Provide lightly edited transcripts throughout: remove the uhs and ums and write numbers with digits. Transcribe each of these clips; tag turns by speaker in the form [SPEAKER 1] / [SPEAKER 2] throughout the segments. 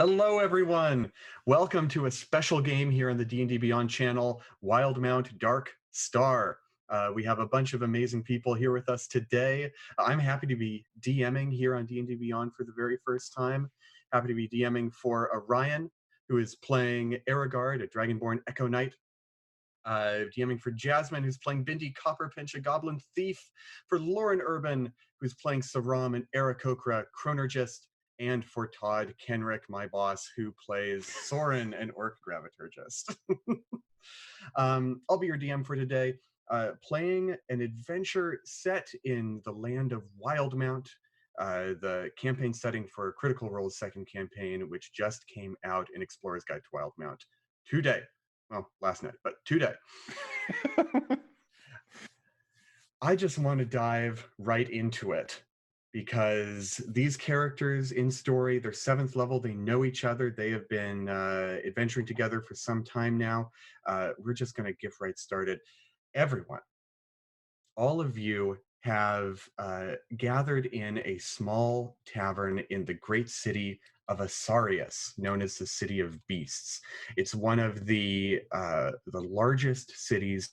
[SPEAKER 1] Hello, everyone. Welcome to a special game here on the D&D Beyond channel, Wildemount Dark Star. We have a bunch of amazing people here with us today. I'm happy to be DMing here on D&D Beyond for the very first time. Happy to be DMing for Orion, who is playing Aragard, a Dragonborn Echo Knight. DMing for Jasmine, who's playing Bindi Copperpinch, a Goblin Thief. For Lauren Urban, who's playing Saram and Aarakocra, Chronergist. And for Todd Kenrick, my boss, who plays Soren, an Orc Graviturgist. I'll be your DM for today, playing an adventure set in the land of Wildemount, the campaign setting for Critical Role's second campaign, which just came out in Explorer's Guide to Wildemount today. Well, last night, but today. I just want to dive right into it because these characters in story, they're 7th level, they know each other, they have been adventuring together for some time now. We're just going to get right started. Everyone, all of you have gathered in a small tavern in the great city of Asarius, known as the City of Beasts. It's one of the largest cities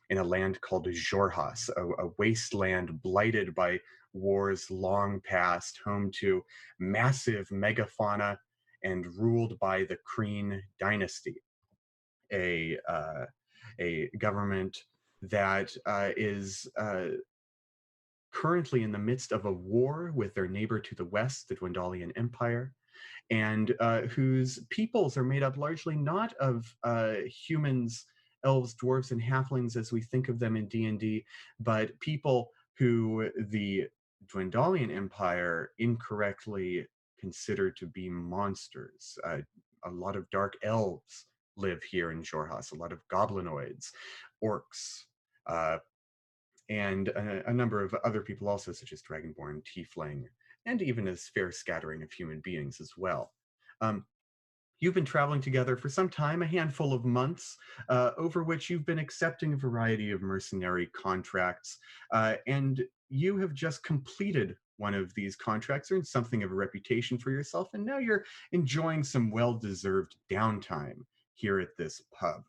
[SPEAKER 1] in a land called Xhorhas, a wasteland blighted by wars long past, home to massive megafauna and ruled by the Kreen dynasty, a government that is currently in the midst of a war with their neighbor to the west, the Dwendalian Empire, and whose peoples are made up largely not of humans, elves, dwarves, and halflings as we think of them in D&D, but people who the Dwendalian Empire incorrectly considered to be monsters. A lot of dark elves live here in Xhorhas, a lot of goblinoids, orcs, and a number of other people also, such as Dragonborn, Tiefling, and even a fair scattering of human beings as well. You've been traveling together for some time, a handful of months, over which you've been accepting a variety of mercenary contracts, and you have just completed one of these contracts, earned something of a reputation for yourself, and now you're enjoying some well-deserved downtime here at this pub.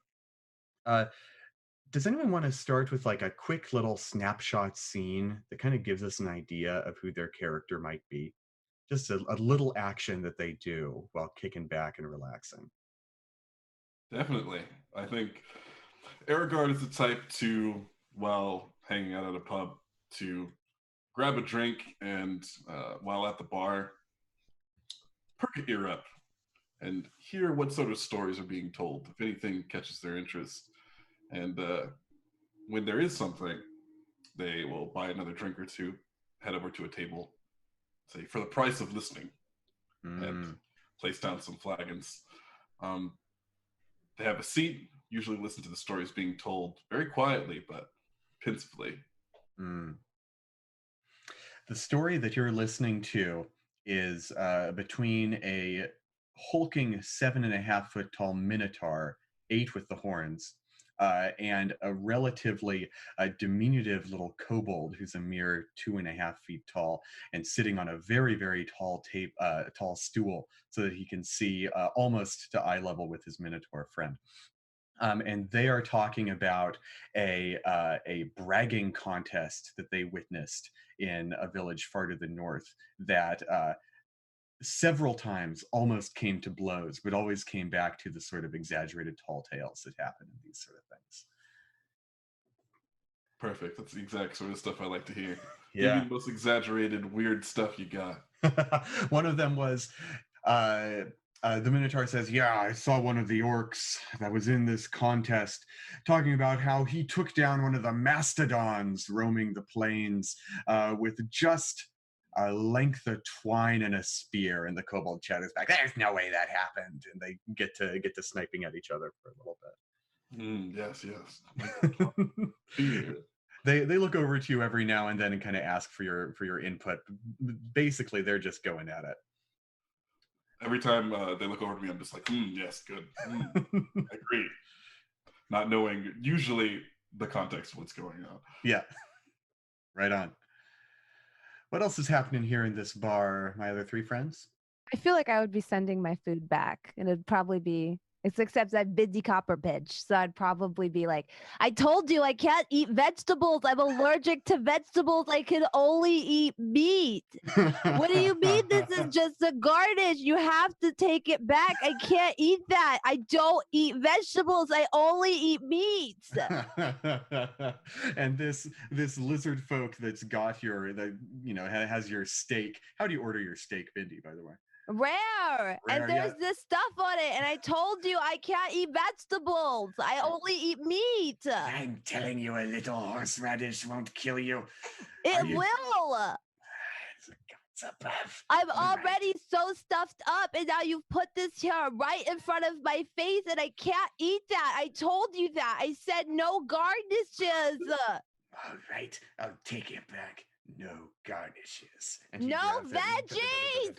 [SPEAKER 1] Does anyone want to start with like a quick little snapshot scene that kind of gives us an idea of who their character might be? Just a little action that they do while kicking back and relaxing.
[SPEAKER 2] Definitely. I think Aragard is the type to, while hanging out at a pub, to grab a drink and, while at the bar, perk an ear up and hear what sort of stories are being told, if anything catches their interest. And when there is something, they will buy another drink or two, head over to a table, say, for the price of listening, and place down some flagons. They have a seat, usually listen to the stories being told very quietly, but pensively.
[SPEAKER 1] The story that you're listening to is between a hulking 7.5-foot tall minotaur, 8 with the horns, and a relatively diminutive little kobold who's a mere 2.5 feet tall and sitting on a very, very tall tall stool so that he can see almost to eye level with his minotaur friend. And they are talking about a bragging contest that they witnessed in a village far to the north that several times almost came to blows, but always came back to the sort of exaggerated tall tales that happen in these sort of things.
[SPEAKER 2] Perfect. That's the exact sort of stuff I like to hear.
[SPEAKER 1] Yeah.
[SPEAKER 2] Give me the most exaggerated, weird stuff you got.
[SPEAKER 1] One of them was the Minotaur says, yeah, I saw one of the orcs that was in this contest talking about how he took down one of the mastodons roaming the plains with just a length of twine and a spear. And the kobold chatters back, there's no way that happened. And they get to sniping at each other for a little bit.
[SPEAKER 2] Yes.
[SPEAKER 1] They look over to you every now and then and kind of ask for your input. Basically, they're just going at it.
[SPEAKER 2] Every time they look over to me, I'm just like, yes, good. Agreed. Not knowing usually the context of what's going on.
[SPEAKER 1] Yeah. Right on. What else is happening here in this bar, my other 3 friends?
[SPEAKER 3] I feel like I would be sending my food back, and it'd probably be. It's except I'd bid the copper bitch, so I'd probably be like, "I told you I can't eat vegetables. I'm allergic to vegetables. I can only eat meat. What do you mean this is just a garnish? You have to take it back. I can't eat that. I don't eat vegetables. I only eat meat."
[SPEAKER 1] And this lizard folk that's got has your steak. How do you order your steak, Bindi, by the way?
[SPEAKER 3] Rare. And there's this stuff on it, and I told you I can't eat vegetables. I only eat meat.
[SPEAKER 1] I'm telling you, a little horseradish won't kill you.
[SPEAKER 3] It will. I'm already so stuffed up, and now you've put this here right in front of my face, and I can't eat that. I told you that. I said no garnishes.
[SPEAKER 1] All right, I'll take it back. No garnishes. And
[SPEAKER 3] no veggies!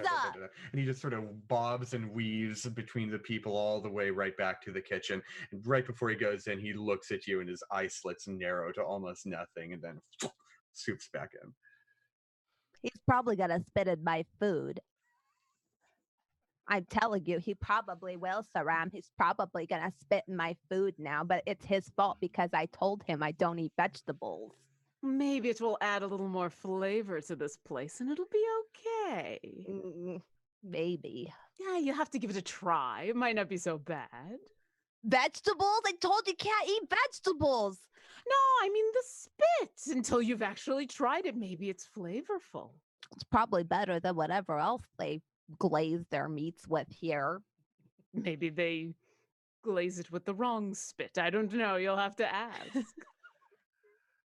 [SPEAKER 1] And he just sort of bobs and weaves between the people all the way right back to the kitchen. And right before he goes in, he looks at you and his eye slits narrow to almost nothing and then swoops back in.
[SPEAKER 3] He's probably going to spit in my food. I'm telling you, he probably will, Saram. He's probably going to spit in my food now, but it's his fault because I told him I don't eat vegetables.
[SPEAKER 4] Maybe it will add a little more flavor to this place and it'll be okay.
[SPEAKER 3] Maybe.
[SPEAKER 4] Yeah, you have to give it a try. It might not be so bad.
[SPEAKER 3] Vegetables? I told you can't eat vegetables.
[SPEAKER 4] No, I mean the spit. Until you've actually tried it, maybe it's flavorful.
[SPEAKER 3] It's probably better than whatever else they glaze their meats with here.
[SPEAKER 4] Maybe they glaze it with the wrong spit. I don't know. You'll have to ask.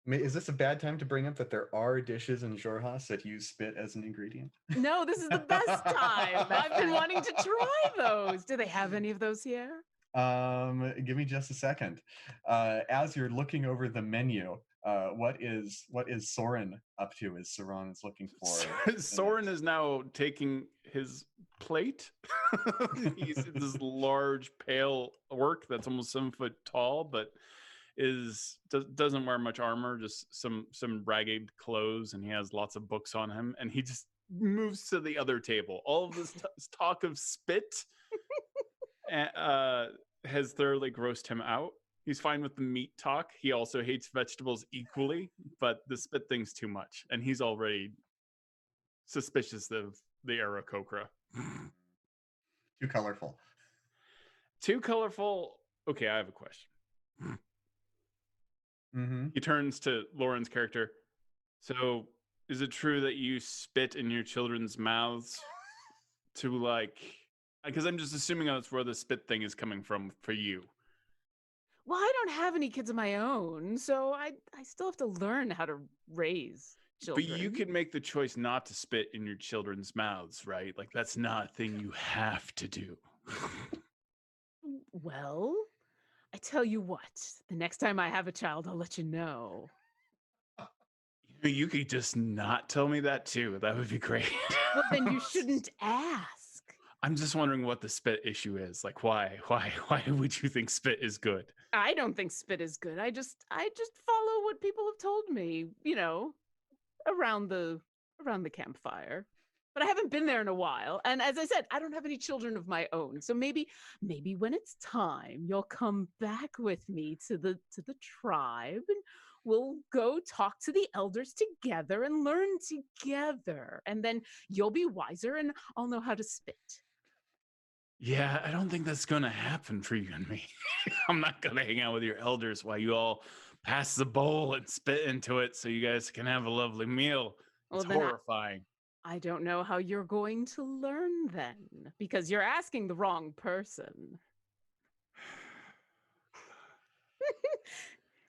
[SPEAKER 1] Is this a bad time to bring up that there are dishes in Xhorhas that use spit as an ingredient?
[SPEAKER 4] No, this is the best time. I've been wanting to try those. Do they have any of those here?
[SPEAKER 1] Give me just a second. As you're looking over the menu, what is Soren up to as Saran is looking for?
[SPEAKER 5] Soren is now taking his plate. He's this large, pale orc that's almost 7 foot tall, but doesn't wear much armor, just some ragged clothes, and he has lots of books on him, and he just moves to the other table. All of this talk of spit has thoroughly grossed him out. He's fine with the meat talk. He also hates vegetables equally, but the spit thing's too much, and he's already suspicious of the Aarakocra.
[SPEAKER 1] Too colorful.
[SPEAKER 5] Too colorful. Okay, I have a question.
[SPEAKER 1] Mm-hmm.
[SPEAKER 5] He turns to Lauren's character. So, is it true that you spit in your children's mouths to because I'm just assuming that's where the spit thing is coming from for you.
[SPEAKER 4] Well, I don't have any kids of my own, so I still have to learn how to raise children.
[SPEAKER 5] But you can make the choice not to spit in your children's mouths, right? Like, that's not a thing you have to do.
[SPEAKER 4] Well, I tell you what, the next time I have a child, I'll let you know.
[SPEAKER 5] You could just not tell me that too. That would be great.
[SPEAKER 4] Well, then you shouldn't ask.
[SPEAKER 5] I'm just wondering what the spit issue is. Like, why would you think spit is good?
[SPEAKER 4] I don't think spit is good. I just follow what people have told me, around the campfire. But I haven't been there in a while. And as I said, I don't have any children of my own. So maybe when it's time, you'll come back with me to the tribe and we'll go talk to the elders together and learn together. And then you'll be wiser and I'll know how to spit.
[SPEAKER 5] Yeah, I don't think that's going to happen for you and me. I'm not going to hang out with your elders while you all pass the bowl and spit into it so you guys can have a lovely meal. It's horrifying.
[SPEAKER 4] I don't know how you're going to learn then, because you're asking the wrong person.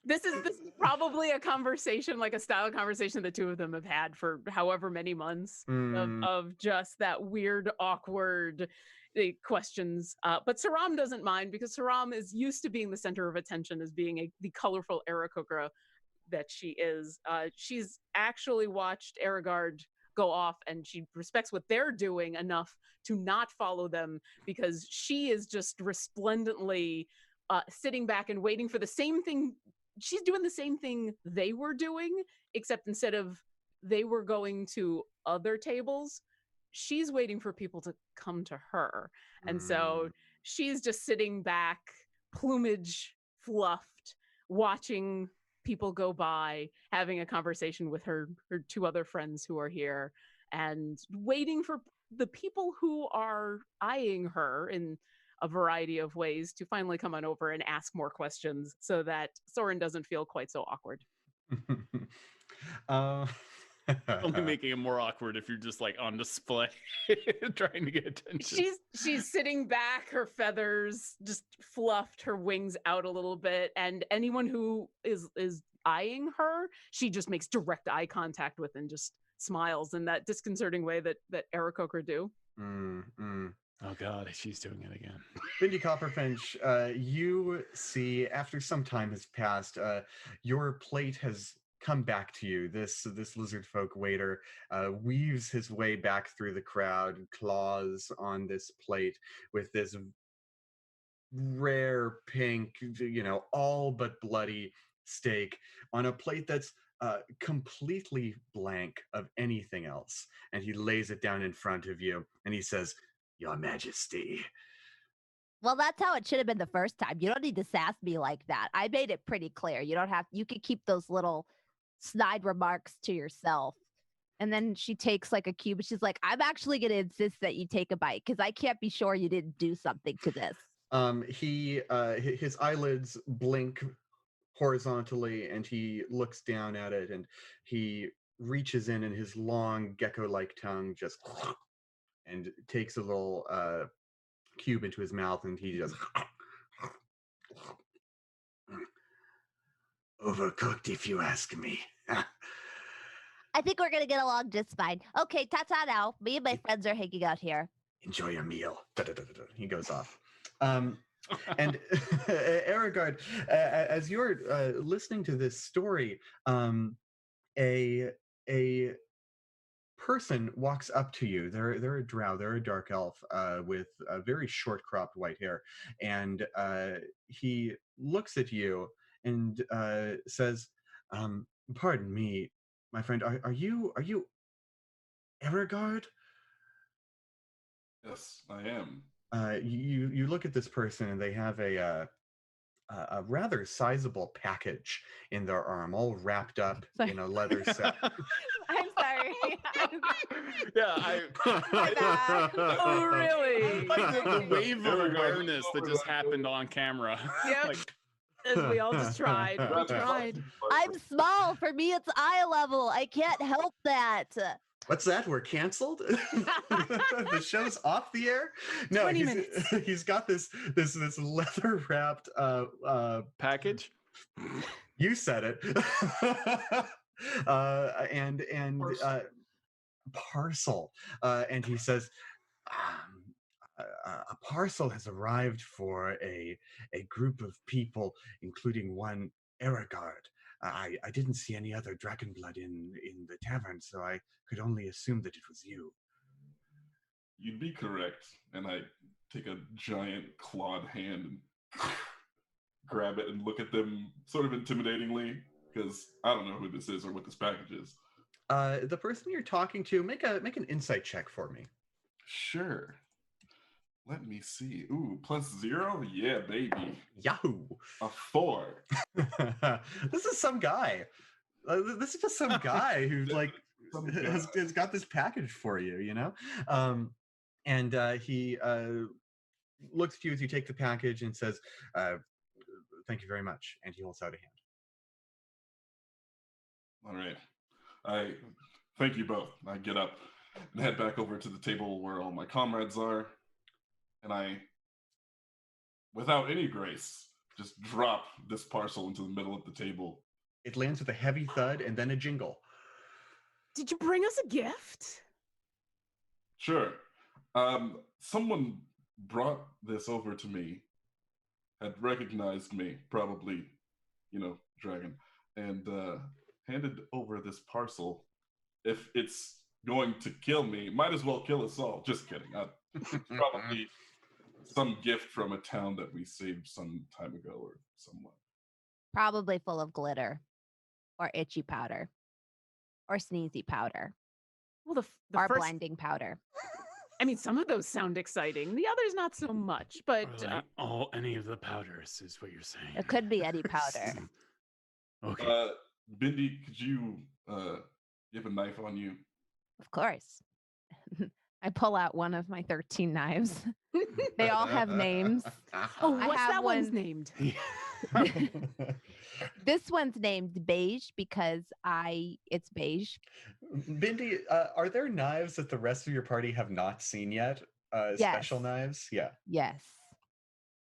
[SPEAKER 4] This is probably a conversation, like a style conversation the two of them have had for however many months of just that weird, awkward questions. But Saram doesn't mind because Saram is used to being the center of attention as being the colorful Aarakocra that she is. She's actually watched Aragard go off and she respects what they're doing enough to not follow them because she is just resplendently sitting back and waiting for the same thing. She's doing the same thing they were doing, except instead of they were going to other tables, she's waiting for people to come to her. And so she's just sitting back, plumage fluffed, watching people go by, having a conversation with her 2 other friends who are here, and waiting for the people who are eyeing her in a variety of ways to finally come on over and ask more questions so that Soren doesn't feel quite so awkward.
[SPEAKER 5] Only making it more awkward if you're just like on display trying to get attention.
[SPEAKER 4] She's sitting back, her feathers just fluffed, her wings out a little bit, and anyone who is eyeing her, she just makes direct eye contact with and just smiles in that disconcerting way that Aarakocra do.
[SPEAKER 5] Oh God, she's doing it again.
[SPEAKER 1] Bindi Copperfinch, you see, after some time has passed, your plate has come back to you. This lizard folk waiter weaves his way back through the crowd, claws on this plate with this rare pink, all but bloody steak on a plate that's completely blank of anything else. And he lays it down in front of you and he says, "Your Majesty."
[SPEAKER 3] Well, that's how it should have been the first time. You don't need to sass me like that. I made it pretty clear. You could keep those little snide remarks to yourself. And then she takes like a cube. She's like, "I'm actually going to insist that you take a bite because I can't be sure you didn't do something to this."
[SPEAKER 1] His eyelids blink horizontally and he looks down at it and he reaches in his long gecko-like tongue just and takes a little cube into his mouth and he just overcooked, if you ask me.
[SPEAKER 3] I think we're going to get along just fine. Okay, ta-ta now. Me and my friends are hanging out here.
[SPEAKER 1] Enjoy your meal. He goes off. And Aragard, as you're listening to this story, a person walks up to you. They're a drow. They're a dark elf with a very short cropped white hair, and he looks at you and says, "Pardon me, my friend. Are you Aragard?"
[SPEAKER 2] Yes, I am.
[SPEAKER 1] You look at this person and they have a rather sizable package in their arm, all wrapped up in a leather set.
[SPEAKER 3] I'm sorry.
[SPEAKER 5] Yeah,
[SPEAKER 3] My bad.
[SPEAKER 4] Oh, really?
[SPEAKER 5] like the wave of awareness that just happened on camera.
[SPEAKER 4] Yep.
[SPEAKER 5] Like,
[SPEAKER 4] And we all just tried. We tried.
[SPEAKER 3] I'm small. For me, it's eye level. I can't help that.
[SPEAKER 1] What's that? We're canceled? The show's off the air? No,
[SPEAKER 4] 20 minutes.
[SPEAKER 1] He's got this leather wrapped
[SPEAKER 5] package.
[SPEAKER 1] You said it. And parcel. And he says, a parcel has arrived for a group of people, including one Aragard. I didn't see any other dragon blood in the tavern, so I could only assume that it was you.
[SPEAKER 2] You'd be correct. And I take a giant clawed hand and grab it and look at them sort of intimidatingly, because I don't know who this is or what this package is.
[SPEAKER 1] The person you're talking to, make an insight check for me.
[SPEAKER 2] Sure. Let me see. Ooh, +0? Yeah, baby.
[SPEAKER 1] Yahoo!
[SPEAKER 2] A 4.
[SPEAKER 1] This is some guy. This is just some guy who has got this package for you, and he looks at you as you take the package and says, "Thank you very much," and he holds out a hand.
[SPEAKER 2] All right. I thank you both. I get up and head back over to the table where all my comrades are, and I, without any grace, just drop this parcel into the middle of the table.
[SPEAKER 1] It lands with a heavy thud and then a jingle.
[SPEAKER 4] Did you bring us a gift?
[SPEAKER 2] Sure. Someone brought this over to me, had recognized me, probably, dragon, and handed over this parcel. If it's going to kill me, might as well kill us all. Just kidding. Probably some gift from a town that we saved some time ago or someone.
[SPEAKER 3] Probably full of glitter or itchy powder or sneezy powder.
[SPEAKER 4] Well, the
[SPEAKER 3] Our
[SPEAKER 4] first,
[SPEAKER 3] blinding powder.
[SPEAKER 4] I mean, some of those sound exciting. The others not so much. But
[SPEAKER 5] Any of the powders is what you're saying.
[SPEAKER 3] It could be any powder.
[SPEAKER 5] Okay.
[SPEAKER 2] Bindi, could you have a knife on you?
[SPEAKER 3] Of course. I pull out one of my 13 knives. They all have names.
[SPEAKER 4] oh,
[SPEAKER 3] I
[SPEAKER 4] what's
[SPEAKER 3] have
[SPEAKER 4] that one's
[SPEAKER 3] one-
[SPEAKER 4] named?
[SPEAKER 3] This one's named Beige because it's beige.
[SPEAKER 1] Bindi, are there knives that the rest of your party have not seen yet? Special
[SPEAKER 3] Yes.
[SPEAKER 1] knives? Yeah.
[SPEAKER 3] Yes.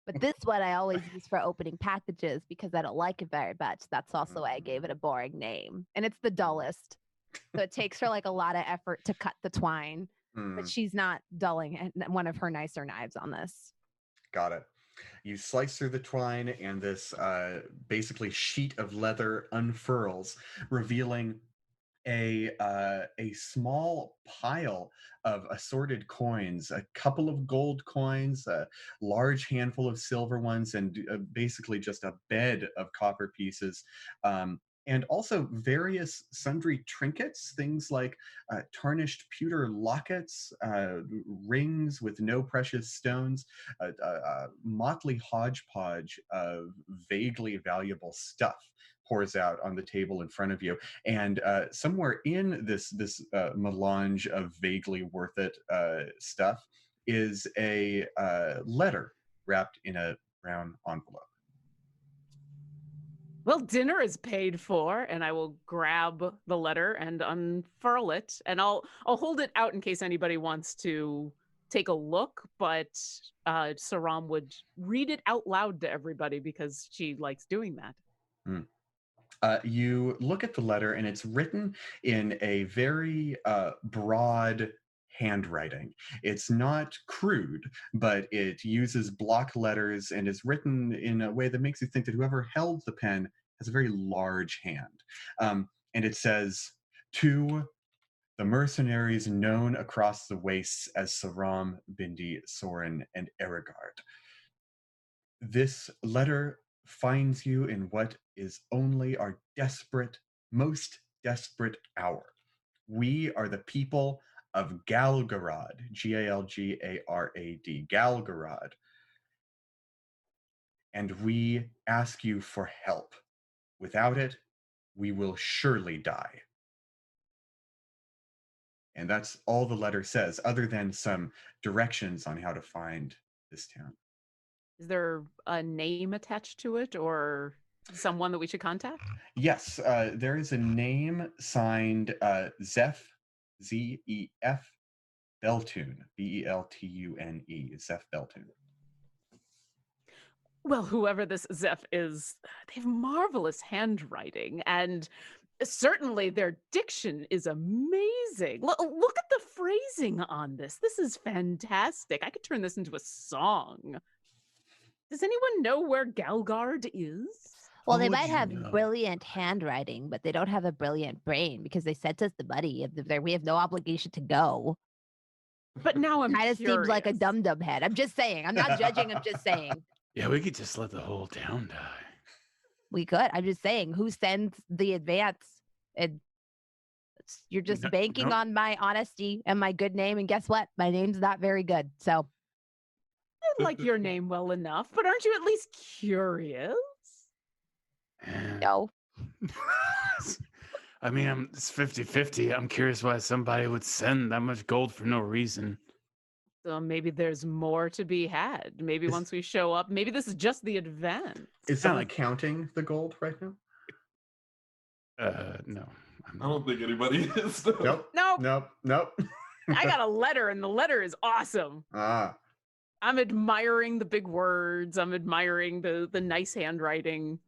[SPEAKER 3] But this one I always use for opening packages because I don't like it very much. That's also why I gave it a boring name. And it's the dullest. So it takes her like a lot of effort to cut the twine. But she's not dulling one of her nicer knives on this.
[SPEAKER 1] Got it. You slice through the twine, and this basically sheet of leather unfurls, revealing a small pile of assorted coins, a couple of gold coins, a large handful of silver ones, and basically just a bed of copper pieces. And also various sundry trinkets, things like tarnished pewter lockets, rings with no precious stones, a motley hodgepodge of vaguely valuable stuff pours out on the table in front of you. And somewhere in this melange of vaguely worth it stuff is a letter wrapped in a brown envelope.
[SPEAKER 4] Well, dinner is paid for, and I will grab the letter and unfurl it, and I'll hold it out in case anybody wants to take a look. But Saram would read it out loud to everybody because she likes doing that.
[SPEAKER 1] You look at the letter, and it's written in a very broad handwriting. It's not crude, but it uses block letters and is written in a way that makes you think that whoever held the pen has a very large hand. And it says, "To the mercenaries known across the wastes as Saram, Bindi, Soren, and Erigard. This letter finds you in what is only our most desperate hour. We are the people of Galgarad, Galgarad, Galgarad, and we ask you for help. Without it, we will surely die." And that's all the letter says, other than some directions on how to find this town.
[SPEAKER 4] Is there a name attached to it or someone that we should contact?
[SPEAKER 1] Yes, there is a name signed Zeph, Z-E-F, Beltune, B-E-L-T-U-N-E, Zeph Beltune.
[SPEAKER 4] Well, whoever this Zeph is, they have marvelous handwriting, and certainly their diction is amazing. Look at the phrasing on this. This is fantastic. I could turn this into a song. Does anyone know where Galgard is?
[SPEAKER 3] Well,
[SPEAKER 5] How
[SPEAKER 3] they
[SPEAKER 5] would
[SPEAKER 3] might
[SPEAKER 5] you
[SPEAKER 3] have
[SPEAKER 5] know?
[SPEAKER 3] brilliant handwriting, but they don't have a brilliant brain because they sent us the money. We have no obligation to go.
[SPEAKER 4] But now I'm
[SPEAKER 3] Kind of seems like a
[SPEAKER 4] curious.
[SPEAKER 3] dum-dum head. I'm just saying. I'm not judging. I'm just saying.
[SPEAKER 5] Yeah, we could just let the whole town die.
[SPEAKER 3] We could. I'm just saying. Who sends the advance? And you're just
[SPEAKER 5] No-
[SPEAKER 3] banking
[SPEAKER 5] no.
[SPEAKER 3] on my honesty and my good name. And guess what? My name's not very good. So
[SPEAKER 4] I like your name well enough, but aren't you at least curious?
[SPEAKER 3] no.
[SPEAKER 5] I mean, it's 50-50. I'm curious why somebody would send that much gold for no reason.
[SPEAKER 4] So maybe there's more to be had. Maybe once we show up, maybe this is just the advance.
[SPEAKER 1] Is
[SPEAKER 5] Kinda
[SPEAKER 1] someone
[SPEAKER 5] like-
[SPEAKER 1] counting the gold right now?
[SPEAKER 5] No. I'm
[SPEAKER 2] I don't think anybody is.
[SPEAKER 1] Nope.
[SPEAKER 4] Nope.
[SPEAKER 1] Nope.
[SPEAKER 4] I got a letter, and the letter is awesome.
[SPEAKER 1] Ah,
[SPEAKER 4] I'm admiring the big words. I'm admiring the nice handwriting.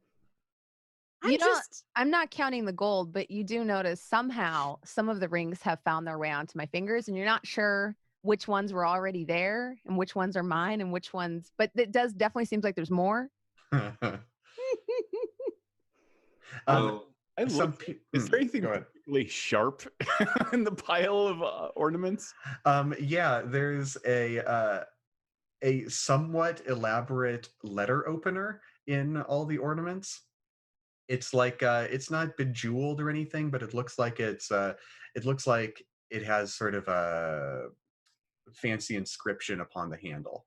[SPEAKER 3] You know, I'm not counting the gold, but you do notice somehow some of the rings have found their way onto my fingers, and you're not sure which ones were already there and which ones are mine and which ones. But it does definitely seems like there's more.
[SPEAKER 2] Well,
[SPEAKER 5] I
[SPEAKER 1] some
[SPEAKER 5] looked.
[SPEAKER 1] pe-
[SPEAKER 5] Is there anything
[SPEAKER 1] go ahead.
[SPEAKER 5] particularly sharp in the pile of ornaments?
[SPEAKER 1] Yeah, there's a somewhat elaborate letter opener in all the ornaments. It's like it's not bejeweled or anything, but it looks like it has sort of a fancy inscription upon the handle.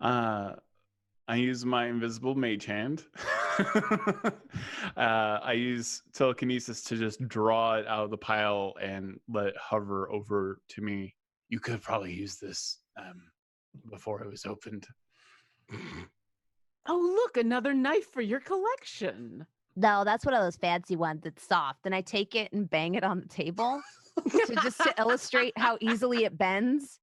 [SPEAKER 5] I use my invisible mage hand. I use telekinesis to just draw it out of the pile and let it hover over to me. You could probably use this before it was opened.
[SPEAKER 4] Oh, look, another knife for your collection.
[SPEAKER 3] No, that's one of those fancy ones that's soft. And I take it and bang it on the table to illustrate how easily it bends.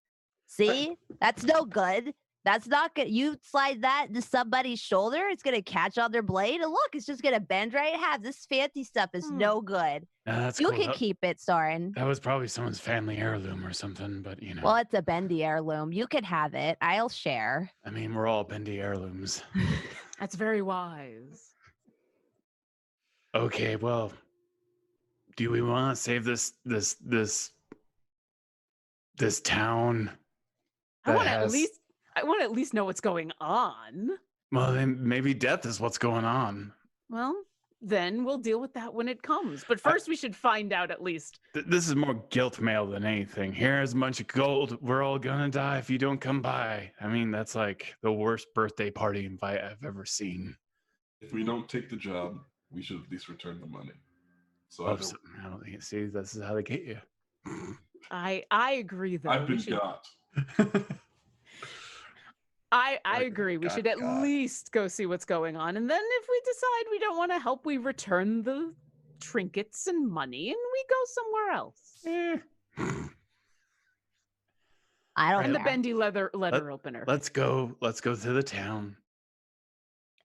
[SPEAKER 3] See? That's no good. That's not good. You slide that into somebody's shoulder, it's going to catch on their blade. And look, it's just going to bend right in half. This fancy stuff is no good.
[SPEAKER 5] That's
[SPEAKER 3] You
[SPEAKER 5] cool.
[SPEAKER 3] can keep it, Soren.
[SPEAKER 5] That was probably someone's family heirloom or something, but you know.
[SPEAKER 3] Well, it's a bendy heirloom. You can have it. I'll share.
[SPEAKER 5] I mean, we're all bendy heirlooms.
[SPEAKER 4] That's very wise.
[SPEAKER 5] Okay, well, do we want to save this town?
[SPEAKER 4] I want to at least know what's going on.
[SPEAKER 5] Well, then maybe death is what's going on.
[SPEAKER 4] Well, then we'll deal with that when it comes. But first, we should find out at least.
[SPEAKER 5] This is more guilt mail than anything. Here's a bunch of gold. We're all gonna die if you don't come by. I mean, that's like the worst birthday party invite I've ever seen.
[SPEAKER 2] If we don't take the job, we should at least return the money. So
[SPEAKER 5] I don't think. See, this is how they get you.
[SPEAKER 4] I agree, though.
[SPEAKER 2] I've been got.
[SPEAKER 4] I agree. We should at least go see what's going on. And then if we decide we don't want to help, we return the trinkets and money and we go somewhere else.
[SPEAKER 3] I don't
[SPEAKER 4] And
[SPEAKER 3] know.
[SPEAKER 4] the bendy letter opener.
[SPEAKER 5] Let's go to the town.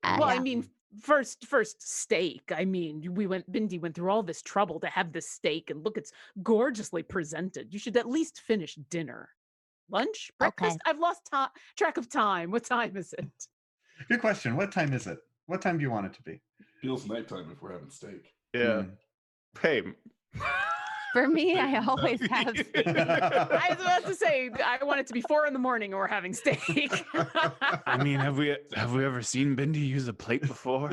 [SPEAKER 4] Well, I mean, first steak. I mean, Bindi went through all this trouble to have this steak, and look, it's gorgeously presented. You should at least finish dinner. Lunch? Breakfast?
[SPEAKER 3] Okay.
[SPEAKER 4] I've lost track of time. What time is it?
[SPEAKER 1] Good question. What time is it? What time do you want it to be?
[SPEAKER 2] Feels nighttime if we're having steak.
[SPEAKER 5] Yeah. Hey.
[SPEAKER 3] For me, I always have.
[SPEAKER 4] I was about to say, I want it to be 4 a.m. and we're having steak.
[SPEAKER 5] I mean, have we ever seen Bindi use a plate before?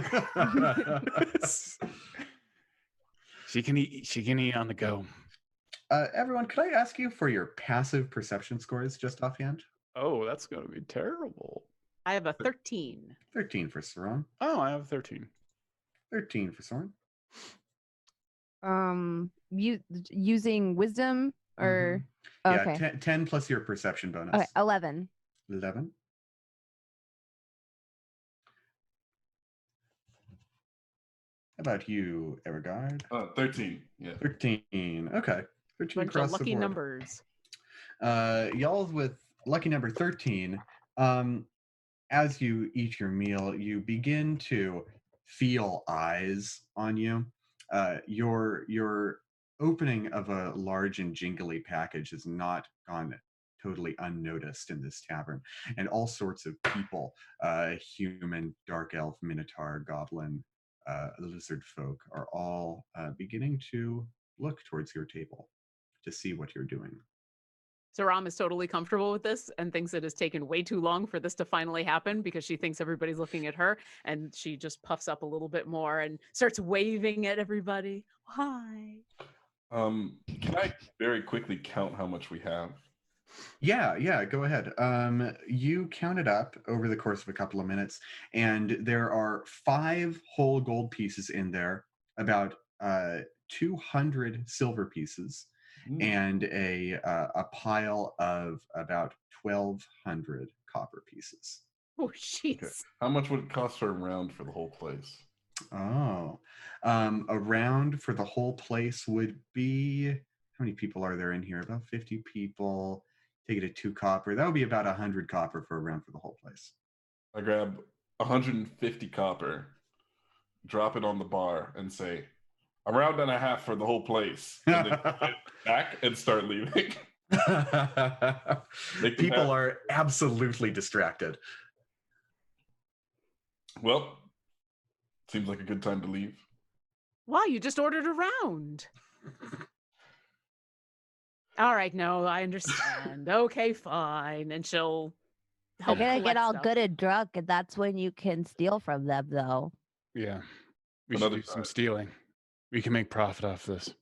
[SPEAKER 5] She can eat on the go.
[SPEAKER 1] Everyone, could I ask you for your passive perception scores just offhand?
[SPEAKER 5] Oh, that's going to be terrible.
[SPEAKER 4] I have a 13.
[SPEAKER 1] 13 for Saron.
[SPEAKER 5] Oh, I have 13.
[SPEAKER 1] 13 for Soren.
[SPEAKER 3] Using wisdom or
[SPEAKER 1] Yeah,
[SPEAKER 3] okay.
[SPEAKER 1] 10 plus your perception bonus.
[SPEAKER 3] Okay, 11.
[SPEAKER 1] 11. How about you, Evergard?
[SPEAKER 2] 13. Yeah.
[SPEAKER 1] 13. Okay. 13
[SPEAKER 4] Bunch
[SPEAKER 1] across
[SPEAKER 4] of lucky
[SPEAKER 1] the board.
[SPEAKER 4] numbers.
[SPEAKER 1] Y'all with lucky number 13, as you eat your meal, you begin to feel eyes on you. Your opening of a large and jingly package has not gone totally unnoticed in this tavern, and all sorts of people, human, dark elf, minotaur, goblin, lizard folk, are all beginning to look towards your table to see what you're doing.
[SPEAKER 4] Saram is totally comfortable with this and thinks it has taken way too long for this to finally happen because she thinks everybody's looking at her, and she just puffs up a little bit more and starts waving at everybody. Hi.
[SPEAKER 2] Can I very quickly count how much we have?
[SPEAKER 1] Yeah, go ahead. You count it up over the course of a couple of minutes, and there are 5 whole gold pieces in there, about 200 silver pieces, and a pile of about 1,200 copper pieces.
[SPEAKER 4] Oh, jeez.
[SPEAKER 2] Okay. How much would it cost for a round for the whole place?
[SPEAKER 1] Oh, a round for the whole place would be, how many people are there in here? About 50 people. Take it at 2 copper. That would be about 100 copper for a round for the whole place.
[SPEAKER 2] I grab 150 copper, drop it on the bar, and say, a round and a half for the whole place. And then get back and start leaving.
[SPEAKER 1] People are absolutely distracted.
[SPEAKER 2] Well, seems like a good time to leave.
[SPEAKER 4] Wow, you just ordered a round. All right, no, I understand. Okay, fine. And she'll help
[SPEAKER 3] They're gonna get
[SPEAKER 4] collect
[SPEAKER 3] all
[SPEAKER 4] stuff.
[SPEAKER 3] good and drunk, and that's when you can steal from them, though.
[SPEAKER 5] Yeah. We
[SPEAKER 2] Another
[SPEAKER 5] should do some
[SPEAKER 2] side.
[SPEAKER 5] stealing. We can make profit off this.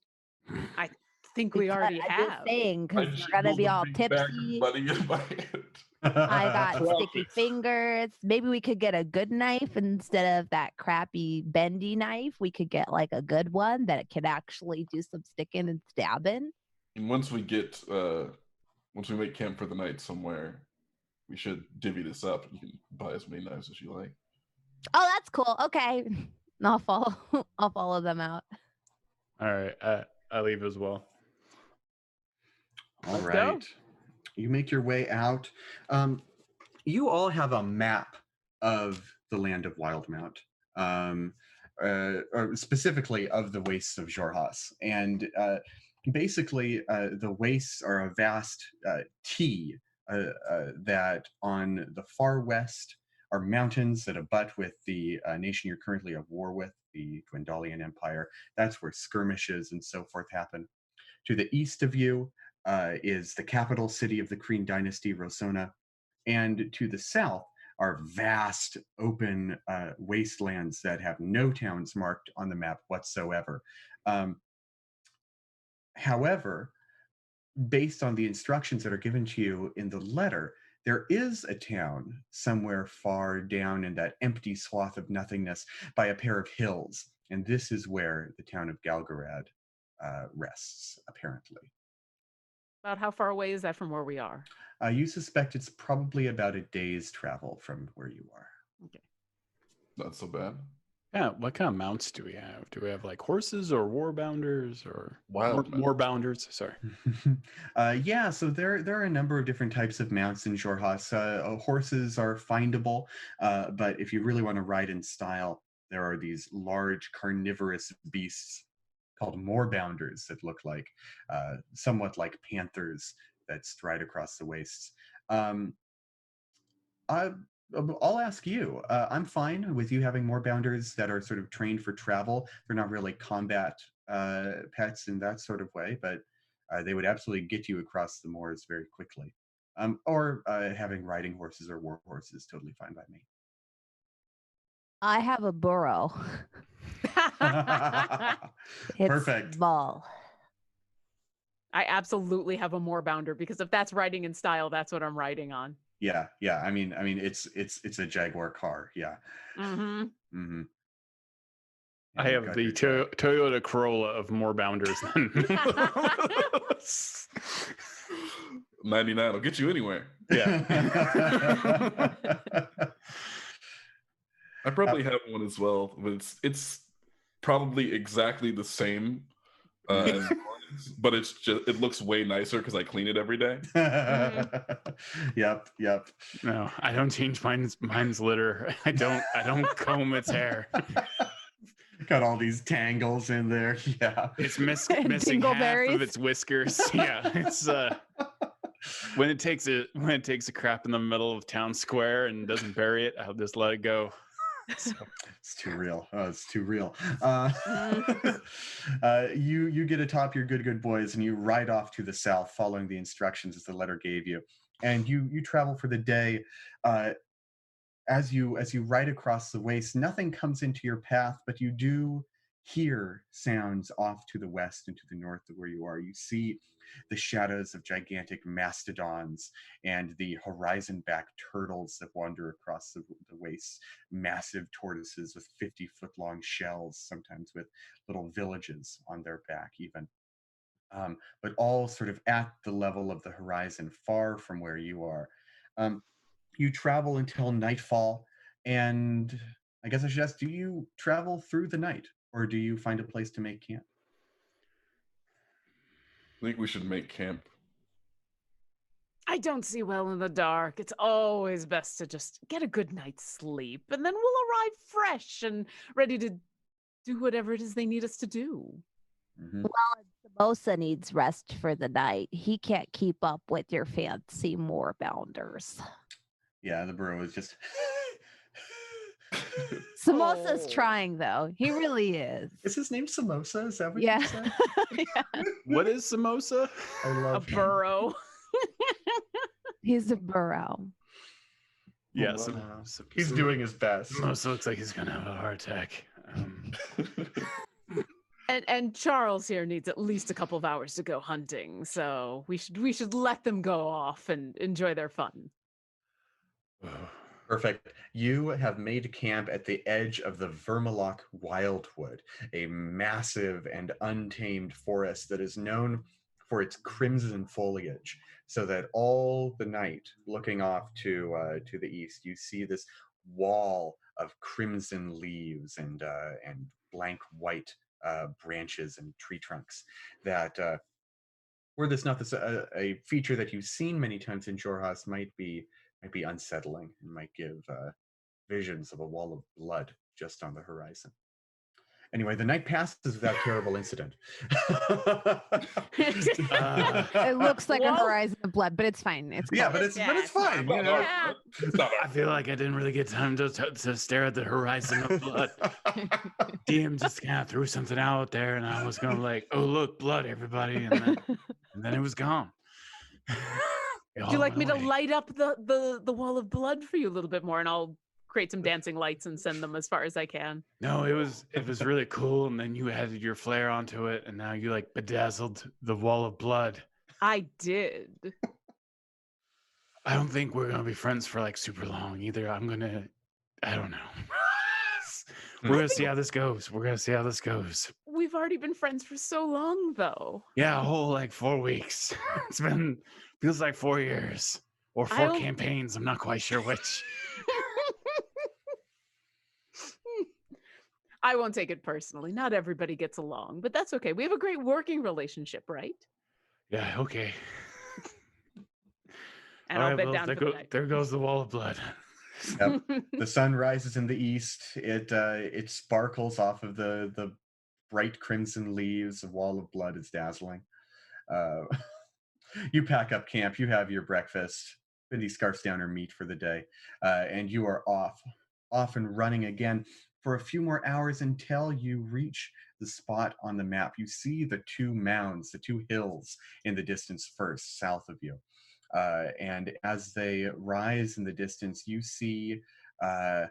[SPEAKER 4] I think we already
[SPEAKER 3] I'm
[SPEAKER 4] have.
[SPEAKER 3] just saying,
[SPEAKER 2] I
[SPEAKER 3] because we're gonna
[SPEAKER 2] jiggled
[SPEAKER 3] be
[SPEAKER 2] a
[SPEAKER 3] all
[SPEAKER 2] big bag of
[SPEAKER 3] tipsy.
[SPEAKER 2] money in my hand.
[SPEAKER 3] I got sticky
[SPEAKER 2] Profits.
[SPEAKER 3] fingers. Maybe we could get a good knife instead of that crappy bendy knife. We could get like a good one that could actually do some sticking and stabbing.
[SPEAKER 2] And once we make camp for the night somewhere, we should divvy this up. You can buy as many knives as you like.
[SPEAKER 3] Oh, that's cool. Okay. I'll follow I'll follow them out.
[SPEAKER 5] All right, I leave as well.
[SPEAKER 1] All
[SPEAKER 4] Let's
[SPEAKER 1] right.
[SPEAKER 4] go.
[SPEAKER 1] You make your way out. You all have a map of the land of Wildemount, or specifically of the wastes of Jorhas. And basically, the wastes are a vast T that on the far west are mountains that abut with the nation you're currently at war with, the Dwendalian Empire. That's where skirmishes and so forth happen. To the east of you is the capital city of the Kreen dynasty, Rosona. And to the south are vast open wastelands that have no towns marked on the map whatsoever. However, based on the instructions that are given to you in the letter, there is a town somewhere far down in that empty swath of nothingness by a pair of hills. And this is where the town of Galgarad rests, apparently.
[SPEAKER 4] About how far away is that from where we are?
[SPEAKER 1] You suspect it's probably about a day's travel from where you are.
[SPEAKER 2] Not so bad.
[SPEAKER 5] Yeah, what kind of mounts do we have? Do we have like horses or warbounders or
[SPEAKER 2] Wild
[SPEAKER 5] warbounders? Sorry.
[SPEAKER 1] Yeah, so there are a number of different types of mounts in Jorhas. Horses are findable, but if you really want to ride in style, there are these large carnivorous beasts called moorbounders that look like somewhat like panthers that stride across the wastes. I'll ask you. I'm fine with you having moorbounders that are sort of trained for travel. They're not really combat pets in that sort of way, but they would absolutely get you across the moors very quickly. Or having riding horses or war horses, totally fine by me.
[SPEAKER 3] I have a burrow. It's
[SPEAKER 1] Perfect.
[SPEAKER 3] small.
[SPEAKER 4] I absolutely have a moorbounder because if that's riding in style, that's what I'm riding on.
[SPEAKER 1] Yeah. I mean, it's a Jaguar car. Yeah.
[SPEAKER 4] Mm-hmm.
[SPEAKER 1] Mm-hmm.
[SPEAKER 5] I have the Toyota Corolla of moorbounders.
[SPEAKER 2] 99 will get you anywhere.
[SPEAKER 5] Yeah.
[SPEAKER 2] I probably have one as well, but it's probably exactly the same as Gordon's, but it looks way nicer because I clean it every day.
[SPEAKER 1] Yep.
[SPEAKER 5] No, I don't change mine's litter. I don't comb its hair.
[SPEAKER 1] Got all these tangles in there. Yeah.
[SPEAKER 5] It's missing half of its whiskers. Yeah. It's when it takes a crap in the middle of town square and doesn't bury it, I'll just let it go. So.
[SPEAKER 1] It's too real. Oh, it's too real. You get atop your good boys and you ride off to the south following the instructions as the letter gave you. And you travel for the day. As you ride across the waste, nothing comes into your path, but you do hear sounds off to the west and to the north of where you are. You see the shadows of gigantic mastodons and the horizon-back turtles that wander across the wastes, massive tortoises with 50-foot-long shells, sometimes with little villages on their back even. But all sort of at the level of the horizon, far from where you are. You travel until nightfall, and I guess I should ask, do you travel through the night, or do you find a place to make camp?
[SPEAKER 2] I think we should make camp.
[SPEAKER 4] I don't see well in the dark. It's always best to just get a good night's sleep, and then we'll arrive fresh and ready to do whatever it is they need us to do.
[SPEAKER 1] Mm-hmm.
[SPEAKER 3] Well, Samosa needs rest for the night. He can't keep up with your fancy moorbounders.
[SPEAKER 1] Yeah, the burrow is just...
[SPEAKER 3] Samosa's trying, though. He really is.
[SPEAKER 1] Is his name Samosa? Is that what
[SPEAKER 3] Yeah.
[SPEAKER 1] you said?
[SPEAKER 3] Yeah.
[SPEAKER 5] What is samosa?
[SPEAKER 1] I
[SPEAKER 4] A
[SPEAKER 1] love him.
[SPEAKER 4] burrow.
[SPEAKER 3] He's a burrow.
[SPEAKER 5] Yeah,
[SPEAKER 1] Wow. He's doing his best.
[SPEAKER 5] Samosa looks like he's gonna have a heart attack.
[SPEAKER 4] And Charles here needs at least a couple of hours to go hunting, so we should let them go off and enjoy their fun.
[SPEAKER 1] Perfect. You have made camp at the edge of the Vermalock Wildwood, a massive and untamed forest that is known for its crimson foliage. So that all the night, looking off to the east, you see this wall of crimson leaves and blank white branches and tree trunks. That were this not this a feature that you've seen many times in Jorhas, might be unsettling and might give visions of a wall of blood just on the horizon. Anyway, the night passes without terrible incident.
[SPEAKER 3] It looks like a
[SPEAKER 4] Well-
[SPEAKER 3] horizon of blood, but it's fine. It's
[SPEAKER 1] Yeah,
[SPEAKER 3] cool.
[SPEAKER 1] but it's
[SPEAKER 4] it's
[SPEAKER 1] fine.
[SPEAKER 2] Not
[SPEAKER 1] You know?
[SPEAKER 2] our- it's not
[SPEAKER 5] I
[SPEAKER 2] our-
[SPEAKER 5] feel like I didn't really get time to stare at the horizon of blood. DM just kind of threw something out there, and I was going like, "Oh, look, blood, everybody!" And then it was gone.
[SPEAKER 4] Would you like me to light up the wall of blood for you a little bit more, and I'll create some dancing lights and send them as far as I can.
[SPEAKER 5] No, it was really cool, and then you added your flair onto it, and now you like bedazzled the wall of blood.
[SPEAKER 4] I did.
[SPEAKER 5] I don't think we're gonna be friends for like super long either. I don't know. We're gonna see how this goes.
[SPEAKER 4] We've already been friends for so long, though.
[SPEAKER 5] Yeah, a whole like 4 weeks. Feels like 4 years or
[SPEAKER 4] I
[SPEAKER 5] 4
[SPEAKER 4] don't-
[SPEAKER 5] campaigns. I'm not quite sure which.
[SPEAKER 4] I won't take it personally. Not everybody gets along, but that's okay. We have a great working relationship, right?
[SPEAKER 5] Yeah, okay.
[SPEAKER 4] And
[SPEAKER 5] All
[SPEAKER 4] I'll
[SPEAKER 5] right,
[SPEAKER 4] bed
[SPEAKER 5] well,
[SPEAKER 4] down for the night.
[SPEAKER 5] there goes the wall of blood.
[SPEAKER 1] Yep. The sun rises in the east. It sparkles off of the bright crimson leaves. The wall of blood is dazzling. You pack up camp. You have your breakfast. Bindi scarfs down her meat for the day, and you are off and running again for a few more hours until you reach the spot on the map. You see the 2 mounds, the 2 hills in the distance first, south of you. And as they rise in the distance, you see a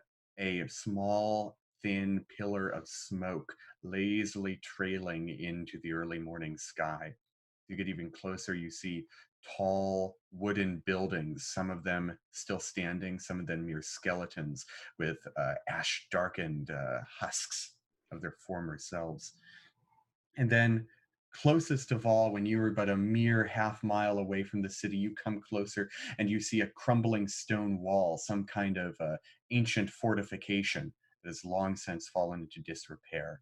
[SPEAKER 1] small, thin pillar of smoke lazily trailing into the early morning sky. You get even closer, you see tall wooden buildings, some of them still standing, some of them mere skeletons with ash-darkened husks of their former selves. And then closest of all, when you were but a mere half-mile away from the city, you come closer and you see a crumbling stone wall, some kind of ancient fortification that has long since fallen into disrepair.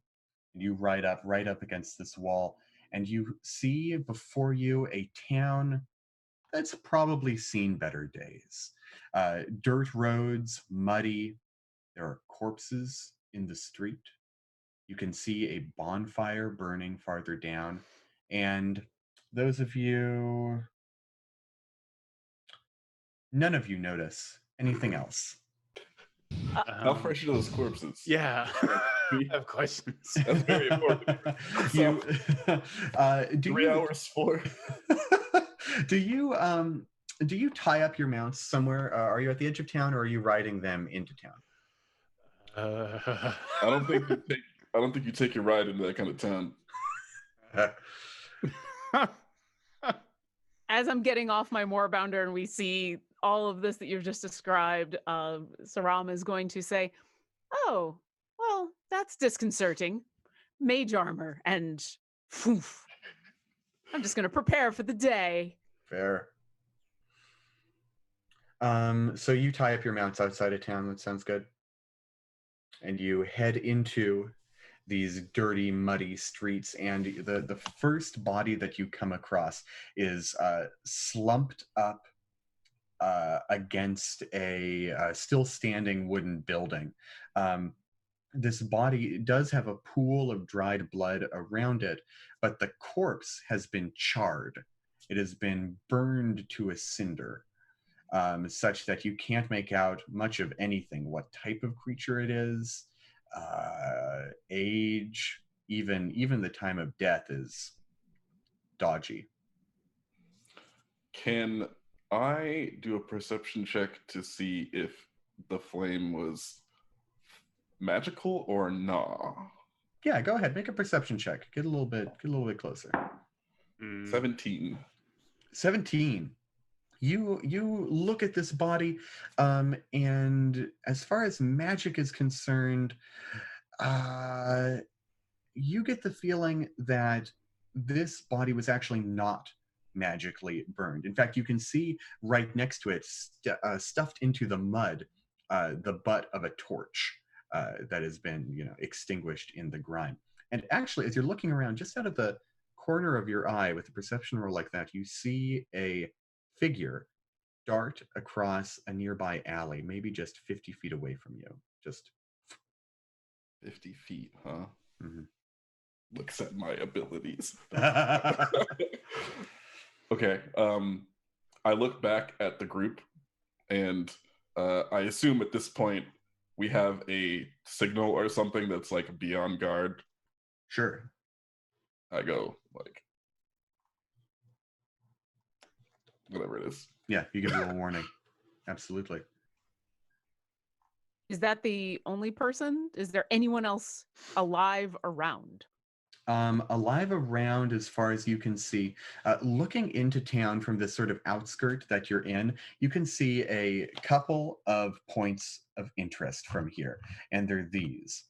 [SPEAKER 1] And you ride up against this wall, and you see before you a town that's probably seen better days. Dirt roads, muddy. There are corpses in the street. You can see a bonfire burning farther down. And those of you, none of you notice anything else.
[SPEAKER 2] How fresh are those corpses?
[SPEAKER 5] Yeah. I have questions.
[SPEAKER 2] That's very important.
[SPEAKER 1] You, do
[SPEAKER 2] 3
[SPEAKER 1] you,
[SPEAKER 2] hours for.
[SPEAKER 1] do you tie up your mounts somewhere? Are you at the edge of town, or are you riding them into town?
[SPEAKER 2] I don't think you take your ride into that kind of town.
[SPEAKER 4] As I'm getting off my moorbounder and we see all of this that you've just described, Saram is going to say, "Oh, well, that's disconcerting. Mage armor and phew, I'm just going to prepare for the day."
[SPEAKER 1] Fair. So you tie up your mounts outside of town. That sounds good. And you head into these dirty, muddy streets, and the first body that you come across is slumped up against a still standing wooden building. This body does have a pool of dried blood around it, but the corpse has been charred. It has been burned to a cinder, such that you can't make out much of anything, what type of creature it is, age, even the time of death is dodgy.
[SPEAKER 2] Can I do a perception check to see if the flame was magical or nah?
[SPEAKER 1] Yeah, go ahead. Make a perception check. Get a little bit closer.
[SPEAKER 2] 17.
[SPEAKER 1] 17. You look at this body, and as far as magic is concerned, you get the feeling that this body was actually not magically burned. In fact, you can see right next to it, stuffed into the mud, the butt of a torch that has been, extinguished in the grime. And actually, as you're looking around, just out of the corner of your eye with a perception roll like that, you see a figure dart across a nearby alley, maybe just 50 feet away from you. Just
[SPEAKER 2] 50 feet, huh?
[SPEAKER 1] Mhm.
[SPEAKER 2] Looks at my abilities. Okay. I look back at the group, and I assume at this point we have a signal or something that's like be on guard.
[SPEAKER 1] Sure.
[SPEAKER 2] I go like whatever it is.
[SPEAKER 1] Yeah, you give a little warning. Absolutely.
[SPEAKER 4] Is that the only person? Is there anyone else alive around?
[SPEAKER 1] Alive around as far as you can see. Looking into town from this sort of outskirt that you're in, you can see a couple of points of interest from here, and they're these.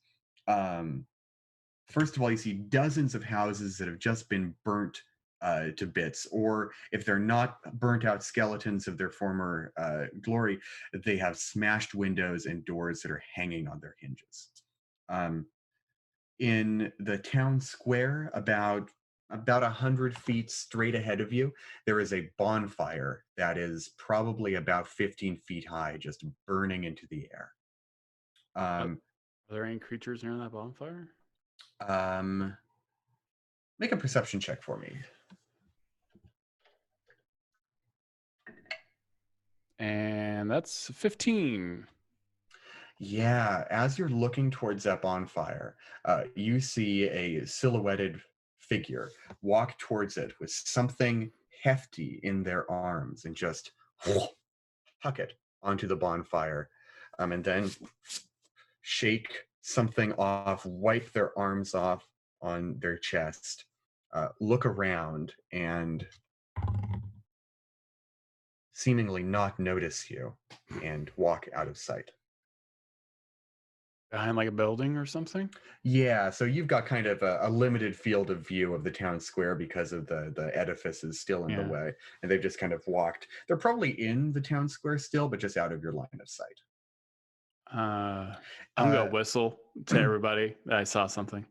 [SPEAKER 1] First of all, you see dozens of houses that have just been burnt to bits, or if they're not burnt out skeletons of their former glory, they have smashed windows and doors that are hanging on their hinges. In the town square, about 100 feet straight ahead of you, there is a bonfire that is probably about 15 feet high, just burning into the air.
[SPEAKER 5] Are there any creatures near that bonfire?
[SPEAKER 1] Make a perception check for me.
[SPEAKER 5] And that's 15.
[SPEAKER 1] Yeah, as you're looking towards that bonfire, you see a silhouetted figure walk towards it with something hefty in their arms and just huck it onto the bonfire, and then shake something off, wipe their arms off on their chest, look around, and seemingly not notice you and walk out of sight.
[SPEAKER 5] Behind like a building or something?
[SPEAKER 1] Yeah, so you've got kind of a limited field of view of the town square because of the edifices still in the way, and they've just kind of walked. They're probably in the town square still, but just out of your line of sight.
[SPEAKER 5] I'm gonna whistle to everybody that I saw something.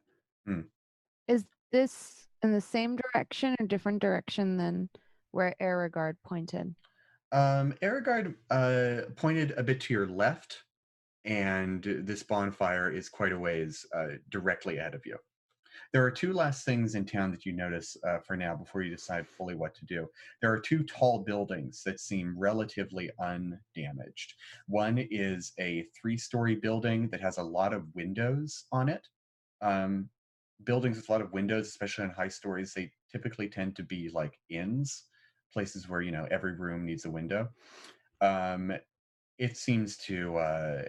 [SPEAKER 3] Is this in the same direction or different direction than where Aragard pointed?
[SPEAKER 1] Aragard pointed a bit to your left, and this bonfire is quite a ways directly ahead of you. There are two last things in town that you notice for now before you decide fully what to do. There are two tall buildings that seem relatively undamaged. One is a 3-story building that has a lot of windows on it. Buildings with a lot of windows, especially on high stories, they typically tend to be like inns, places where, every room needs a window. It seems to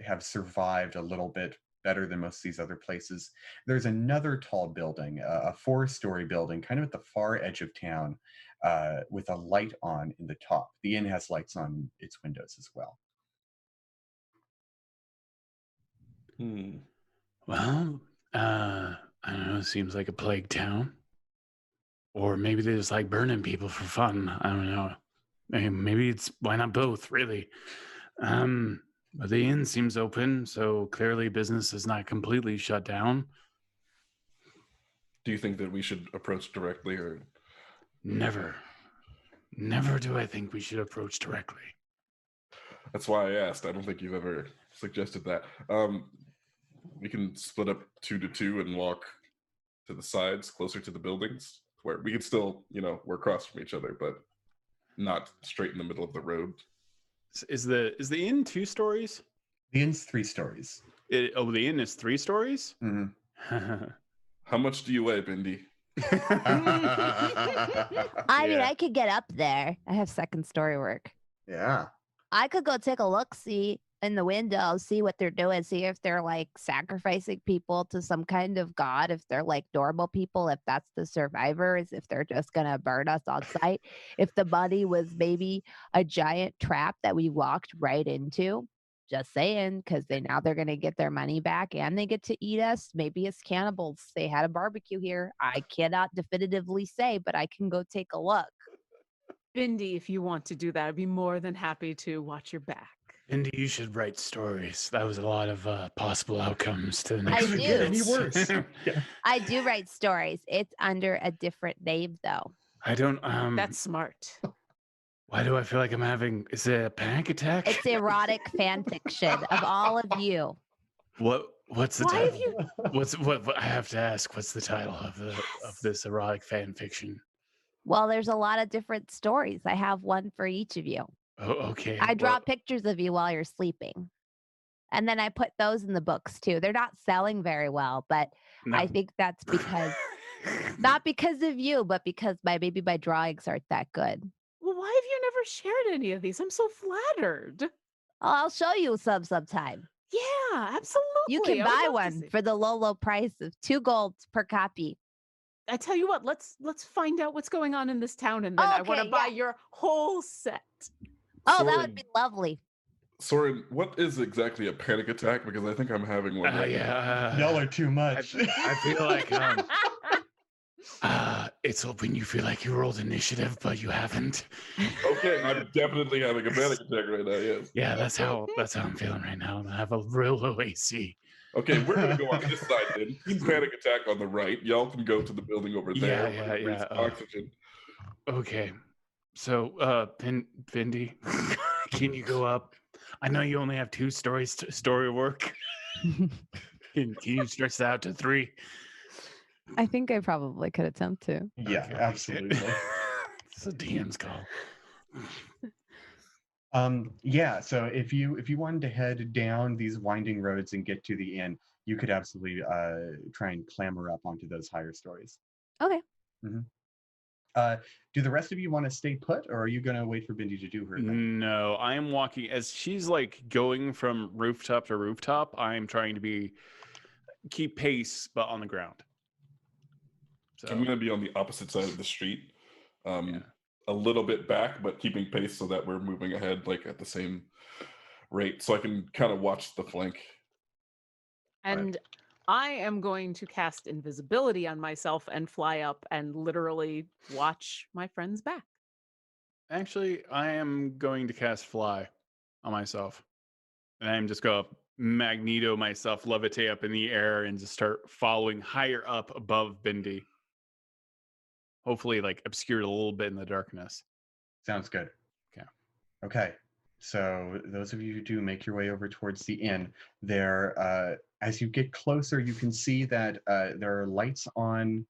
[SPEAKER 1] have survived a little bit better than most of these other places. There's another tall building, a 4-story building, kind of at the far edge of town, with a light on in the top. The inn has lights on its windows as well.
[SPEAKER 5] Well, I don't know. It seems like a plague town. Or maybe they just like burning people for fun. I don't know. Maybe why not both, really? But the inn seems open, so clearly business is not completely shut down.
[SPEAKER 2] Do you think that we should approach directly, or
[SPEAKER 5] Never do I think we should approach directly.
[SPEAKER 2] That's why I asked. I don't think you've ever suggested that. We can split up 2 to 2 and walk to the sides closer to the buildings where we could still, we're across from each other, but not straight in the middle of the road.
[SPEAKER 5] Is the inn 2 stories?
[SPEAKER 1] The inn's 3 stories.
[SPEAKER 5] The inn is 3 stories?
[SPEAKER 1] Mm-hmm.
[SPEAKER 2] How much do you weigh, Bindi?
[SPEAKER 3] I mean, I could get up there. I have second story work.
[SPEAKER 1] Yeah.
[SPEAKER 3] I could go take a look, see. in the window, see what they're doing, see if they're like sacrificing people to some kind of god, if they're like normal people, if that's the survivors, if they're just gonna burn us on sight, if the money was maybe a giant trap that we walked right into. Just saying, because they're gonna get their money back and they get to eat us, maybe as cannibals. They had a barbecue here. I cannot definitively say, but I can go take a look.
[SPEAKER 4] Bindi, if you want to do that, I'd be more than happy to watch your back.
[SPEAKER 5] Indy, you should write stories. That was a lot of possible outcomes to the
[SPEAKER 3] I
[SPEAKER 5] next
[SPEAKER 1] Could
[SPEAKER 5] few
[SPEAKER 1] get any
[SPEAKER 5] minutes.
[SPEAKER 1] worse. Yeah.
[SPEAKER 3] I do write stories. It's under a different name though.
[SPEAKER 5] I don't.
[SPEAKER 4] That's smart.
[SPEAKER 5] Why do I feel like I'm having? Is it a panic attack?
[SPEAKER 3] It's erotic fan fiction of all of you.
[SPEAKER 5] What's the
[SPEAKER 4] Why
[SPEAKER 5] title?
[SPEAKER 4] have you?
[SPEAKER 5] What I have to ask? What's the title of this erotic fan fiction?
[SPEAKER 3] Well, there's a lot of different stories. I have one for each of you.
[SPEAKER 5] Oh, okay.
[SPEAKER 3] I draw
[SPEAKER 5] well,
[SPEAKER 3] pictures of you while you're sleeping. And then I put those in the books too. They're not selling very well, but
[SPEAKER 5] no.
[SPEAKER 3] I think that's because not because of you, but because my drawings aren't that good.
[SPEAKER 4] Well, why have you never shared any of these? I'm so flattered.
[SPEAKER 3] I'll show you some sometime.
[SPEAKER 4] Yeah, absolutely.
[SPEAKER 3] You can
[SPEAKER 4] I would
[SPEAKER 3] buy
[SPEAKER 4] love to
[SPEAKER 3] one
[SPEAKER 4] see.
[SPEAKER 3] for the low price of 2 gold per copy.
[SPEAKER 4] I tell you what, let's find out what's going on in this town, and then I want to
[SPEAKER 3] Okay,
[SPEAKER 4] buy
[SPEAKER 3] yeah.
[SPEAKER 4] your whole set.
[SPEAKER 3] Oh, that would
[SPEAKER 2] Soren,
[SPEAKER 3] be lovely.
[SPEAKER 2] Soren, what is exactly a panic attack? Because I think I'm having one. Right now.
[SPEAKER 5] yeah.
[SPEAKER 1] Y'all are too much.
[SPEAKER 5] I feel like it's when you feel like you rolled initiative, but you haven't.
[SPEAKER 2] Okay, I'm definitely having a panic attack right now. Yes.
[SPEAKER 5] Yeah, that's how I'm feeling right now. I have a real low AC.
[SPEAKER 2] Okay, we're gonna go on this side then. Team panic attack on the right. Y'all can go to the building over there.
[SPEAKER 5] Yeah,
[SPEAKER 2] where there's
[SPEAKER 5] yeah,
[SPEAKER 2] Oxygen.
[SPEAKER 5] Okay, so Vindy, can you go up? I know you only have 2 stories story work. Can you stretch that out to 3?
[SPEAKER 3] I think I probably could attempt to.
[SPEAKER 1] Yeah,
[SPEAKER 5] Okay.
[SPEAKER 1] absolutely.
[SPEAKER 5] It's a DM's call.
[SPEAKER 1] Yeah, so if you wanted to head down these winding roads and get to the inn, you could absolutely try and clamber up onto those higher stories.
[SPEAKER 3] Okay.
[SPEAKER 1] Do the rest of you want to stay put, or are you going to wait for Bindi to do her thing?
[SPEAKER 5] No, I am walking as she's like going from rooftop to rooftop. I am trying to keep pace, but on the ground. So
[SPEAKER 2] I'm gonna be on the opposite side of the street,
[SPEAKER 5] Yeah.
[SPEAKER 2] a little bit back, but keeping pace so that we're moving ahead like at the same rate, so I can kind of watch the flank.
[SPEAKER 4] And I am going to cast invisibility on myself and fly up and literally watch my friend's back.
[SPEAKER 5] Actually, I am going to cast fly on myself, and I'm just going to magneto myself, levitate up in the air, and just start following higher up above Bindi. Hopefully, like obscured a little bit in the darkness.
[SPEAKER 1] Sounds good. Okay. So those of you who do make your way over towards the inn, there, as you get closer, you can see that there are lights on,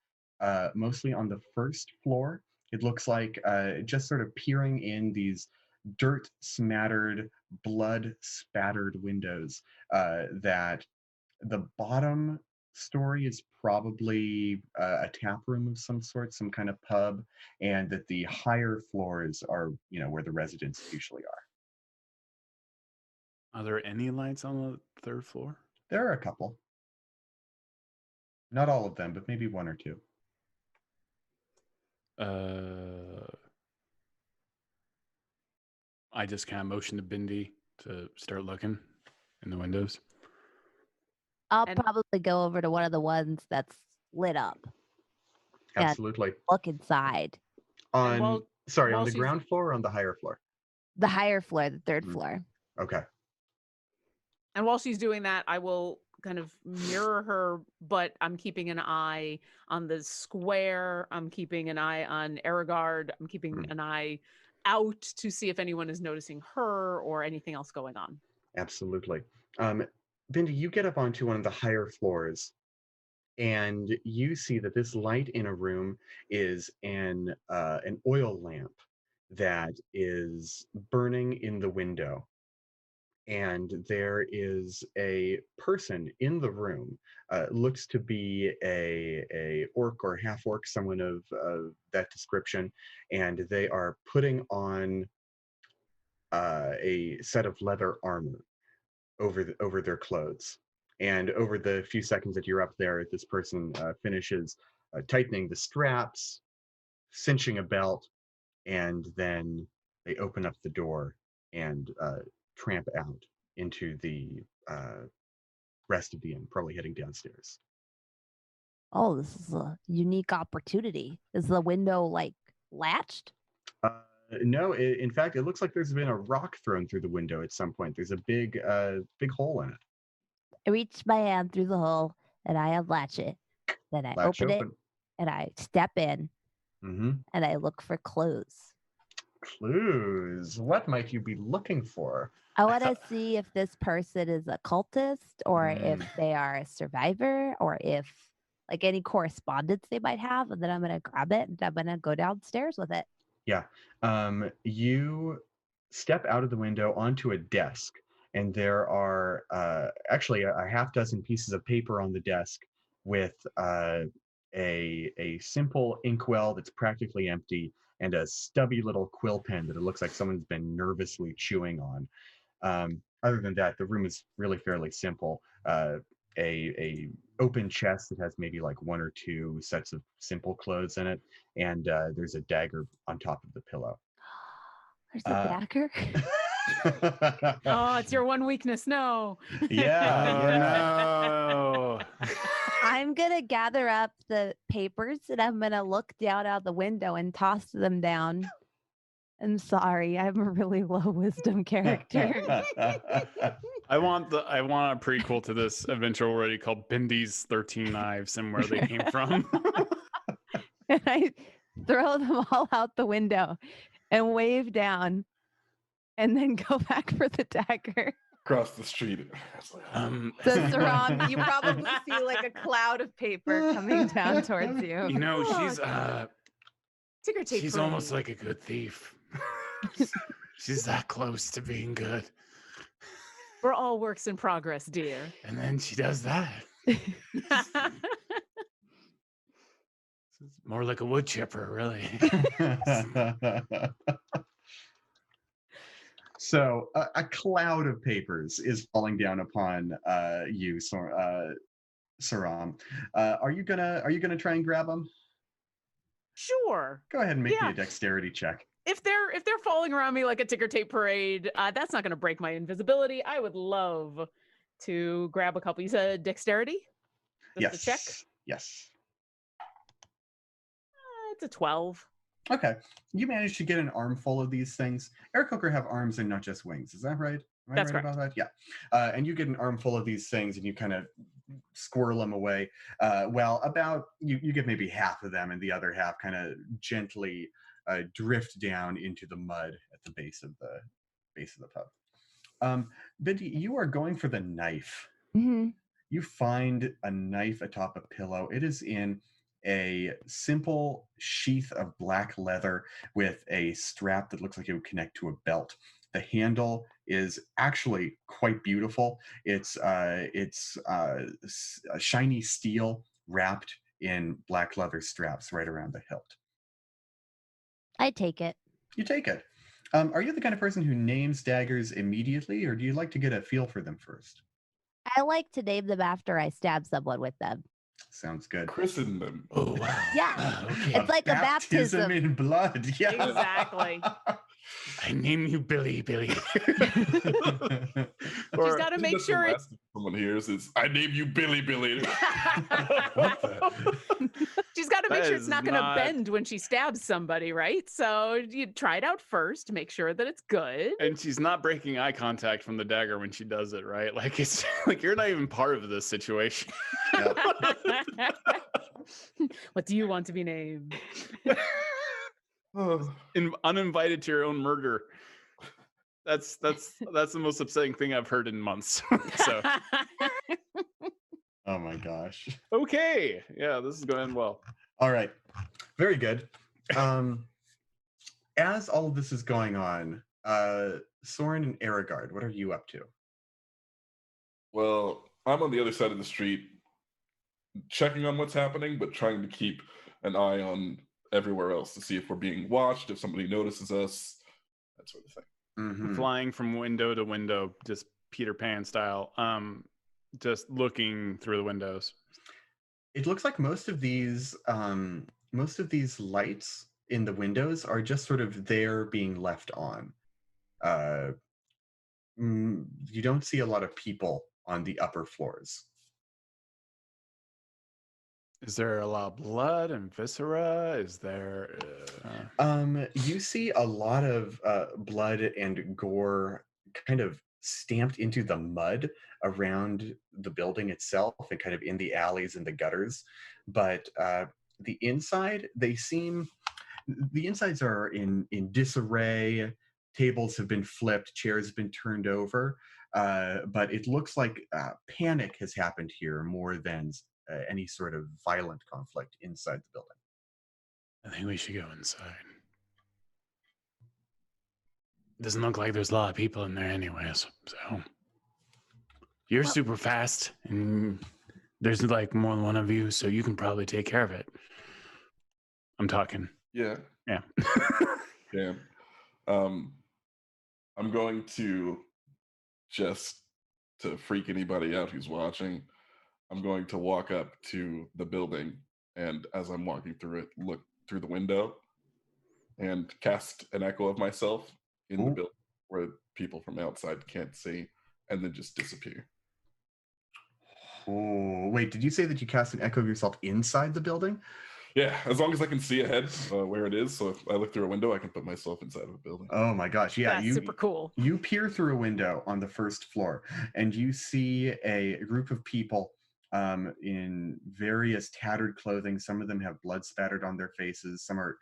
[SPEAKER 1] mostly on the first floor. It looks like just sort of peering in these dirt smattered, blood spattered windows, that the bottom story is probably a tap room of some sort, some kind of pub, and that the higher floors are, where the residents usually are.
[SPEAKER 5] Are there any lights on the 3rd floor?
[SPEAKER 1] There are a couple. Not all of them, but maybe 1 or 2.
[SPEAKER 5] I just kind of motion to Bindi to start looking in the windows.
[SPEAKER 3] I'll
[SPEAKER 4] And-
[SPEAKER 3] probably go over to one of the ones that's lit up. Yeah.
[SPEAKER 1] Absolutely.
[SPEAKER 3] Look inside.
[SPEAKER 1] On
[SPEAKER 4] while
[SPEAKER 1] on the
[SPEAKER 4] she's-
[SPEAKER 1] ground floor or on the higher floor?
[SPEAKER 3] The higher floor, the 3rd
[SPEAKER 1] Mm.
[SPEAKER 3] floor.
[SPEAKER 1] Okay.
[SPEAKER 4] And while she's doing that, I will kind of mirror her, but I'm keeping an eye on the square. I'm keeping an eye on Erigard. I'm keeping an eye out to see if anyone is noticing her or anything else going on.
[SPEAKER 1] Absolutely. Bindi, you get up onto one of the higher floors, and you see that this light in a room is an oil lamp that is burning in the window. And there is a person in the room, looks to be a orc or half orc, someone of that description, and they are putting on a set of leather armor. over their clothes. And over the few seconds that you're up there, this person finishes tightening the straps, cinching a belt, and then they open up the door and tramp out into the rest of the inn, probably heading downstairs.
[SPEAKER 3] Oh, this is a unique opportunity. Is the window like latched?
[SPEAKER 1] No, in fact, it looks like there's been a rock thrown through the window at some point. There's a big hole in it.
[SPEAKER 3] I reach my hand through the hole and I unlatch it. Then I
[SPEAKER 1] Latch
[SPEAKER 3] open it and I step in
[SPEAKER 1] Mm-hmm.
[SPEAKER 3] and I look for clues.
[SPEAKER 1] Clues. What might you be looking for?
[SPEAKER 3] I want to see if this person is a cultist or if
[SPEAKER 1] Mm.
[SPEAKER 3] they are a survivor or if like any correspondence they might have. And then I'm going to grab it and I'm going to go downstairs with it.
[SPEAKER 1] Yeah. You step out of the window onto a desk, and there are actually a half dozen pieces of paper on the desk with a simple inkwell that's practically empty and a stubby little quill pen that it looks like someone's been nervously chewing on. Other than that, the room is really fairly simple. A open chest that has maybe like one or two sets of simple clothes in it, and there's a dagger on top of the pillow.
[SPEAKER 3] There's a dagger.
[SPEAKER 4] Oh, it's your one weakness. No.
[SPEAKER 5] No.
[SPEAKER 3] I'm going to gather up the papers and I'm going to look down out the window and toss them down. I'm sorry, I'm a really low wisdom character.
[SPEAKER 5] I want a prequel to this adventure already called Bendy's 13 Knives and where they came from.
[SPEAKER 3] And I throw them all out the window and wave down and then go back for the dagger.
[SPEAKER 2] Across the street.
[SPEAKER 3] So Saram, you probably see like a cloud of paper coming down towards you.
[SPEAKER 5] You know,
[SPEAKER 4] Ticker tape
[SPEAKER 5] she's
[SPEAKER 4] parade.
[SPEAKER 5] almost like a good thief. She's that close to being good.
[SPEAKER 4] We're all works in progress, dear.
[SPEAKER 5] And then she does that. More like a wood chipper, really.
[SPEAKER 1] So a cloud of papers is falling down upon you, Saram. Are you gonna try and grab them?
[SPEAKER 4] Sure.
[SPEAKER 1] Go ahead and make me
[SPEAKER 4] Yeah.
[SPEAKER 1] a dexterity check.
[SPEAKER 4] If they're falling around me like a ticker tape parade, that's not going to break my invisibility. I would love to grab a couple. You said dexterity? Just
[SPEAKER 1] Yes.
[SPEAKER 4] to check?
[SPEAKER 1] Yes.
[SPEAKER 4] It's a 12.
[SPEAKER 1] Okay. You managed to get an armful of these things. Aarakocra have arms and not just wings. Is that right? Am I
[SPEAKER 4] That's
[SPEAKER 1] right
[SPEAKER 4] correct.
[SPEAKER 1] about that? Yeah. And you get an armful of these things and you kind of squirrel them away. You get maybe half of them and the other half kind of gently drift down into the mud at the base of the pub. Bindi, you are going for the knife.
[SPEAKER 3] Mm-hmm.
[SPEAKER 1] You find a knife atop a pillow. It is in a simple sheath of black leather with a strap that looks like it would connect to a belt. The handle is actually quite beautiful. It's a shiny steel wrapped in black leather straps right around the hilt.
[SPEAKER 3] I take it.
[SPEAKER 1] You take it. Are you the kind of person who names daggers immediately, or do you like to get a feel for them first?
[SPEAKER 3] I like to name them after I stab someone with them.
[SPEAKER 1] Sounds good.
[SPEAKER 2] Christen them.
[SPEAKER 5] Oh, wow.
[SPEAKER 3] Yeah.
[SPEAKER 5] Okay.
[SPEAKER 3] It's like a baptism.
[SPEAKER 1] in blood. Yeah.
[SPEAKER 4] Exactly.
[SPEAKER 5] I name you Billy.
[SPEAKER 4] She's got to make sure it's.
[SPEAKER 2] Someone hears is, I name you Billy.
[SPEAKER 5] What the?
[SPEAKER 4] She's got to make
[SPEAKER 5] That
[SPEAKER 4] sure it's
[SPEAKER 5] is
[SPEAKER 4] not going to
[SPEAKER 5] not-
[SPEAKER 4] bend when she stabs somebody, right? So you try it out first to make sure that it's good.
[SPEAKER 5] And she's not breaking eye contact from the dagger when she does it, right? Like it's like you're not even part of this situation.
[SPEAKER 4] What do you want to be named?
[SPEAKER 5] Uninvited to your own murder. That's the most upsetting thing I've heard in months. So
[SPEAKER 1] Oh my gosh.
[SPEAKER 5] okay, yeah, this is going well.
[SPEAKER 1] All right. Very good. As all of this is going on, Soren and Aragard, what are you up to?
[SPEAKER 2] Well, I'm on the other side of the street, checking on what's happening, but trying to keep an eye on everywhere else to see if we're being watched, if somebody notices us, that sort of thing.
[SPEAKER 1] Mhm.
[SPEAKER 5] Flying from window to window, just Peter Pan style, just looking through the windows.
[SPEAKER 1] It looks like most of these lights in the windows are just sort of there being left on. You don't see a lot of people on the upper floors.
[SPEAKER 5] Is there a lot of blood and viscera? Is there?
[SPEAKER 1] You see a lot of blood and gore kind of stamped into the mud around the building itself and kind of in the alleys and the gutters. But the inside, the insides are in disarray. Tables have been flipped, chairs have been turned over. But it looks like panic has happened here more than any sort of violent conflict inside the building.
[SPEAKER 5] I think we should go inside. Doesn't look like there's a lot of people in there anyways. So you're super fast and there's like more than one of you, so you can probably take care of it. I'm talking.
[SPEAKER 2] Yeah.
[SPEAKER 5] Yeah.
[SPEAKER 2] Yeah. I'm going to, just to freak anybody out who's watching, I'm going to walk up to the building, and as I'm walking through it, look through the window and cast an echo of myself in the building where people from outside can't see, and then just disappear.
[SPEAKER 1] Oh, wait, did you say that you cast an echo of yourself inside the building?
[SPEAKER 2] Yeah, as long as I can see ahead where it is. So if I look through a window, I can put myself inside of a building.
[SPEAKER 1] Oh my gosh, yeah.
[SPEAKER 4] That's super cool.
[SPEAKER 1] You peer through a window on the first floor and you see a group of people in various tattered clothing. Some of them have blood spattered on their faces. Some are,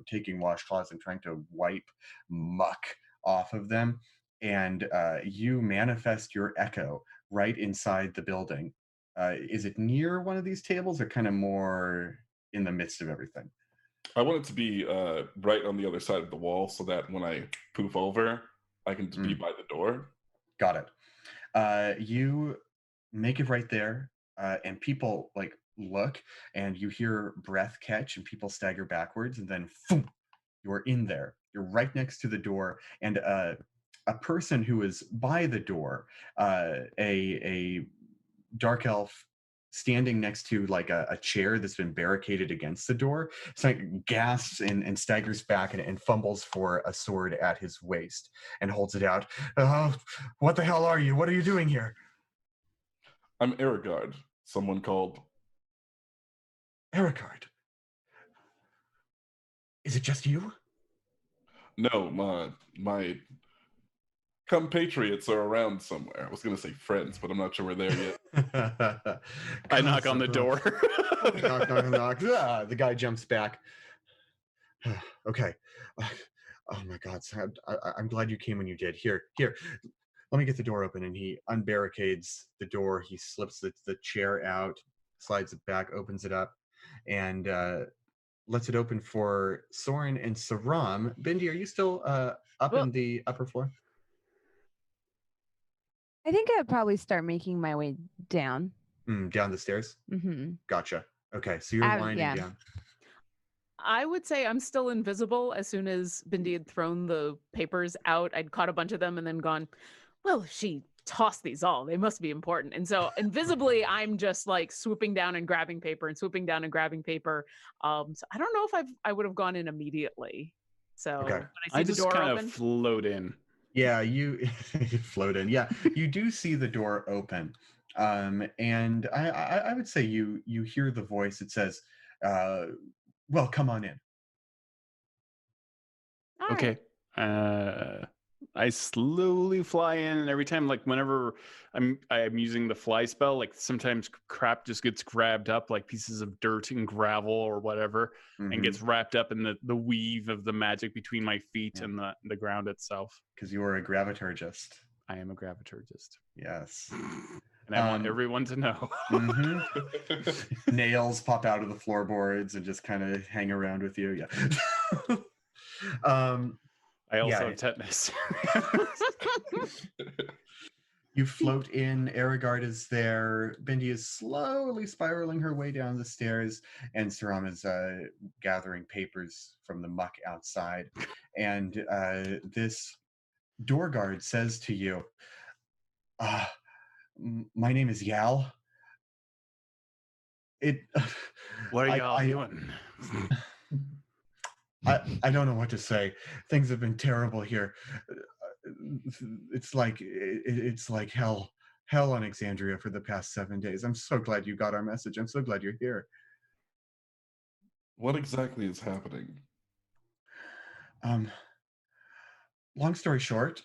[SPEAKER 1] taking washcloths and trying to wipe muck off of them. And you manifest your echo right inside the building. Is it near one of these tables or kind of more in the midst of everything?
[SPEAKER 2] I want it to be right on the other side of the wall so that when I poof over, I can be by the door.
[SPEAKER 1] Got it. You make it right there, and people look, and you hear breath catch, and people stagger backwards, and then boom, you're in there. You're right next to the door, and a person who is by the door, a dark elf standing next to a chair that's been barricaded against the door, so gasps and staggers back and fumbles for a sword at his waist and holds it out. What the hell are you? What are you doing here?
[SPEAKER 2] I'm Erigard, someone called.
[SPEAKER 1] Erigard? Is it just you?
[SPEAKER 2] No, my compatriots are around somewhere. I was going to say friends, but I'm not sure we're there yet.
[SPEAKER 5] I knock on the door.
[SPEAKER 1] knock. The guy jumps back. Okay. Oh my God. I'm glad you came when you did. Here. Let me get the door open. And he unbarricades the door. He slips the chair out, slides it back, opens it up, and lets it open for Soren and Saram. Bindi, are you still up in the upper floor?
[SPEAKER 3] I think I'd probably start making my way down.
[SPEAKER 1] Down the stairs?
[SPEAKER 3] Mm-hmm.
[SPEAKER 1] Gotcha. Okay, so you're winding down.
[SPEAKER 4] I would say I'm still invisible. As soon as Bindi had thrown the papers out, I'd caught a bunch of them and then gone, well, she tossed these all. They must be important. And so invisibly, I'm just swooping down and grabbing paper and swooping down and grabbing paper. So I don't know if I would have gone in immediately. So
[SPEAKER 1] okay.
[SPEAKER 4] when I see the
[SPEAKER 5] just
[SPEAKER 4] door
[SPEAKER 5] kind
[SPEAKER 4] open,
[SPEAKER 5] of float in.
[SPEAKER 1] Yeah, you float in. Yeah, you do see the door open. And I would say you hear the voice. It says, well, come on in.
[SPEAKER 4] all
[SPEAKER 5] Okay.
[SPEAKER 4] right.
[SPEAKER 5] I slowly fly in, and every time, whenever I'm using the fly spell, sometimes crap just gets grabbed up, like pieces of dirt and gravel or whatever, and gets wrapped up in the weave of the magic between my feet and the ground itself.
[SPEAKER 1] Because you are a graviturgist.
[SPEAKER 5] I am a graviturgist.
[SPEAKER 1] Yes.
[SPEAKER 5] And I want everyone to know.
[SPEAKER 1] Nails pop out of the floorboards and just kind of hang around with you. Yeah.
[SPEAKER 5] I also have tetanus.
[SPEAKER 1] You float in. Erigard is there. Bindi is slowly spiraling her way down the stairs, and Saram is gathering papers from the muck outside. And this door guard says to you, My name is Yal.
[SPEAKER 5] What are
[SPEAKER 1] I-
[SPEAKER 5] y'all
[SPEAKER 1] I-
[SPEAKER 5] doing?
[SPEAKER 1] I don't know what to say. Things have been terrible here. It's like hell on Exandria for the past 7 days. I'm so glad you got our message. I'm so glad you're here.
[SPEAKER 2] What exactly is happening?
[SPEAKER 1] Long story short,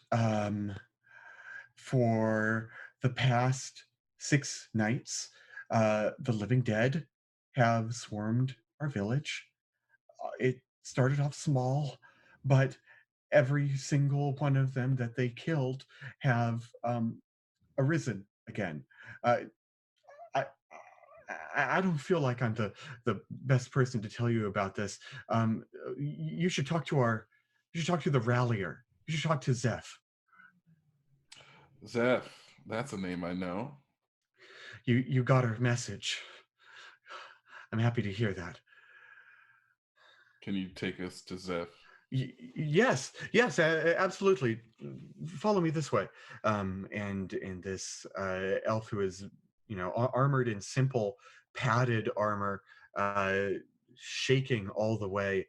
[SPEAKER 1] for the past 6 nights, the living dead have swarmed our village. It started off small, but every single one of them that they killed have arisen again. Uh, I, I don't feel like I'm the best person to tell you about this. You should talk to the rallier. You should talk to Zeph.
[SPEAKER 2] Zeph, that's a name I know.
[SPEAKER 1] You got her message. I'm happy to hear that.
[SPEAKER 2] Can you take us to Zeph?
[SPEAKER 1] Yes, absolutely. Follow me this way. And this elf who is, armored in simple padded armor, shaking all the way,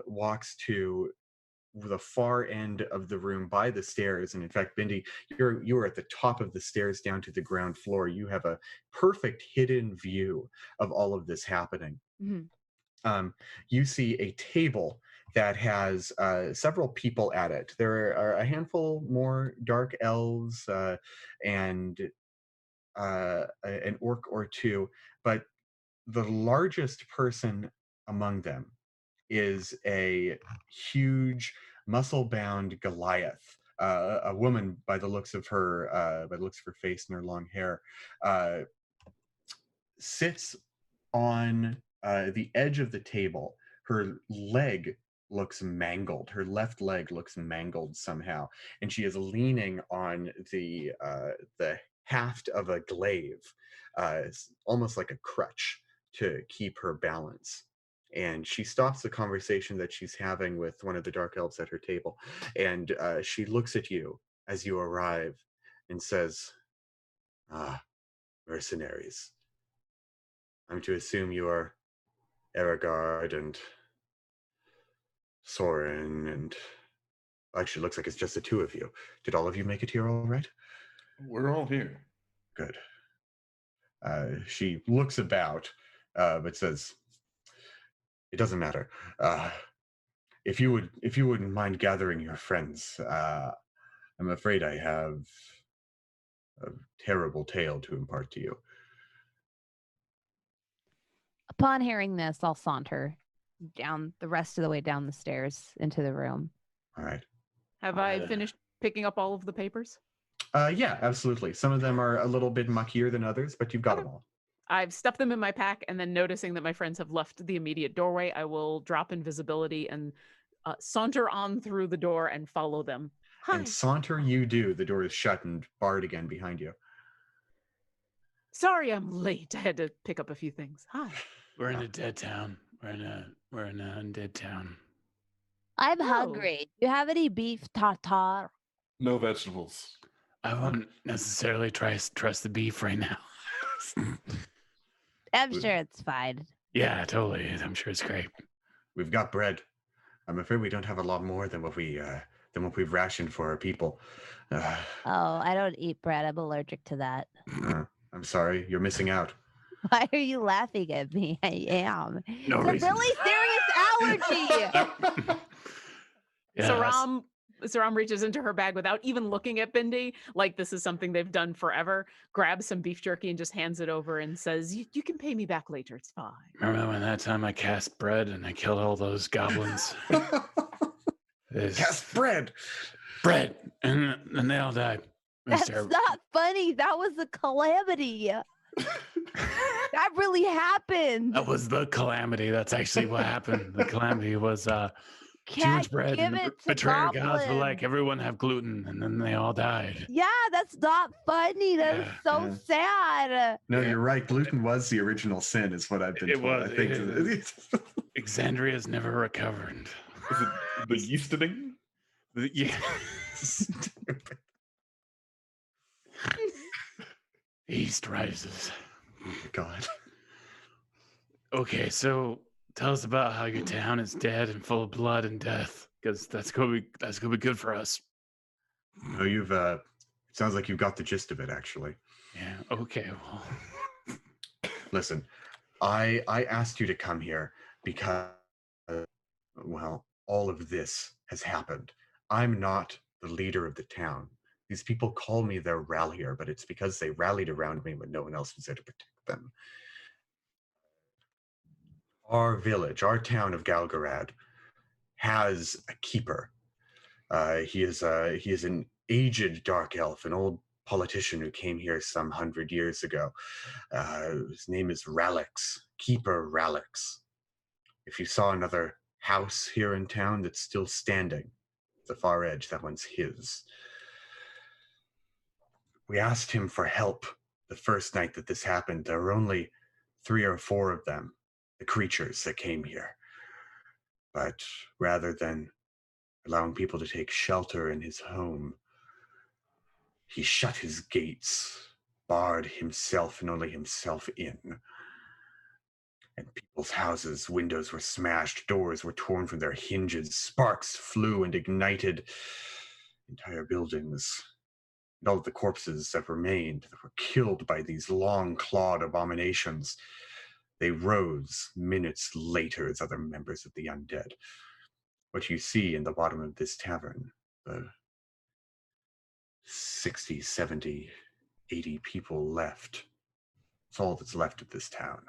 [SPEAKER 1] walks to the far end of the room by the stairs. And in fact, Bindi, you are at the top of the stairs down to the ground floor. You have a perfect hidden view of all of this happening.
[SPEAKER 3] Mm-hmm.
[SPEAKER 1] You see a table that has several people at it. There are a handful more dark elves and an orc or two, but the largest person among them is a huge, muscle-bound Goliath, a woman by the looks of her face and her long hair, sits on the edge of the table. Her leg looks mangled. Her left leg looks mangled somehow, and she is leaning on the haft of a glaive, almost like a crutch to keep her balance. And she stops the conversation that she's having with one of the dark elves at her table, and she looks at you as you arrive and says, "Ah, mercenaries. I'm to assume you are Eragard and Soren, and actually looks like it's just the two of you. Did all of you make it here all right?"
[SPEAKER 2] We're all here.
[SPEAKER 1] Good. She looks about, but says, "It doesn't matter. If you wouldn't mind gathering your friends, I'm afraid I have a terrible tale to impart to you."
[SPEAKER 3] Upon hearing this, I'll saunter down the rest of the way down the stairs into the room.
[SPEAKER 1] All right.
[SPEAKER 4] Have I finished picking up all of the papers?
[SPEAKER 1] Yeah, absolutely. Some of them are a little bit muckier than others, but you've got them all.
[SPEAKER 4] I've stuffed them in my pack, and then noticing that my friends have left the immediate doorway, I will drop invisibility and saunter on through the door and follow them. Hi.
[SPEAKER 1] And saunter you do. The door is shut and barred again behind you.
[SPEAKER 4] Sorry I'm late. I had to pick up a few things. Hi.
[SPEAKER 5] We're in a dead town. We're in an undead town.
[SPEAKER 3] I'm
[SPEAKER 4] Oh.
[SPEAKER 3] hungry. Do you have any beef tartare?
[SPEAKER 2] No vegetables.
[SPEAKER 5] I won't necessarily trust the beef right now.
[SPEAKER 3] I'm sure it's fine.
[SPEAKER 5] Yeah, totally. I'm sure it's great.
[SPEAKER 1] We've got bread. I'm afraid we don't have a lot more than what we've rationed for our people.
[SPEAKER 3] Oh, I don't eat bread. I'm allergic to that.
[SPEAKER 1] I'm sorry, you're missing out.
[SPEAKER 3] Why are you laughing at me? I am.
[SPEAKER 5] No
[SPEAKER 3] it's
[SPEAKER 5] reason.
[SPEAKER 3] a really serious allergy.
[SPEAKER 5] Yeah,
[SPEAKER 4] Saram reaches into her bag without even looking at Bindi, like this is something they've done forever, grabs some beef jerky and just hands it over and says, you can pay me back later, it's fine.
[SPEAKER 5] remember when that time I cast bread and I killed all those goblins?
[SPEAKER 1] Cast bread.
[SPEAKER 5] Bread, and they all died. It was
[SPEAKER 3] That's
[SPEAKER 5] terrible.
[SPEAKER 3] not funny. That was a calamity. That really happened.
[SPEAKER 5] That was the calamity. That's actually what happened. The calamity was too
[SPEAKER 3] Can't
[SPEAKER 5] much bread
[SPEAKER 3] give
[SPEAKER 5] and
[SPEAKER 3] it to
[SPEAKER 5] betrayer gods were
[SPEAKER 3] goblins.
[SPEAKER 5] like, everyone have gluten, and then they all died.
[SPEAKER 3] Yeah, that's not funny. That's
[SPEAKER 5] Yeah,
[SPEAKER 3] so sad.
[SPEAKER 1] No, you're right. Gluten was the original sin, is what I've been
[SPEAKER 5] It
[SPEAKER 1] told.
[SPEAKER 5] was,
[SPEAKER 1] I think.
[SPEAKER 5] it Exandria's never recovered.
[SPEAKER 2] Is it the yeastening?
[SPEAKER 5] Yeah. East rises.
[SPEAKER 1] God.
[SPEAKER 5] Okay, so tell us about how your town is dead and full of blood and death, because that's gonna be good for us.
[SPEAKER 1] No, you've it sounds like you've got the gist of it, actually.
[SPEAKER 5] Yeah. Okay. Well.
[SPEAKER 1] Listen, I asked you to come here because, well, all of this has happened. I'm not the leader of the town. These people call me their rallier, but it's because they rallied around me when no one else was there to protect them. Our village, our town of Galgarad, has a keeper. He is an aged dark elf, an old politician who came here some 100 years ago. His name is Ralix, Keeper Ralix. If you saw another house here in town that's still standing at the far edge, that one's his. We asked him for help the first night that this happened. There were only 3 or 4 of them, the creatures that came here. But rather than allowing people to take shelter in his home, he shut his gates, barred himself and only himself in. And people's houses' windows were smashed, doors were torn from their hinges, sparks flew and ignited entire buildings. And all of the corpses that remained, that were killed by these long-clawed abominations, they rose minutes later as other members of the undead. What you see in the bottom of this tavern, the 60, 70, 80 people left. It's all that's left of this town.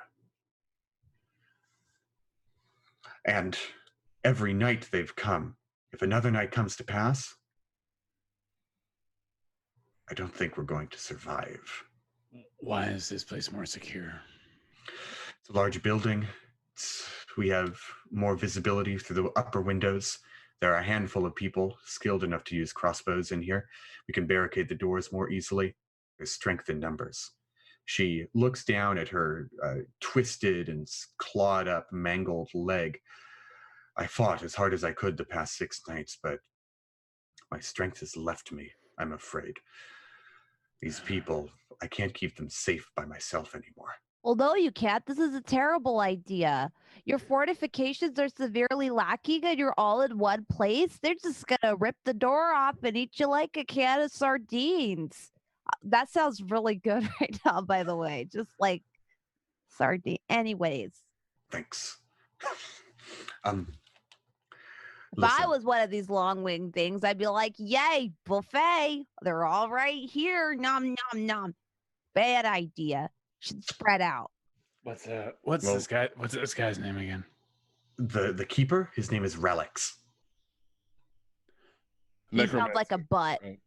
[SPEAKER 1] And every night they've come. If another night comes to pass, I don't think we're going to survive.
[SPEAKER 5] Why is this place more secure?
[SPEAKER 1] It's a large building. We have more visibility through the upper windows. There are a handful of people skilled enough to use crossbows in here. We can barricade the doors more easily. There's strength in numbers. She looks down at her twisted and clawed up, mangled leg. I fought as hard as I could the past 6 nights, but my strength has left me, I'm afraid. These people, I can't keep them safe by myself anymore.
[SPEAKER 3] Although you can't, this is a terrible idea. Your fortifications are severely lacking and you're all in one place. They're just gonna rip the door off and eat you like a can of sardines. That sounds really good right now, by the way. Just like sardine. Anyways,
[SPEAKER 1] Thanks.
[SPEAKER 3] if I was one of these long winged things, I'd be like, yay, buffet. They're all right here. Nom, nom, nom. Bad idea. Should spread out.
[SPEAKER 5] What's this guy? What's this guy's name again?
[SPEAKER 1] The keeper, his name is Relix.
[SPEAKER 3] He sounds like a butt.
[SPEAKER 2] Right.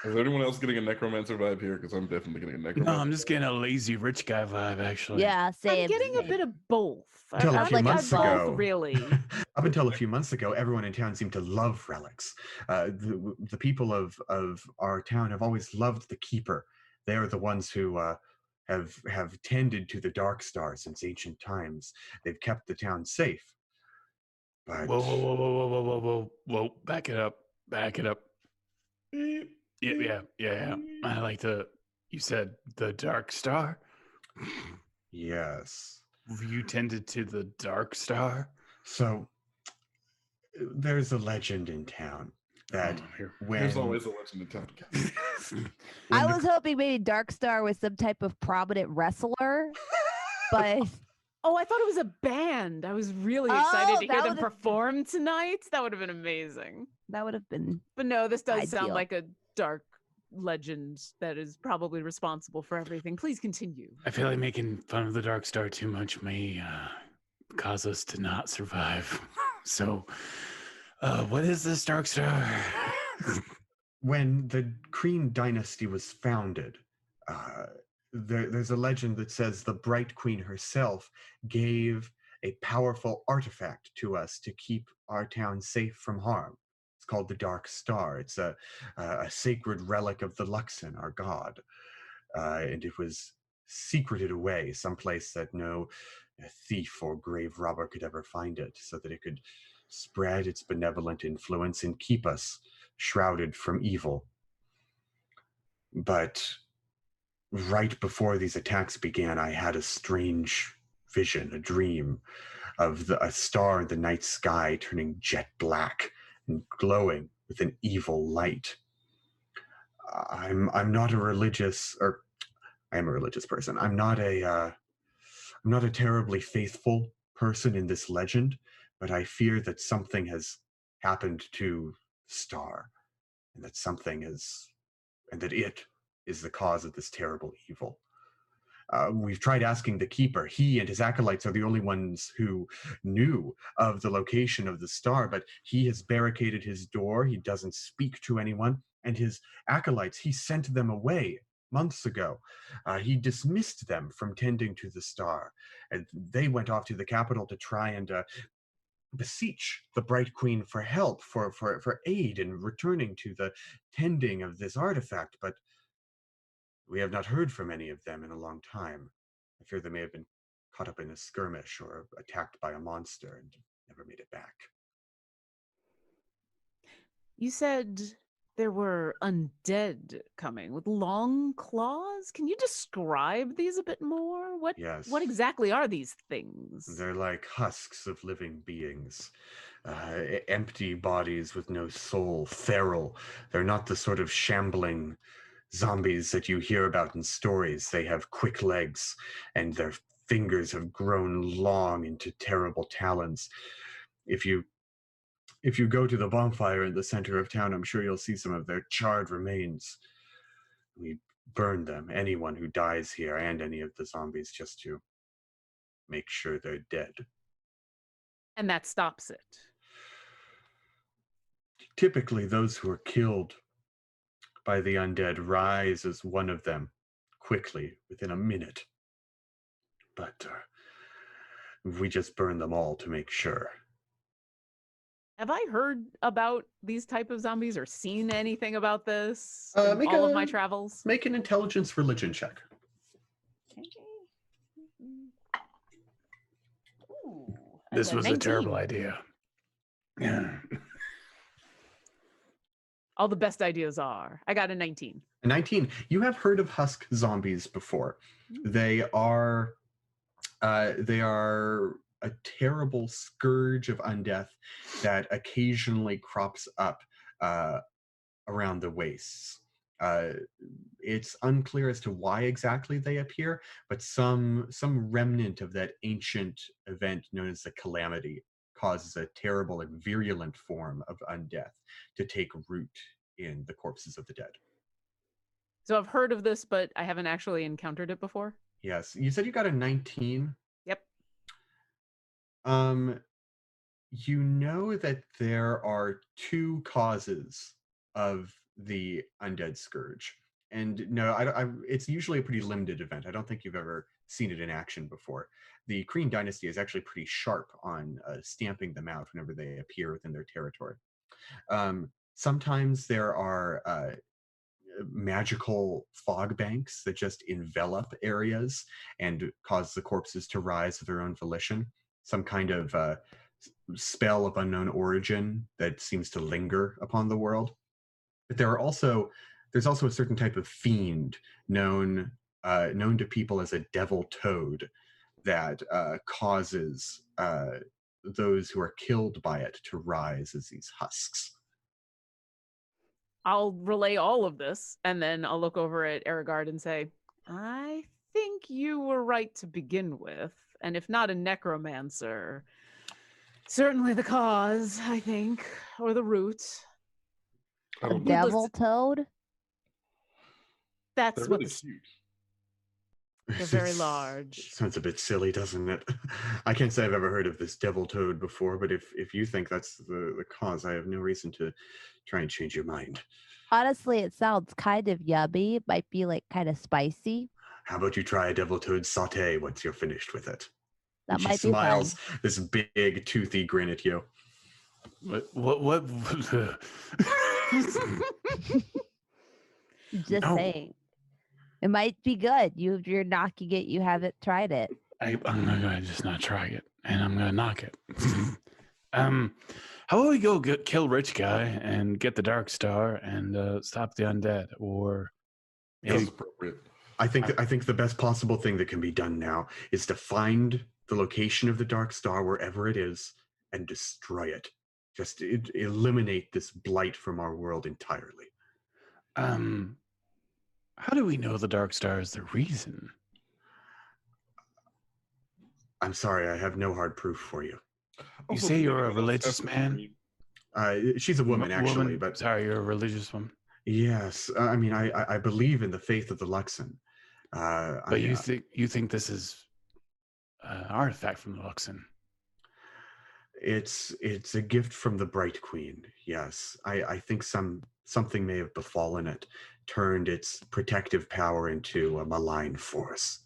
[SPEAKER 2] Is anyone else getting a necromancer vibe here? Because I'm definitely getting a necromancer.
[SPEAKER 5] No, I'm just getting a lazy rich guy vibe, actually.
[SPEAKER 3] Yeah, same.
[SPEAKER 4] I'm getting a bit of both.
[SPEAKER 1] Until a few months ago,
[SPEAKER 4] really.
[SPEAKER 1] Up until a few months ago, everyone in town seemed to love Relix. The people of our town have always loved the keeper. They are the ones who have tended to the dark star since ancient times. They've kept the town safe. But
[SPEAKER 5] Whoa! Back it up. Yeah. I like the. You said the dark star.
[SPEAKER 1] Yes.
[SPEAKER 5] You tended to the dark star.
[SPEAKER 1] So there's a legend in town that
[SPEAKER 2] there's always a legend in town.
[SPEAKER 3] I was hoping maybe Darkstar was some type of prominent wrestler, but
[SPEAKER 4] oh, I thought it was a band. I was really excited to hear them perform tonight. That would have been amazing.
[SPEAKER 3] That would have been.
[SPEAKER 4] But no, this does sound like a dark legend that is probably responsible for everything. Please continue.
[SPEAKER 5] I feel like making fun of the dark star too much may cause us to not survive. So, what is this dark star?
[SPEAKER 1] When the Kreen dynasty was founded, there's a legend that says the Bright Queen herself gave a powerful artifact to us to keep our town safe from harm. It's called the Dark Star. It's a sacred relic of the Luxon, our god. And it was secreted away someplace that no thief or grave robber could ever find it, so that it could spread its benevolent influence and keep us shrouded from evil. But right before these attacks began, I had a strange vision, a dream of a star in the night sky turning jet black and glowing with an evil light. I'm not a religious, or I am a religious person. I'm not a terribly faithful person in this legend, but I fear that something has happened to Star, and that it is the cause of this terrible evil. We've tried asking the keeper. He and his acolytes are the only ones who knew of the location of the star, but he has barricaded his door. He doesn't speak to anyone. And his acolytes, he sent them away months ago. He dismissed them from tending to the star. And they went off to the capital to try and beseech the Bright Queen for help, for aid in returning to the tending of this artifact. But we have not heard from any of them in a long time. I fear they may have been caught up in a skirmish or attacked by a monster and never made it back.
[SPEAKER 4] You said there were undead coming with long claws. Can you describe these a bit more?
[SPEAKER 1] Yes.
[SPEAKER 4] What exactly are these things?
[SPEAKER 1] They're like husks of living beings. Empty bodies with no soul, feral. They're not the sort of shambling zombies that you hear about in stories. They have quick legs, and their fingers have grown long into terrible talons. If you go to the bonfire in the center of town, I'm sure you'll see some of their charred remains. We burn them, anyone who dies here, and any of the zombies, just to make sure they're dead.
[SPEAKER 4] And that stops it.
[SPEAKER 1] Typically, those who are killed by the undead rise as one of them quickly, within a minute. But we just burn them all to make sure.
[SPEAKER 4] Have I heard about these type of zombies or seen anything about this in all of my travels?
[SPEAKER 1] Make an intelligence religion check.
[SPEAKER 4] Okay. Ooh,
[SPEAKER 5] This was
[SPEAKER 4] 19.
[SPEAKER 5] a terrible idea.
[SPEAKER 1] Yeah.
[SPEAKER 4] All the best ideas are. I got a 19.
[SPEAKER 1] 19. You have heard of Husk Zombies before. They are a terrible scourge of undeath that occasionally crops up around the wastes. It's unclear as to why exactly they appear, but some remnant of that ancient event known as the Calamity causes a terrible and virulent form of undeath to take root in the corpses of the dead.
[SPEAKER 4] So I've heard of this, but I haven't actually encountered it before.
[SPEAKER 1] Yes. You said you got a 19.
[SPEAKER 4] Yep.
[SPEAKER 1] You know that there are two causes of the undead scourge. And no, it's usually a pretty limited event. I don't think you've ever seen it in action before. The Kryn dynasty is actually pretty sharp on stamping them out whenever they appear within their territory. Sometimes there are magical fog banks that just envelop areas and cause the corpses to rise of their own volition. Some kind of spell of unknown origin that seems to linger upon the world. But there's also a certain type of fiend known to people as a devil toad that causes those who are killed by it to rise as these husks.
[SPEAKER 4] I'll relay all of this, and then I'll look over at Aragard and say, I think you were right to begin with. And if not a necromancer, certainly the cause, I think, or the root.
[SPEAKER 3] A devil toad?
[SPEAKER 4] That's
[SPEAKER 2] They're
[SPEAKER 4] what
[SPEAKER 2] really cute.
[SPEAKER 4] They're very large.
[SPEAKER 1] Sounds a bit silly, doesn't it? I can't say I've ever heard of this devil toad before, but if you think that's the cause, I have no reason to try and change your mind.
[SPEAKER 3] Honestly, it sounds kind of yummy. It might be like kind of spicy.
[SPEAKER 1] How about you try a devil toad saute once you're finished with it?
[SPEAKER 3] That
[SPEAKER 1] And she
[SPEAKER 3] might be
[SPEAKER 1] smiles
[SPEAKER 3] fun.
[SPEAKER 1] this big toothy grin at you.
[SPEAKER 5] What?
[SPEAKER 3] Just
[SPEAKER 1] No.
[SPEAKER 3] saying. It might be good. You're knocking it. You haven't tried it.
[SPEAKER 5] I'm gonna just not try it, and I'm gonna knock it. How about we go kill rich guy and get the dark star and stop the undead, or
[SPEAKER 2] That's appropriate.
[SPEAKER 1] I think the best possible thing that can be done now is to find the location of the Dark Star wherever it is and destroy it. Just eliminate this blight from our world entirely.
[SPEAKER 5] How do we know the Dark Star is the reason?
[SPEAKER 1] I'm sorry, I have no hard proof for you.
[SPEAKER 5] You
[SPEAKER 2] Also,
[SPEAKER 5] say you're a
[SPEAKER 2] that's
[SPEAKER 5] religious
[SPEAKER 2] the
[SPEAKER 5] man?
[SPEAKER 2] dream.
[SPEAKER 1] She's a woman, actually, but
[SPEAKER 5] sorry, you're a religious woman.
[SPEAKER 1] yes, I mean, I believe in the faith of the Luxon.
[SPEAKER 5] But you think this is an artifact from the Luxon?
[SPEAKER 1] It's a gift from the Bright Queen. Yes, I think something may have befallen it, turned its protective power into a malign force.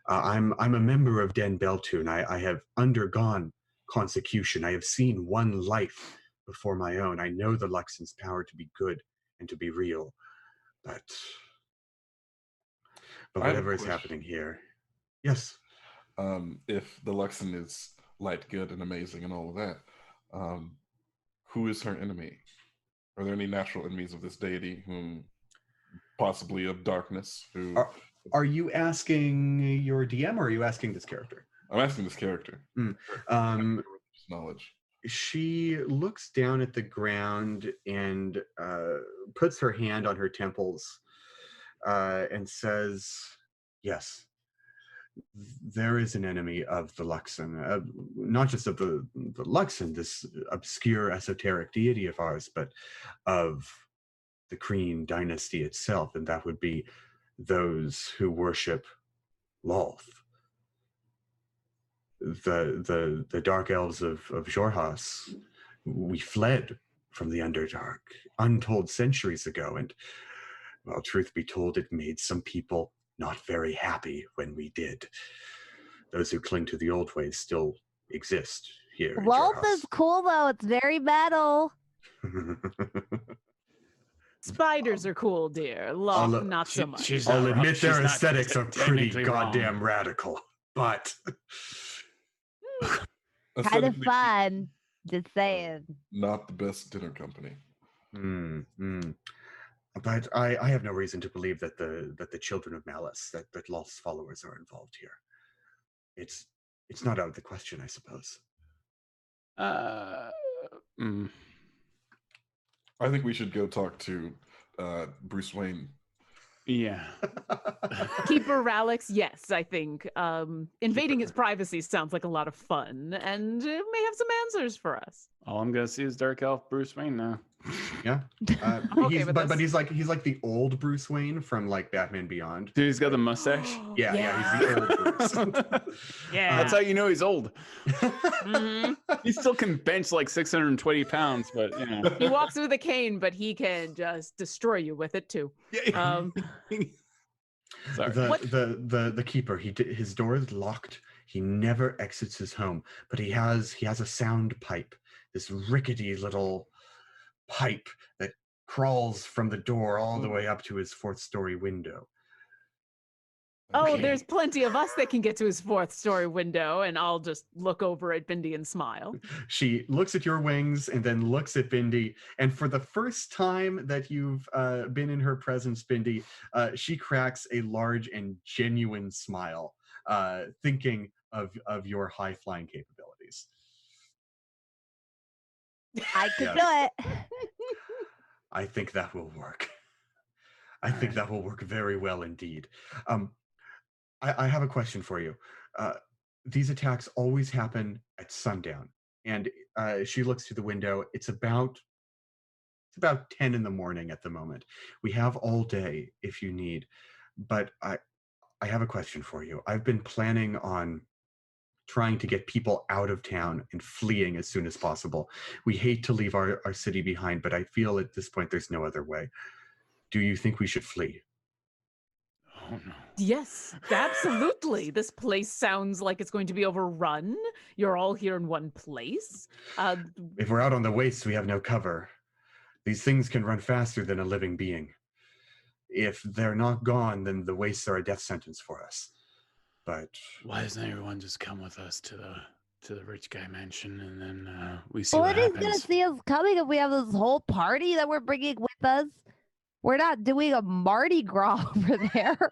[SPEAKER 1] I'm a member of Den Beltune. I have undergone consecution. I have seen one life before my own. I know the Luxon's power to be good and to be real, but
[SPEAKER 2] I have a
[SPEAKER 1] whatever is
[SPEAKER 2] question.
[SPEAKER 1] happening here, yes.
[SPEAKER 2] If the Luxon is light, good, and amazing, and all of that, who is her enemy? Are there any natural enemies of this deity, whom possibly of darkness? Who
[SPEAKER 1] Are you asking your DM or are you asking this character?
[SPEAKER 2] I'm asking this character. Knowledge.
[SPEAKER 1] She looks down at the ground and puts her hand on her temples and says, yes, there is an enemy of the Luxon, not just of the Luxon, this obscure esoteric deity of ours, but of the Kreen dynasty itself, and that would be those who worship Lolth. The dark elves of Xhorhas. We fled from the Underdark untold centuries ago, and, well, truth be told, it made some people not very happy when we did. Those who cling to the old ways still exist here.
[SPEAKER 3] Wolf is cool though. It's very metal.
[SPEAKER 4] Spiders are cool, dear. Loth, not so much.
[SPEAKER 1] I'll admit their aesthetics are pretty goddamn
[SPEAKER 5] wrong.
[SPEAKER 1] radical, but
[SPEAKER 3] Kind of
[SPEAKER 2] Aesthetically,
[SPEAKER 3] fun. Just saying.
[SPEAKER 2] not the best dinner company.
[SPEAKER 1] But I have no reason to believe that the children of Malice, that Lolth's followers are involved here. It's not out of the question, I suppose.
[SPEAKER 2] I think we should go talk to Bruce Wayne.
[SPEAKER 5] Yeah.
[SPEAKER 4] Keeper Ralix, yes, I think. Invading his privacy sounds like a lot of fun and it may have some answers for us.
[SPEAKER 5] All I'm gonna see is Dark Elf Bruce Wayne now.
[SPEAKER 1] Yeah.
[SPEAKER 4] Okay with
[SPEAKER 1] but
[SPEAKER 4] this.
[SPEAKER 1] he's like the old Bruce Wayne from like Batman Beyond.
[SPEAKER 5] Dude, he's got the mustache.
[SPEAKER 1] Yeah, he's the old Bruce.
[SPEAKER 4] Yeah.
[SPEAKER 5] That's how you know he's old.
[SPEAKER 4] Mhm.
[SPEAKER 5] He still can bench like 620 pounds, but you know.
[SPEAKER 4] He walks with a cane, but he can just destroy you with it too.
[SPEAKER 5] Sorry.
[SPEAKER 1] The keeper, his door is locked. He never exits his home, but he has a sound pipe, this rickety little pipe that crawls from the door all the way up to his 4th-story window.
[SPEAKER 4] Oh,
[SPEAKER 1] Okay.
[SPEAKER 4] there's plenty of us that can get to his 4th-story window, and I'll just look over at Bindi and smile.
[SPEAKER 1] She looks at your wings and then looks at Bindi, and for the first time that you've been in her presence, Bindi, she cracks a large and genuine smile, thinking of your high-flying capabilities.
[SPEAKER 3] I could do it.
[SPEAKER 1] I think that will work. I think that will work very well indeed. I have a question for you. These attacks always happen at sundown, and she looks through the window. It's about 10 in the morning at the moment. We have all day if you need, but I have a question for you. I've been planning on trying to get people out of town and fleeing as soon as possible. We hate to leave our city behind, but I feel at this point there's no other way. Do you think we should flee?
[SPEAKER 5] Oh no.
[SPEAKER 4] Yes, absolutely. This place sounds like it's going to be overrun. You're all here in one place.
[SPEAKER 1] If we're out on the wastes, we have no cover. These things can run faster than a living being. If they're not gone, then the wastes are a death sentence for us. But
[SPEAKER 5] Why doesn't everyone just come with us to the rich guy mansion and then we see
[SPEAKER 3] Well,
[SPEAKER 5] what
[SPEAKER 3] nobody's gonna
[SPEAKER 5] happens?
[SPEAKER 3] see us coming if we have this whole party that we're bringing with us. We're not doing a Mardi Gras over there.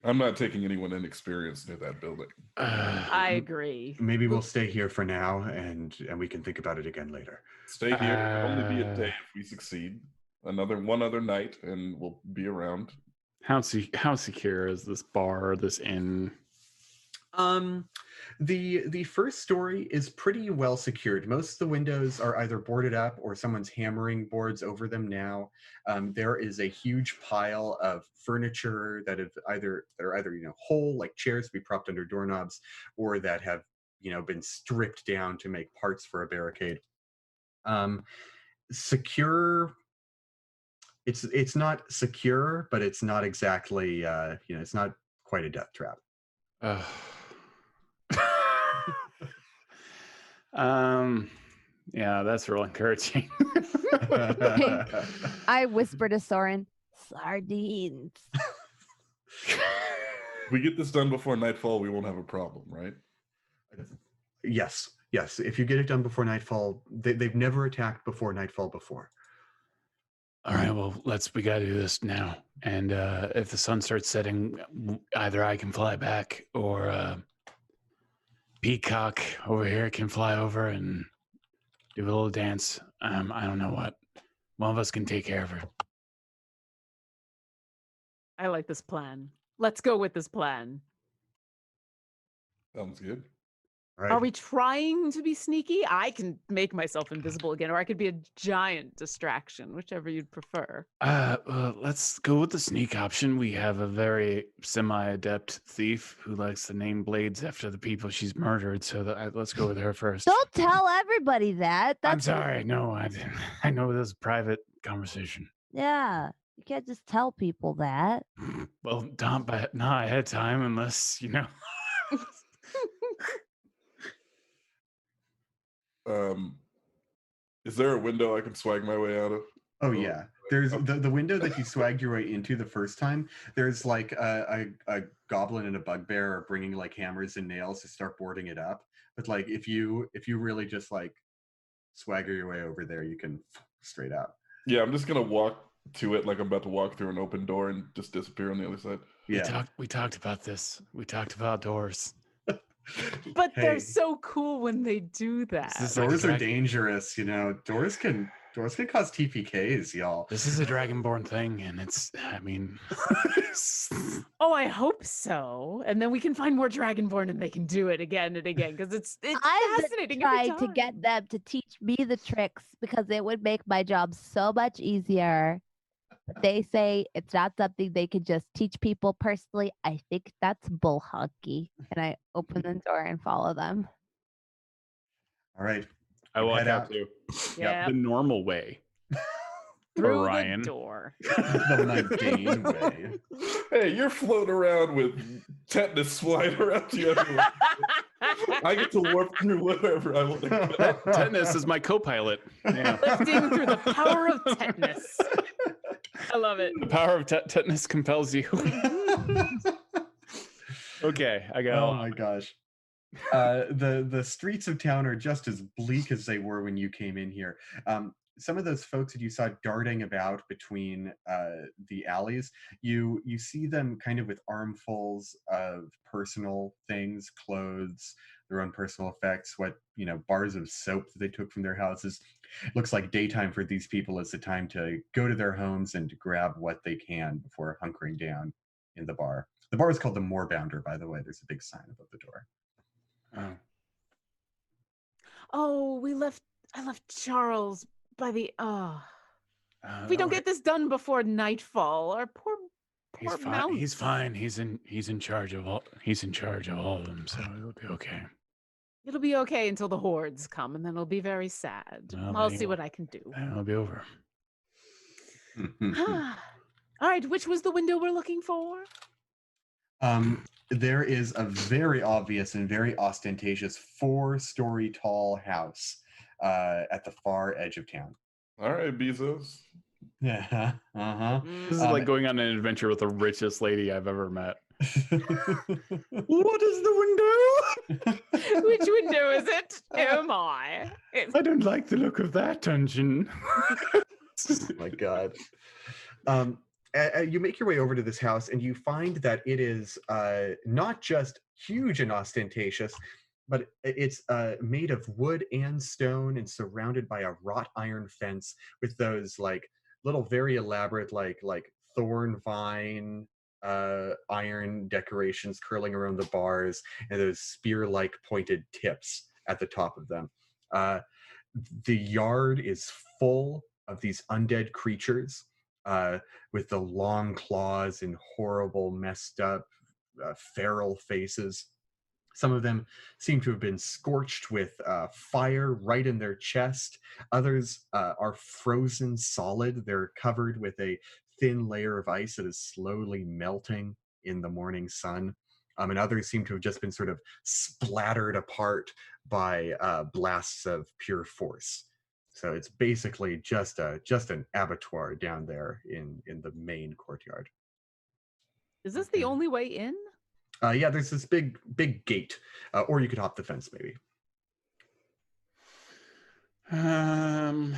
[SPEAKER 2] I'm not taking anyone inexperienced near that building.
[SPEAKER 4] I agree.
[SPEAKER 1] Maybe we'll stay here for now, and we can think about it again later.
[SPEAKER 2] Stay here. It'll only be a day if we succeed. One other night, and we'll be around.
[SPEAKER 5] How secure is this bar or this inn?
[SPEAKER 1] The first story is pretty well secured. Most of the windows are either boarded up or someone's hammering boards over them now. There is a huge pile of furniture that are either whole, like chairs to be propped under doorknobs, or that have been stripped down to make parts for a barricade. Secure. It's not secure, but it's not exactly it's not quite a death trap.
[SPEAKER 5] Yeah, that's real encouraging.
[SPEAKER 3] I whisper to Soren, sardines.
[SPEAKER 2] If we get this done before nightfall, we won't have a problem, right?
[SPEAKER 1] Yes. If you get it done before nightfall, they've never attacked before nightfall before.
[SPEAKER 5] All right, well, we got to do this now. And if the sun starts setting, either I can fly back or Peacock over here can fly over and do a little dance. I don't know what. One of us can take care of her.
[SPEAKER 4] I like this plan. Let's go with this plan.
[SPEAKER 2] Sounds good.
[SPEAKER 1] Right.
[SPEAKER 4] Are we trying to be sneaky? I can make myself invisible again, or I could be a giant distraction, whichever you'd prefer.
[SPEAKER 5] Let's go with the sneak option. We have a very semi-adept thief who likes to name blades after the people she's murdered, so let's go with her first.
[SPEAKER 3] Don't tell everybody that.
[SPEAKER 5] I'm sorry. No, I know this is a private conversation.
[SPEAKER 3] Yeah, you can't just tell people that.
[SPEAKER 5] Well, not ahead of time, unless
[SPEAKER 2] Is there a window I can swag my way out of?
[SPEAKER 1] Oh yeah, there's the window that you swagged your way into the first time. There's like a goblin and a bugbear are bringing like hammers and nails to start boarding it up. But like if you really just like swagger your way over there, you can straight out.
[SPEAKER 2] Yeah, I'm just gonna walk to it like I'm about to walk through an open door and just disappear on the other side.
[SPEAKER 1] Yeah,
[SPEAKER 5] we talked about this. We talked about doors.
[SPEAKER 4] But
[SPEAKER 1] Hey.
[SPEAKER 4] they're so cool when they do that.
[SPEAKER 5] This is like
[SPEAKER 1] doors are dangerous. Doors can cause TPKs, y'all.
[SPEAKER 5] This is a dragonborn thing, and it's. I mean,
[SPEAKER 4] Oh, I hope so. And then we can find more Dragonborn and they can do it again and again because it's
[SPEAKER 3] I've
[SPEAKER 4] fascinating.
[SPEAKER 3] been
[SPEAKER 4] every
[SPEAKER 3] trying to
[SPEAKER 4] time.
[SPEAKER 3] get them to teach me the tricks because it would make my job so much easier. But they say it's not something they can just teach people personally. I think that's bull honky. And I open the door and follow them.
[SPEAKER 1] All right.
[SPEAKER 5] I walk
[SPEAKER 1] Head
[SPEAKER 5] out
[SPEAKER 1] out.
[SPEAKER 5] too.
[SPEAKER 4] Yeah,
[SPEAKER 5] The normal way.
[SPEAKER 4] through
[SPEAKER 5] Orion.
[SPEAKER 4] the door.
[SPEAKER 1] The mundane way.
[SPEAKER 2] Hey, you're floating around with tetanus flying around you everywhere. I get to warp through whatever I want to go.
[SPEAKER 5] Tetanus is my co-pilot. Yeah.
[SPEAKER 4] Lifting through the power of tetanus. I love it.
[SPEAKER 5] The power of tetanus compels you. Okay, I got.
[SPEAKER 1] Oh my gosh. The streets of town are just as bleak as they were when you came in here. Some of those folks that you saw darting about between the alleys, you see them kind of with armfuls of personal things, clothes, their own personal effects, bars of soap that they took from their houses. Looks like daytime for these people is the time to go to their homes and to grab what they can before hunkering down in the bar. The bar is called the Moorbounder, by the way. There's a big sign above the door.
[SPEAKER 4] Oh, I left Charles by the if we don't get this done before nightfall, our poor
[SPEAKER 5] He's fine.
[SPEAKER 4] mouse.
[SPEAKER 5] He's fine. He's in charge of all. He's in charge of all of them, so it'll be okay.
[SPEAKER 4] It'll be okay until the hordes come, and then it'll be very sad.
[SPEAKER 5] Well,
[SPEAKER 4] I'll
[SPEAKER 5] then
[SPEAKER 4] see what I can do.
[SPEAKER 5] Then it'll be over.
[SPEAKER 4] All right, which was the window we're looking for?
[SPEAKER 1] There is a very obvious and very ostentatious 4-story tall house at the far edge of town.
[SPEAKER 2] All right, Bezos.
[SPEAKER 1] Yeah. Uh-huh.
[SPEAKER 5] This is like going on an adventure with the richest lady I've ever met. What is the window?
[SPEAKER 4] Which window is it? Oh my.
[SPEAKER 5] I don't like the look of that dungeon.
[SPEAKER 1] Oh my god. you make your way over to this house, and you find that it is not just huge and ostentatious, but it's made of wood and stone and surrounded by a wrought iron fence with those like little very elaborate like thorn vine iron decorations curling around the bars and those spear-like pointed tips at the top of them. The yard is full of these undead creatures with the long claws and horrible, messed up, feral faces. Some of them seem to have been scorched with fire right in their chest. Others are frozen solid. They're covered with a thin layer of ice that is slowly melting in the morning sun. And others seem to have just been sort of splattered apart by blasts of pure force. So it's basically just an abattoir down there in the main courtyard.
[SPEAKER 4] Is this the only way in?
[SPEAKER 1] Yeah, there's this big gate, or you could hop the fence maybe.
[SPEAKER 2] Can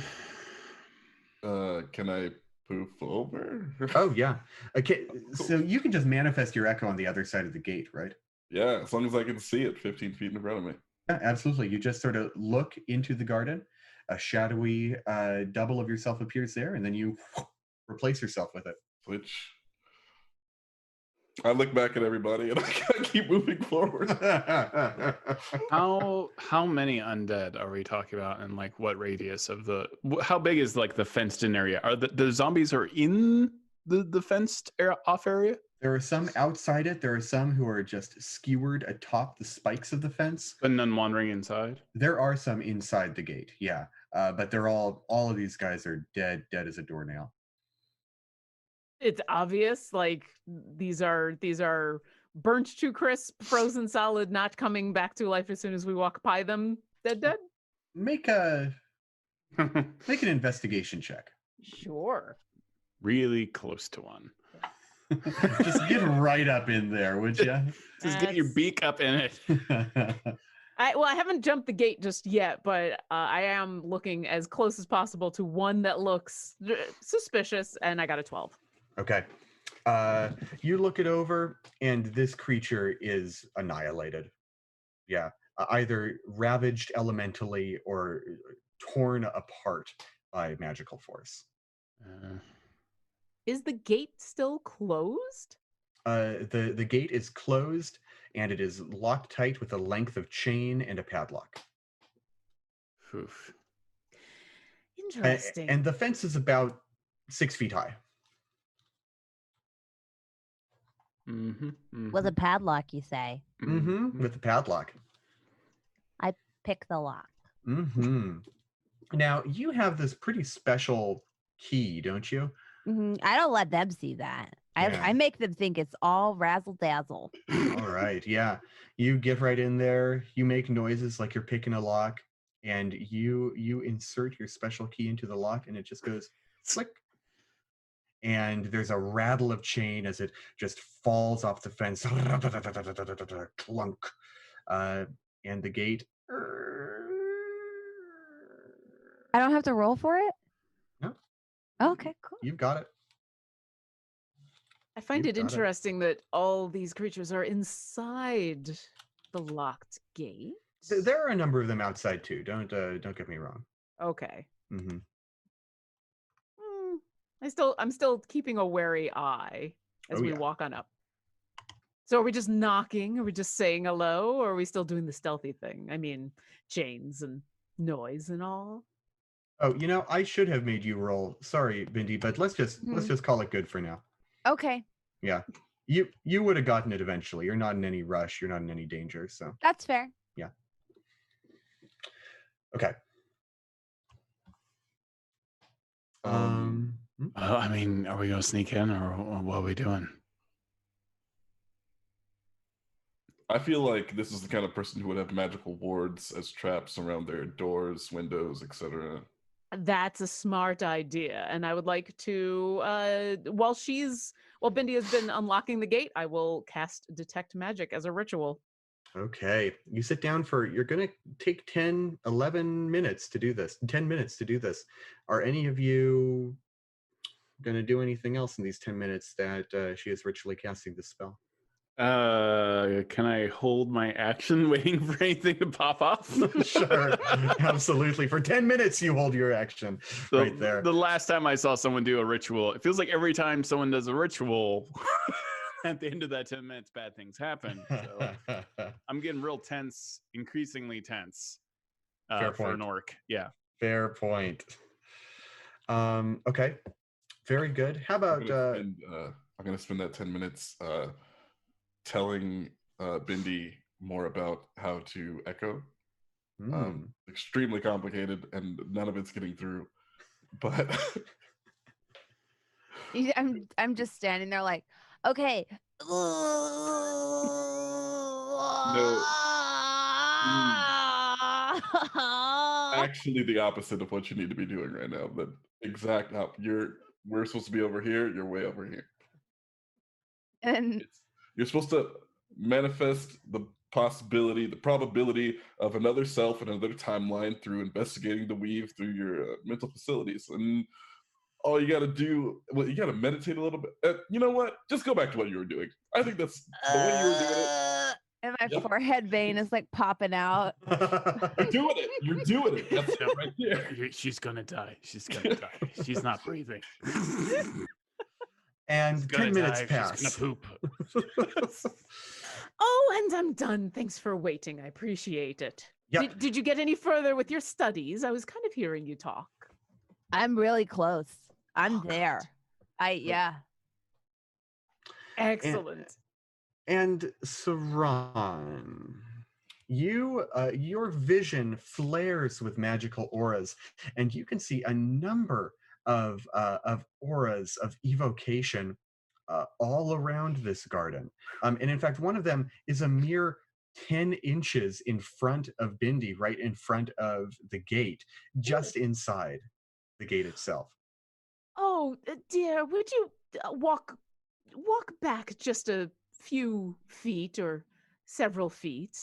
[SPEAKER 2] I poof over?
[SPEAKER 1] Oh yeah. Okay, so you can just manifest your echo on the other side of the gate, right?
[SPEAKER 2] Yeah, as long as I can see it 15 feet in front of me.
[SPEAKER 1] Yeah, absolutely. You just sort of look into the garden. A shadowy double of yourself appears there, and then you replace yourself with it.
[SPEAKER 2] Which I look back at everybody and I keep moving forward.
[SPEAKER 5] How many undead are we talking about, and like what radius of the? How big is like the fenced in area? Are the zombies are in the fenced off area?
[SPEAKER 1] There are some outside it. There are some who are just skewered atop the spikes of the fence.
[SPEAKER 5] But none wandering inside?
[SPEAKER 1] There are some inside the gate, yeah. But they're all of these guys are dead as a doornail.
[SPEAKER 4] It's obvious, like these are burnt to crisp, frozen solid, not coming back to life as soon as we walk by them. Dead.
[SPEAKER 1] Make an investigation check.
[SPEAKER 4] Sure.
[SPEAKER 5] Really close to one.
[SPEAKER 1] Just get right up in there, would you?
[SPEAKER 5] Just get your beak up in it.
[SPEAKER 4] I haven't jumped the gate just yet, but I am looking as close as possible to one that looks suspicious, and I got a 12.
[SPEAKER 1] Okay. You look it over, and this creature is annihilated. Yeah. Either ravaged elementally or torn apart by magical force.
[SPEAKER 4] Is the gate still closed?
[SPEAKER 1] The gate is closed, and it is locked tight with a length of chain and a padlock.
[SPEAKER 5] Oof.
[SPEAKER 4] Interesting.
[SPEAKER 1] And the fence is about 6 feet high.
[SPEAKER 3] With a padlock, you say?
[SPEAKER 1] With the padlock.
[SPEAKER 3] I pick the lock.
[SPEAKER 1] Now, you have this pretty special key, don't you?
[SPEAKER 3] I don't let them see that. I make them think it's all razzle dazzle.
[SPEAKER 1] All right, yeah. You get right in there. You make noises like you're picking a lock, and you insert your special key into the lock, and it just goes click. And there's a rattle of chain as it just falls off the fence. Clunk. And the gate.
[SPEAKER 3] I don't have to roll for it?
[SPEAKER 1] No.
[SPEAKER 3] Okay, cool.
[SPEAKER 1] You've got it.
[SPEAKER 4] I find it interesting that all these creatures are inside the locked gate.
[SPEAKER 1] There are a number of them outside too. Don't get me wrong.
[SPEAKER 4] Okay. I'm still keeping a wary eye as we walk on up. So are we just knocking? Are we just saying hello? Or are we still doing the stealthy thing? I mean, chains and noise and all.
[SPEAKER 1] Oh, I should have made you roll. Sorry, Bindi, but let's just call it good for now.
[SPEAKER 3] Okay.
[SPEAKER 1] Yeah. You would have gotten it eventually. You're not in any rush. You're not in any danger. So
[SPEAKER 3] that's fair.
[SPEAKER 1] Yeah. Okay.
[SPEAKER 5] I mean, are we gonna sneak in, or what are we doing?
[SPEAKER 2] I feel like this is the kind of person who would have magical wards as traps around their doors, windows, etc.
[SPEAKER 4] That's a smart idea, and I would like to. While Bindi has been unlocking the gate, I will cast Detect Magic as a ritual.
[SPEAKER 1] Okay. You sit down you're going to take 11 minutes to do this. 10 minutes to do this. Are any of you going to do anything else in these 10 minutes that she is ritually casting the spell?
[SPEAKER 5] Can I hold my action waiting for anything to pop off?
[SPEAKER 1] Sure, absolutely. For 10 minutes, you hold your action right there.
[SPEAKER 5] The last time I saw someone do a ritual, it feels like every time someone does a ritual, at the end of that 10 minutes, bad things happen. So I'm getting real tense, increasingly tense
[SPEAKER 1] Fair
[SPEAKER 5] for
[SPEAKER 1] point.
[SPEAKER 5] an orc. Yeah.
[SPEAKER 1] Fair point. Okay, very good. How about
[SPEAKER 2] I'm gonna spend that 10 minutes telling Bindi more about how to echo. Extremely complicated, and none of it's getting through. But
[SPEAKER 3] I'm just standing there like, okay.
[SPEAKER 2] actually the opposite of what you need to be doing right now. The exact we're supposed to be over here, you're way over here.
[SPEAKER 3] And
[SPEAKER 2] You're supposed to manifest the probability of another self and another timeline through investigating the weave through your mental facilities. And all you got to do, you got to meditate a little bit. You know what? Just go back to what you were doing. I think that's the way you were doing it.
[SPEAKER 3] And my forehead vein is like popping out.
[SPEAKER 2] You're doing it. You're doing it. That's it right there.
[SPEAKER 5] She's gonna die. She's gonna die. She's not breathing.
[SPEAKER 1] And 10 minutes pass.
[SPEAKER 5] She's gonna poop.
[SPEAKER 4] Oh, and I'm done. Thanks for waiting. I appreciate it.
[SPEAKER 1] Yep.
[SPEAKER 4] Did you get any further with your studies? I was kind of hearing you talk.
[SPEAKER 3] I'm really close. I'm there. Yeah.
[SPEAKER 4] Excellent.
[SPEAKER 1] And Saran, your vision flares with magical auras, and you can see a number of auras of evocation all around this garden. And in fact, one of them is a mere 10 inches in front of Bindi, right in front of the gate, just inside the gate itself.
[SPEAKER 4] Oh, dear, would you walk back just a few feet or several feet?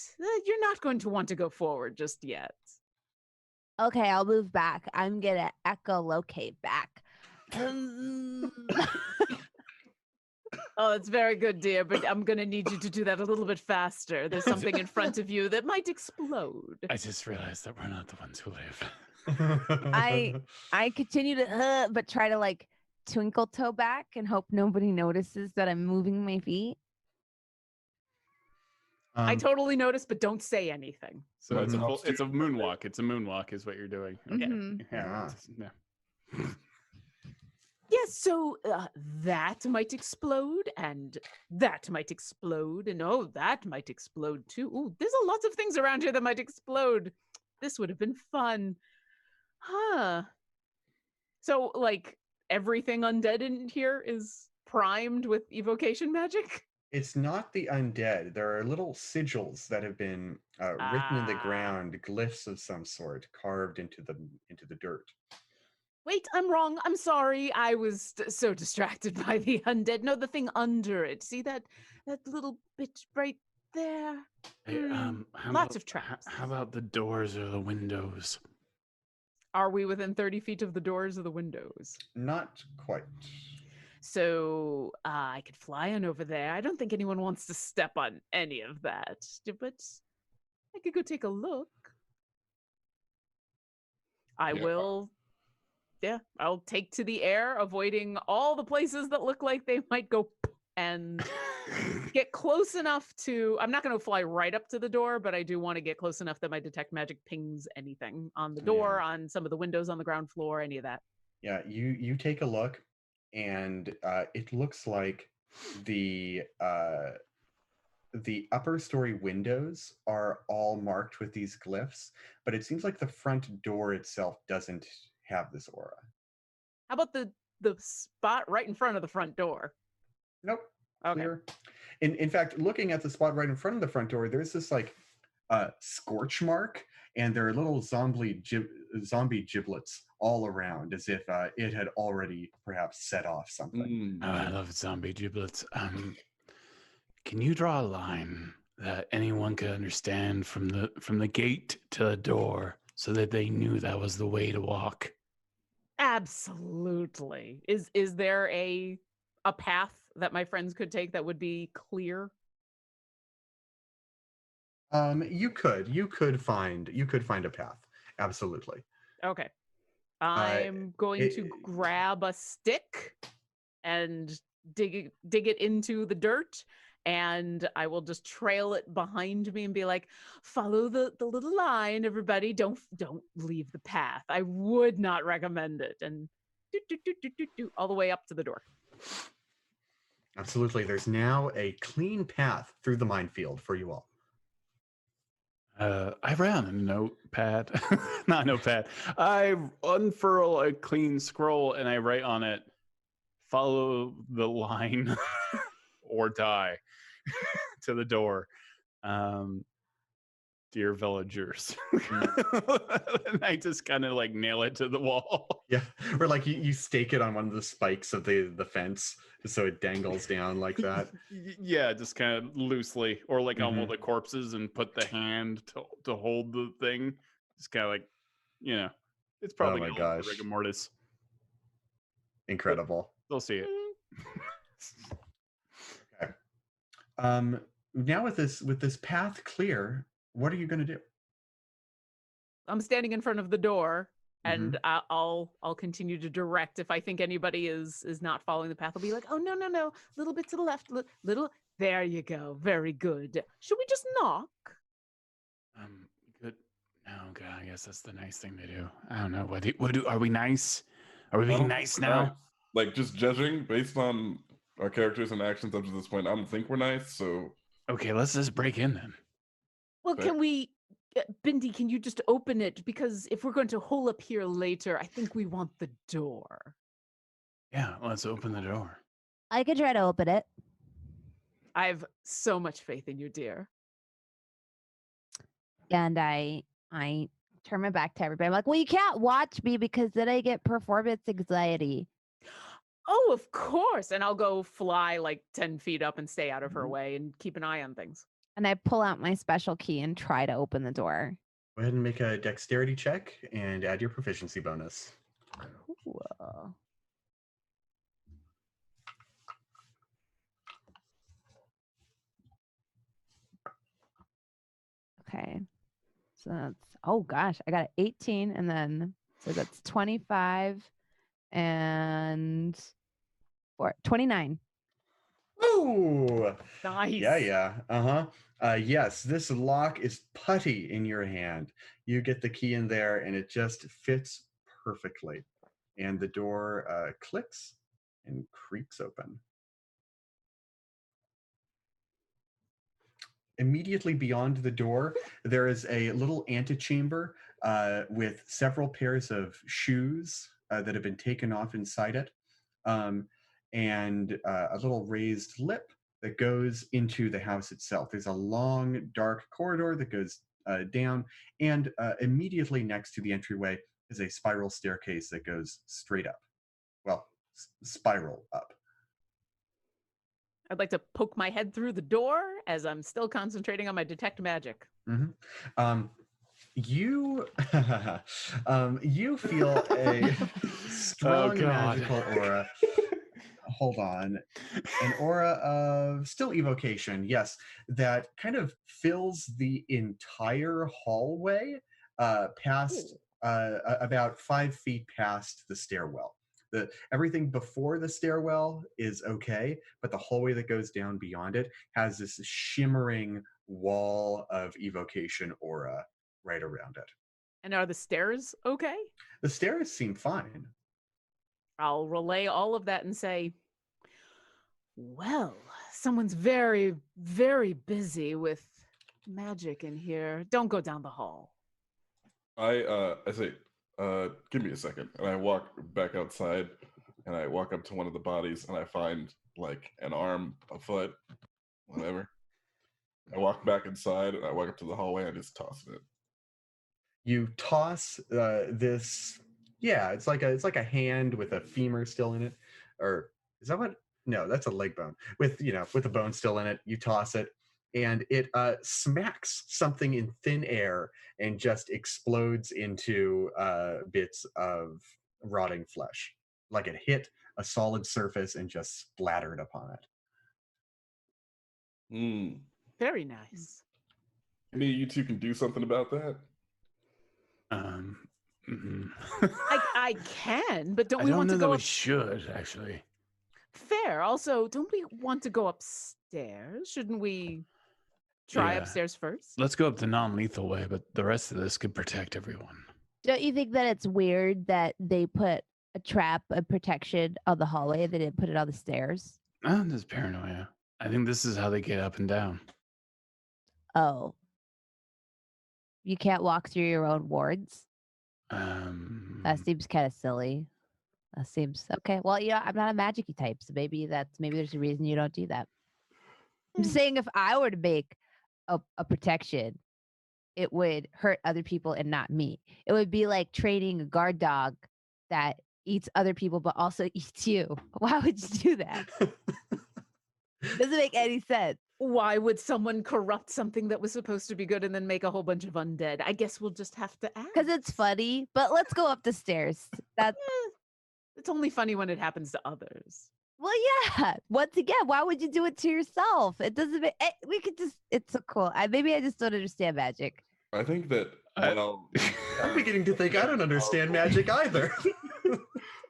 [SPEAKER 4] You're not going to want to go forward just yet.
[SPEAKER 3] Okay, I'll move back. I'm gonna echolocate back.
[SPEAKER 4] Oh, that's very good, dear, but I'm going to need you to do that a little bit faster. There's something in front of you that might explode.
[SPEAKER 5] I just realized that we're not the ones who live.
[SPEAKER 3] I continue to but try to like twinkle toe back and hope nobody notices that I'm moving my feet.
[SPEAKER 4] I totally noticed, but don't say anything.
[SPEAKER 5] So it's a moonwalk. It's a moonwalk is what you're doing. Okay. Yeah.
[SPEAKER 4] Yes, so that might explode, and that might explode, and oh, that might explode too. Ooh, there's a lot of things around here that might explode. This would have been fun. Huh. So, like, everything undead in here is primed with evocation magic?
[SPEAKER 1] It's not the undead. There are little sigils that have been written in the ground, glyphs of some sort, carved into the dirt.
[SPEAKER 4] Wait, I'm wrong. I'm sorry. I was so distracted by the undead. No, the thing under it. See that little bit right there?
[SPEAKER 5] Hey,
[SPEAKER 4] Lots of traps.
[SPEAKER 5] How about the doors or the windows?
[SPEAKER 4] Are we within 30 feet of the doors or the windows?
[SPEAKER 1] Not quite.
[SPEAKER 4] So I could fly on over there. I don't think anyone wants to step on any of that, but I could go take a look. I'll take to the air, avoiding all the places that look like they might go and get close enough to, I'm not going to fly right up to the door, but I do want to get close enough that my detect magic pings anything on the door, on some of the windows on the ground floor, any of that.
[SPEAKER 1] Yeah, you take a look, and it looks like the upper story windows are all marked with these glyphs, but it seems like the front door itself doesn't have this aura.
[SPEAKER 4] How about the spot right in front of the front door?
[SPEAKER 1] Nope.
[SPEAKER 4] Okay.
[SPEAKER 1] Clear. In fact, looking at the spot right in front of the front door, there's this like scorch mark, and there are little zombie giblets all around, as if it had already perhaps set off something.
[SPEAKER 5] Oh, I love zombie giblets. Can you draw a line that anyone could understand from the gate to the door, so that they knew that was the way to walk?
[SPEAKER 4] Absolutely. Is there a path that my friends could take that would be clear?
[SPEAKER 1] You could find a path. Absolutely.
[SPEAKER 4] Okay.
[SPEAKER 1] Uh,
[SPEAKER 4] I'm going to
[SPEAKER 1] it,
[SPEAKER 4] grab a stick and dig it into the dirt, and I will just trail it behind me and be like, follow the little line, everybody. Don't leave the path. I would not recommend it. And do, all the way up to the door.
[SPEAKER 1] Absolutely. There's now a clean path through the minefield for you all.
[SPEAKER 5] I ran a notepad, not notepad. I unfurl a clean scroll and I write on it, follow the line or die to the door. Dear villagers. And I just kind of like nail it to the wall.
[SPEAKER 1] Yeah, or like you stake it on one of the spikes of the fence so it dangles down like that.
[SPEAKER 5] Yeah, just kind of loosely, or like on one of the corpses and put the hand to hold the thing. Just kind of like, it's probably
[SPEAKER 1] my
[SPEAKER 5] going for
[SPEAKER 1] gosh.
[SPEAKER 5] rigor mortis.
[SPEAKER 1] Incredible.
[SPEAKER 5] They'll see it.
[SPEAKER 1] Okay. Now with this path clear, what are you going to do?
[SPEAKER 4] I'm standing in front of the door, and I'll continue to direct. If I think anybody is not following the path, I'll be like, oh no, little bit to the left, little. There you go, very good. Should we just knock?
[SPEAKER 5] Good. No, okay, I guess that's the nice thing to do. I don't know. Are we nice? Are we being nice now?
[SPEAKER 2] Like, just judging based on our characters and actions up to this point, I don't think we're nice. So
[SPEAKER 5] okay, let's just break in then.
[SPEAKER 4] Well, can we, Bindi? Can you just open it? Because if we're going to hole up here later, I think we want the door.
[SPEAKER 5] Yeah, let's open the door.
[SPEAKER 3] I could try to open it.
[SPEAKER 4] I have so much faith in you, dear.
[SPEAKER 3] And I turn my back to everybody. I'm like, well, you can't watch me because then I get performance anxiety.
[SPEAKER 4] Oh, of course. And I'll go fly like 10 feet up and stay out of her way and keep an eye on things.
[SPEAKER 3] And I pull out my special key and try to open the door.
[SPEAKER 1] Go ahead and make a dexterity check and add your proficiency bonus.
[SPEAKER 3] Cool. Okay. So that's, oh gosh, I got an 18 and then, so that's 25 and 29.
[SPEAKER 1] Ooh.
[SPEAKER 4] Nice.
[SPEAKER 1] Yeah. Yes, this lock is putty in your hand. You get the key in there and it just fits perfectly. And the door clicks and creaks open. Immediately beyond the door, there is a little antechamber with several pairs of shoes that have been taken off inside it, and a little raised lip that goes into the house itself. There's a long, dark corridor that goes down, and immediately next to the entryway is a spiral staircase that goes straight up. Well, spiral up.
[SPEAKER 4] I'd like to poke my head through the door as I'm still concentrating on my detect magic.
[SPEAKER 1] You you feel a strong magical aura. Hold on. An aura of still evocation, yes, that kind of fills the entire hallway past about 5 feet past the stairwell. Everything before the stairwell is okay, but the hallway that goes down beyond it has this shimmering wall of evocation aura right around it.
[SPEAKER 4] And are the stairs okay?
[SPEAKER 1] The stairs seem fine.
[SPEAKER 4] I'll relay all of that and say, well, someone's very, very busy with magic in here. Don't go down the hall.
[SPEAKER 2] I say, give me a second. And I walk back outside and I walk up to one of the bodies and I find like an arm, a foot, whatever. I walk back inside and I walk up to the hallway and I just toss it.
[SPEAKER 1] You toss this, yeah, it's like a hand with a femur still in it. Or is that what? No, that's a leg bone. With a bone still in it, you toss it and it smacks something in thin air and just explodes into bits of rotting flesh, like it hit a solid surface and just splattered upon it.
[SPEAKER 4] Very nice.
[SPEAKER 2] Maybe you two can do something about that.
[SPEAKER 4] I can, but don't
[SPEAKER 5] I
[SPEAKER 4] we
[SPEAKER 5] don't
[SPEAKER 4] want
[SPEAKER 5] know
[SPEAKER 4] to
[SPEAKER 5] that
[SPEAKER 4] go
[SPEAKER 5] we
[SPEAKER 4] up?
[SPEAKER 5] should actually.
[SPEAKER 4] Fair. Also, don't we want to go upstairs? Shouldn't we try
[SPEAKER 5] Yeah.
[SPEAKER 4] upstairs first?
[SPEAKER 5] Let's go up the non-lethal way, but the rest of this could protect everyone.
[SPEAKER 3] Don't you think that it's weird that they put a trap, a protection on the hallway? They didn't put it on the stairs.
[SPEAKER 5] There's paranoia. I think this is how they get up and down.
[SPEAKER 3] Oh. You can't walk through your own wards? That seems kind of silly. That seems okay. Well, I'm not a magic-y type, so maybe there's a reason you don't do that. I'm just saying if I were to make a protection, it would hurt other people and not me. It would be like training a guard dog that eats other people but also eats you. Why would you do that? Doesn't make any sense.
[SPEAKER 4] Why would someone corrupt something that was supposed to be good and then make a whole bunch of undead? I guess we'll just have to ask.
[SPEAKER 3] Because it's funny, but let's go up the stairs. That's
[SPEAKER 4] It's only funny when it happens to others.
[SPEAKER 3] well, yeah. Once again, why would you do it to yourself? It doesn't make we could just it's so cool. Maybe I just don't understand magic.
[SPEAKER 2] I think that while
[SPEAKER 1] I'm beginning to think I don't understand magic either.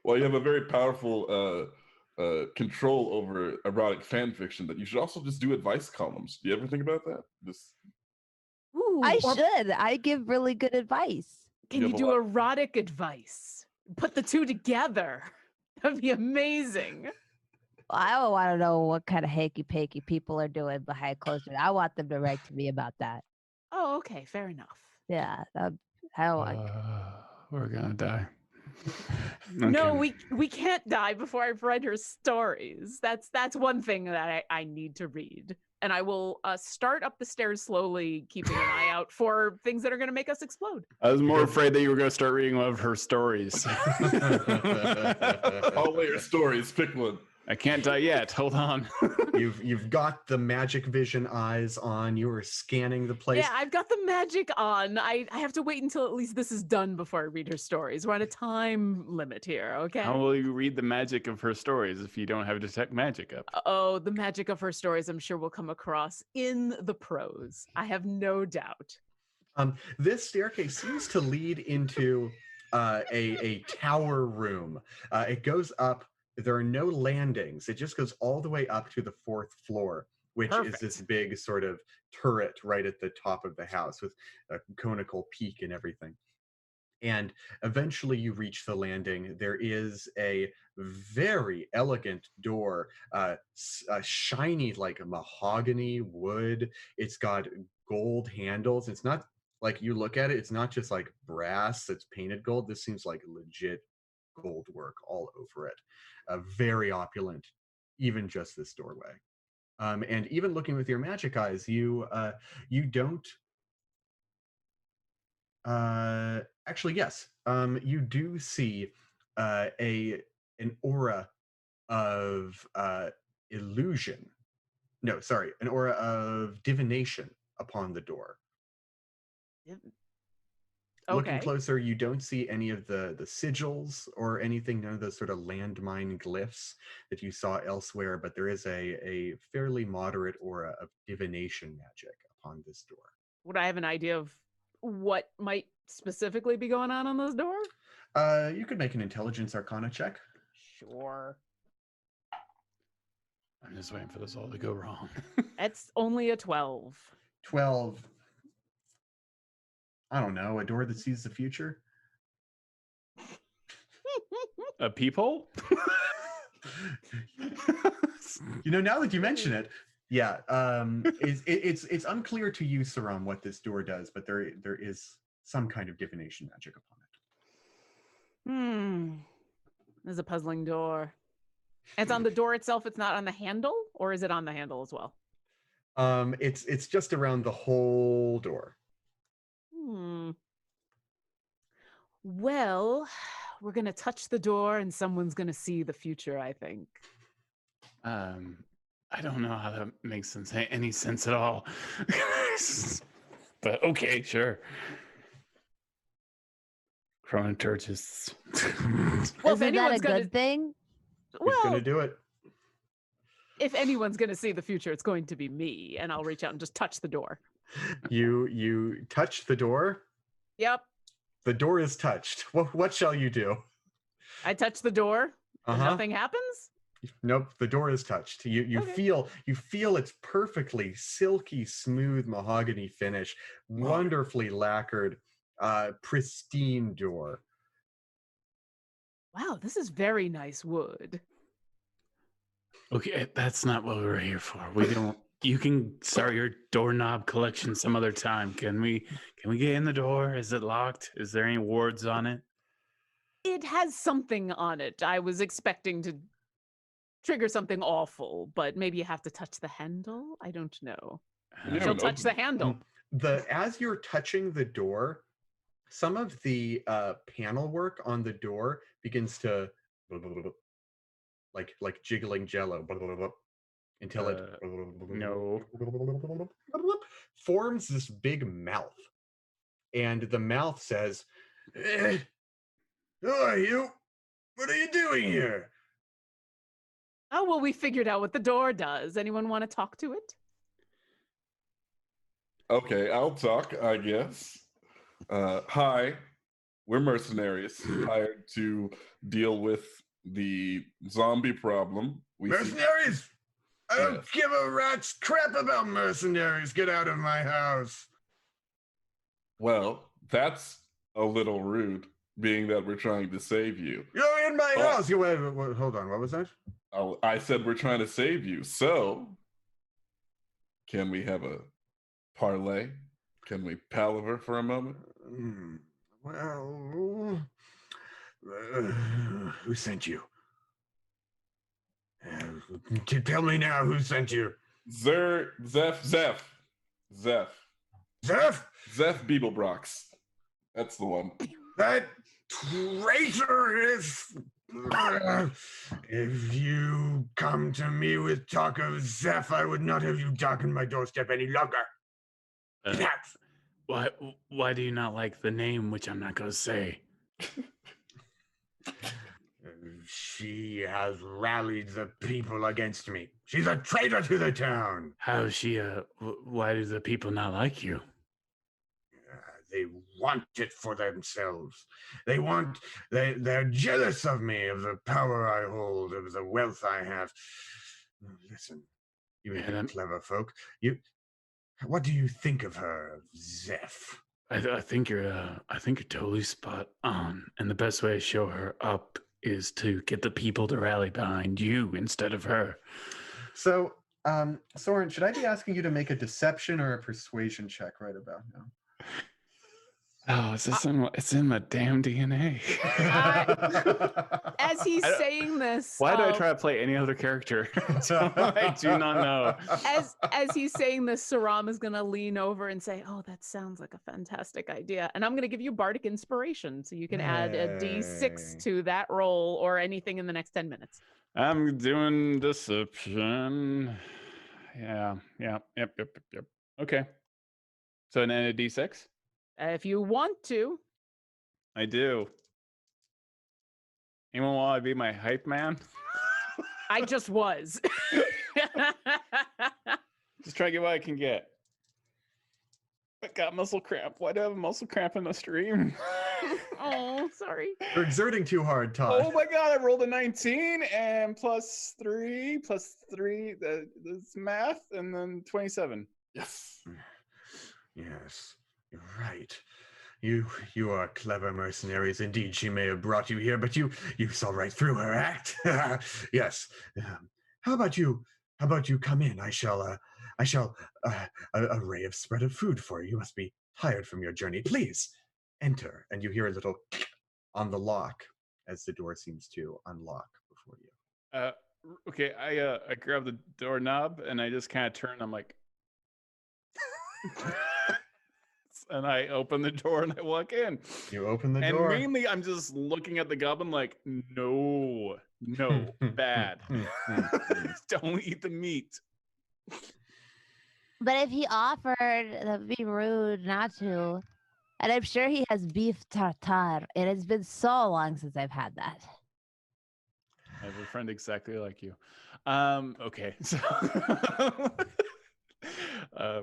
[SPEAKER 2] while you have a very powerful control over erotic fan fiction, that you should also just do advice columns. Do you ever think about that?
[SPEAKER 4] Ooh,
[SPEAKER 3] I
[SPEAKER 4] or
[SPEAKER 3] should. I give really good advice.
[SPEAKER 4] Can
[SPEAKER 2] You
[SPEAKER 4] you
[SPEAKER 2] have a
[SPEAKER 4] do
[SPEAKER 2] lot-
[SPEAKER 4] erotic advice? Put the two together. That'd be amazing.
[SPEAKER 3] I don't want to know what kind of hanky-panky people are doing behind closed doors. I want them to write to me about that.
[SPEAKER 4] Oh, okay, fair enough.
[SPEAKER 3] Yeah, I don't want.
[SPEAKER 5] We're gonna die.
[SPEAKER 4] No,
[SPEAKER 5] Okay.
[SPEAKER 4] we can't die before I've read her stories. That's one thing that I need to read. And I will start up the stairs slowly, keeping an eye out for things that are going to make us explode.
[SPEAKER 5] I was more afraid that you were going to start reading one of her stories.
[SPEAKER 2] All layer stories. Pick one.
[SPEAKER 5] I can't die yet. Hold on.
[SPEAKER 1] You've got the magic vision eyes on. You are scanning the place.
[SPEAKER 4] Yeah, I've got the magic on. I have to wait until at least this is done before I read her stories. We're on a time limit here, okay?
[SPEAKER 5] How will you read the magic of her stories if you don't have detect magic up?
[SPEAKER 4] Oh, the magic of her stories, I'm sure will come across in the prose. I have no doubt.
[SPEAKER 1] This staircase seems to lead into a tower room. It goes up. There are no landings. It just goes all the way up to the 4th floor, which
[SPEAKER 4] Perfect.
[SPEAKER 1] is this big sort of turret right at the top of the house with a conical peak and everything. And eventually you reach the landing. There is a very elegant door, shiny like a mahogany wood. It's got gold handles. It's not like you look at it, it's not just like brass that's painted gold. This seems like legit gold work all over it. Very opulent, even just this doorway. And even looking with your magic eyes, you don't. Actually, yes. You do see an aura of illusion. No, sorry, an aura of divination upon the door. Looking
[SPEAKER 4] Okay.
[SPEAKER 1] closer, you don't see any of the sigils or anything, none of those sort of landmine glyphs that you saw elsewhere, but there is a fairly moderate aura of divination magic upon this door.
[SPEAKER 4] Would I have an idea of what might specifically be going on this door?
[SPEAKER 1] You could make an intelligence arcana check.
[SPEAKER 4] Sure.
[SPEAKER 5] I'm just waiting for this all to go wrong.
[SPEAKER 4] That's only a 12.
[SPEAKER 1] 12. I don't know, a door that sees the future?
[SPEAKER 5] A peephole?
[SPEAKER 1] Now that you mention it, yeah, it's unclear to you, Saram, what this door does, but there is some kind of divination magic upon it.
[SPEAKER 4] There's a puzzling door. It's on the door itself. It's not on the handle, or is it on the handle as well?
[SPEAKER 1] It's just around the whole door.
[SPEAKER 4] Well, we're gonna touch the door, and someone's gonna see the future, I think.
[SPEAKER 5] I don't know how that makes any sense at all. But okay, sure. Chronoturgis.
[SPEAKER 4] Well,
[SPEAKER 3] Isn't that a good thing?
[SPEAKER 1] Who's going to
[SPEAKER 4] well,
[SPEAKER 1] do it?
[SPEAKER 4] if anyone's gonna see the future, it's going to be me, and I'll reach out and just touch the door.
[SPEAKER 1] You touch the door.
[SPEAKER 4] Yep,
[SPEAKER 1] The door is touched. What shall you do?
[SPEAKER 4] I touch the door, and
[SPEAKER 1] Uh-huh.
[SPEAKER 4] nothing happens.
[SPEAKER 1] Nope, the door is touched. You
[SPEAKER 4] Okay.
[SPEAKER 1] feel its perfectly silky smooth mahogany finish, wonderfully lacquered, pristine door.
[SPEAKER 4] Wow, this is very nice wood.
[SPEAKER 5] Okay, that's not what we were here for. We don't. You can start your doorknob collection some other time. Can we get in the door? Is it locked? Is there any wards on it?
[SPEAKER 4] It has something on it. I was expecting to trigger something awful, but maybe you have to touch the handle. I don't know.
[SPEAKER 2] You
[SPEAKER 4] She'll
[SPEAKER 2] haven't
[SPEAKER 4] touch the
[SPEAKER 2] opened it.
[SPEAKER 4] handle.
[SPEAKER 1] As you're touching the door, some of the panel work on the door begins to like jiggling jello until it
[SPEAKER 5] No.
[SPEAKER 1] forms this big mouth, and the mouth says, "Who are you? What are you doing here?"
[SPEAKER 4] Oh, well, we figured out what the door does. Anyone want to talk to it?
[SPEAKER 2] Okay, I'll talk, I guess. Hi, we're mercenaries hired to deal with the zombie problem. We see-
[SPEAKER 1] Mercenaries! I don't
[SPEAKER 2] Yes.
[SPEAKER 1] give a rat's crap about mercenaries. Get out of my house.
[SPEAKER 2] Well, that's a little rude, being that we're trying to save you.
[SPEAKER 1] You're in my
[SPEAKER 2] Oh.
[SPEAKER 1] house. Wait, hold on. What was that?
[SPEAKER 2] I said we're trying to save you. So, can we have a parlay? Can we palaver for a moment?
[SPEAKER 1] Well, who sent you? Tell me now who sent you.
[SPEAKER 2] Zeph
[SPEAKER 1] Zeph?
[SPEAKER 2] Beeblebrox. That's the one.
[SPEAKER 1] That traitor is. If you come to me with talk of Zeph, I would not have you darken my doorstep any longer.
[SPEAKER 5] Uh, why do you not like the name, which I'm not going to say?
[SPEAKER 1] She has rallied the people against me. She's a traitor to the town.
[SPEAKER 5] How is she? Why do the people not like you?
[SPEAKER 1] They want it for themselves. They're jealous of me, of the power I hold, of the wealth I have. Listen, you clever folk. What do you think of her, Zeph?
[SPEAKER 5] I think you're totally spot on. And the best way to show her up is to get the people to rally behind you instead of her.
[SPEAKER 1] So, Soren, should I be asking you to make a deception or a persuasion check right about now?
[SPEAKER 5] Oh, it's in my damn DNA.
[SPEAKER 4] As he's saying this,
[SPEAKER 5] Why did I try to play any other character? I do not know.
[SPEAKER 4] As he's saying this, Saram is gonna lean over and say, "Oh, that sounds like a fantastic idea." And I'm gonna give you bardic inspiration, so you can add a D6 to that roll or anything in the next 10 minutes.
[SPEAKER 5] I'm doing deception. Yeah. Yep. Okay. So an a D6?
[SPEAKER 4] If you want to.
[SPEAKER 5] I do. Anyone want to be my hype man?
[SPEAKER 4] I just was.
[SPEAKER 5] Just try to get what I can get. I got muscle cramp. Why do I have a muscle cramp in the stream?
[SPEAKER 4] Oh, sorry.
[SPEAKER 1] You're exerting too hard, Todd.
[SPEAKER 5] Oh my god, I rolled a 19 and plus 3, that's math, and then 27.
[SPEAKER 2] Yes.
[SPEAKER 1] Yes, you're right. You are clever mercenaries. Indeed, she may have brought you here, but you saw right through her act. Yes. How about you come in? I shall array of spread of food for you. You must be tired from your journey. Please enter. And you hear a little on the lock as the door seems to unlock before you.
[SPEAKER 5] Okay, I grab the doorknob and I just kind of turn. I'm like, and I open the door and I walk in.
[SPEAKER 1] You open the door.
[SPEAKER 5] And mainly I'm just looking at the goblin like, no, bad. Don't eat the meat.
[SPEAKER 3] But if he offered, that would be rude not to. And I'm sure he has beef tartare. It has been so long since I've had that.
[SPEAKER 5] I have a friend exactly like you. Okay, so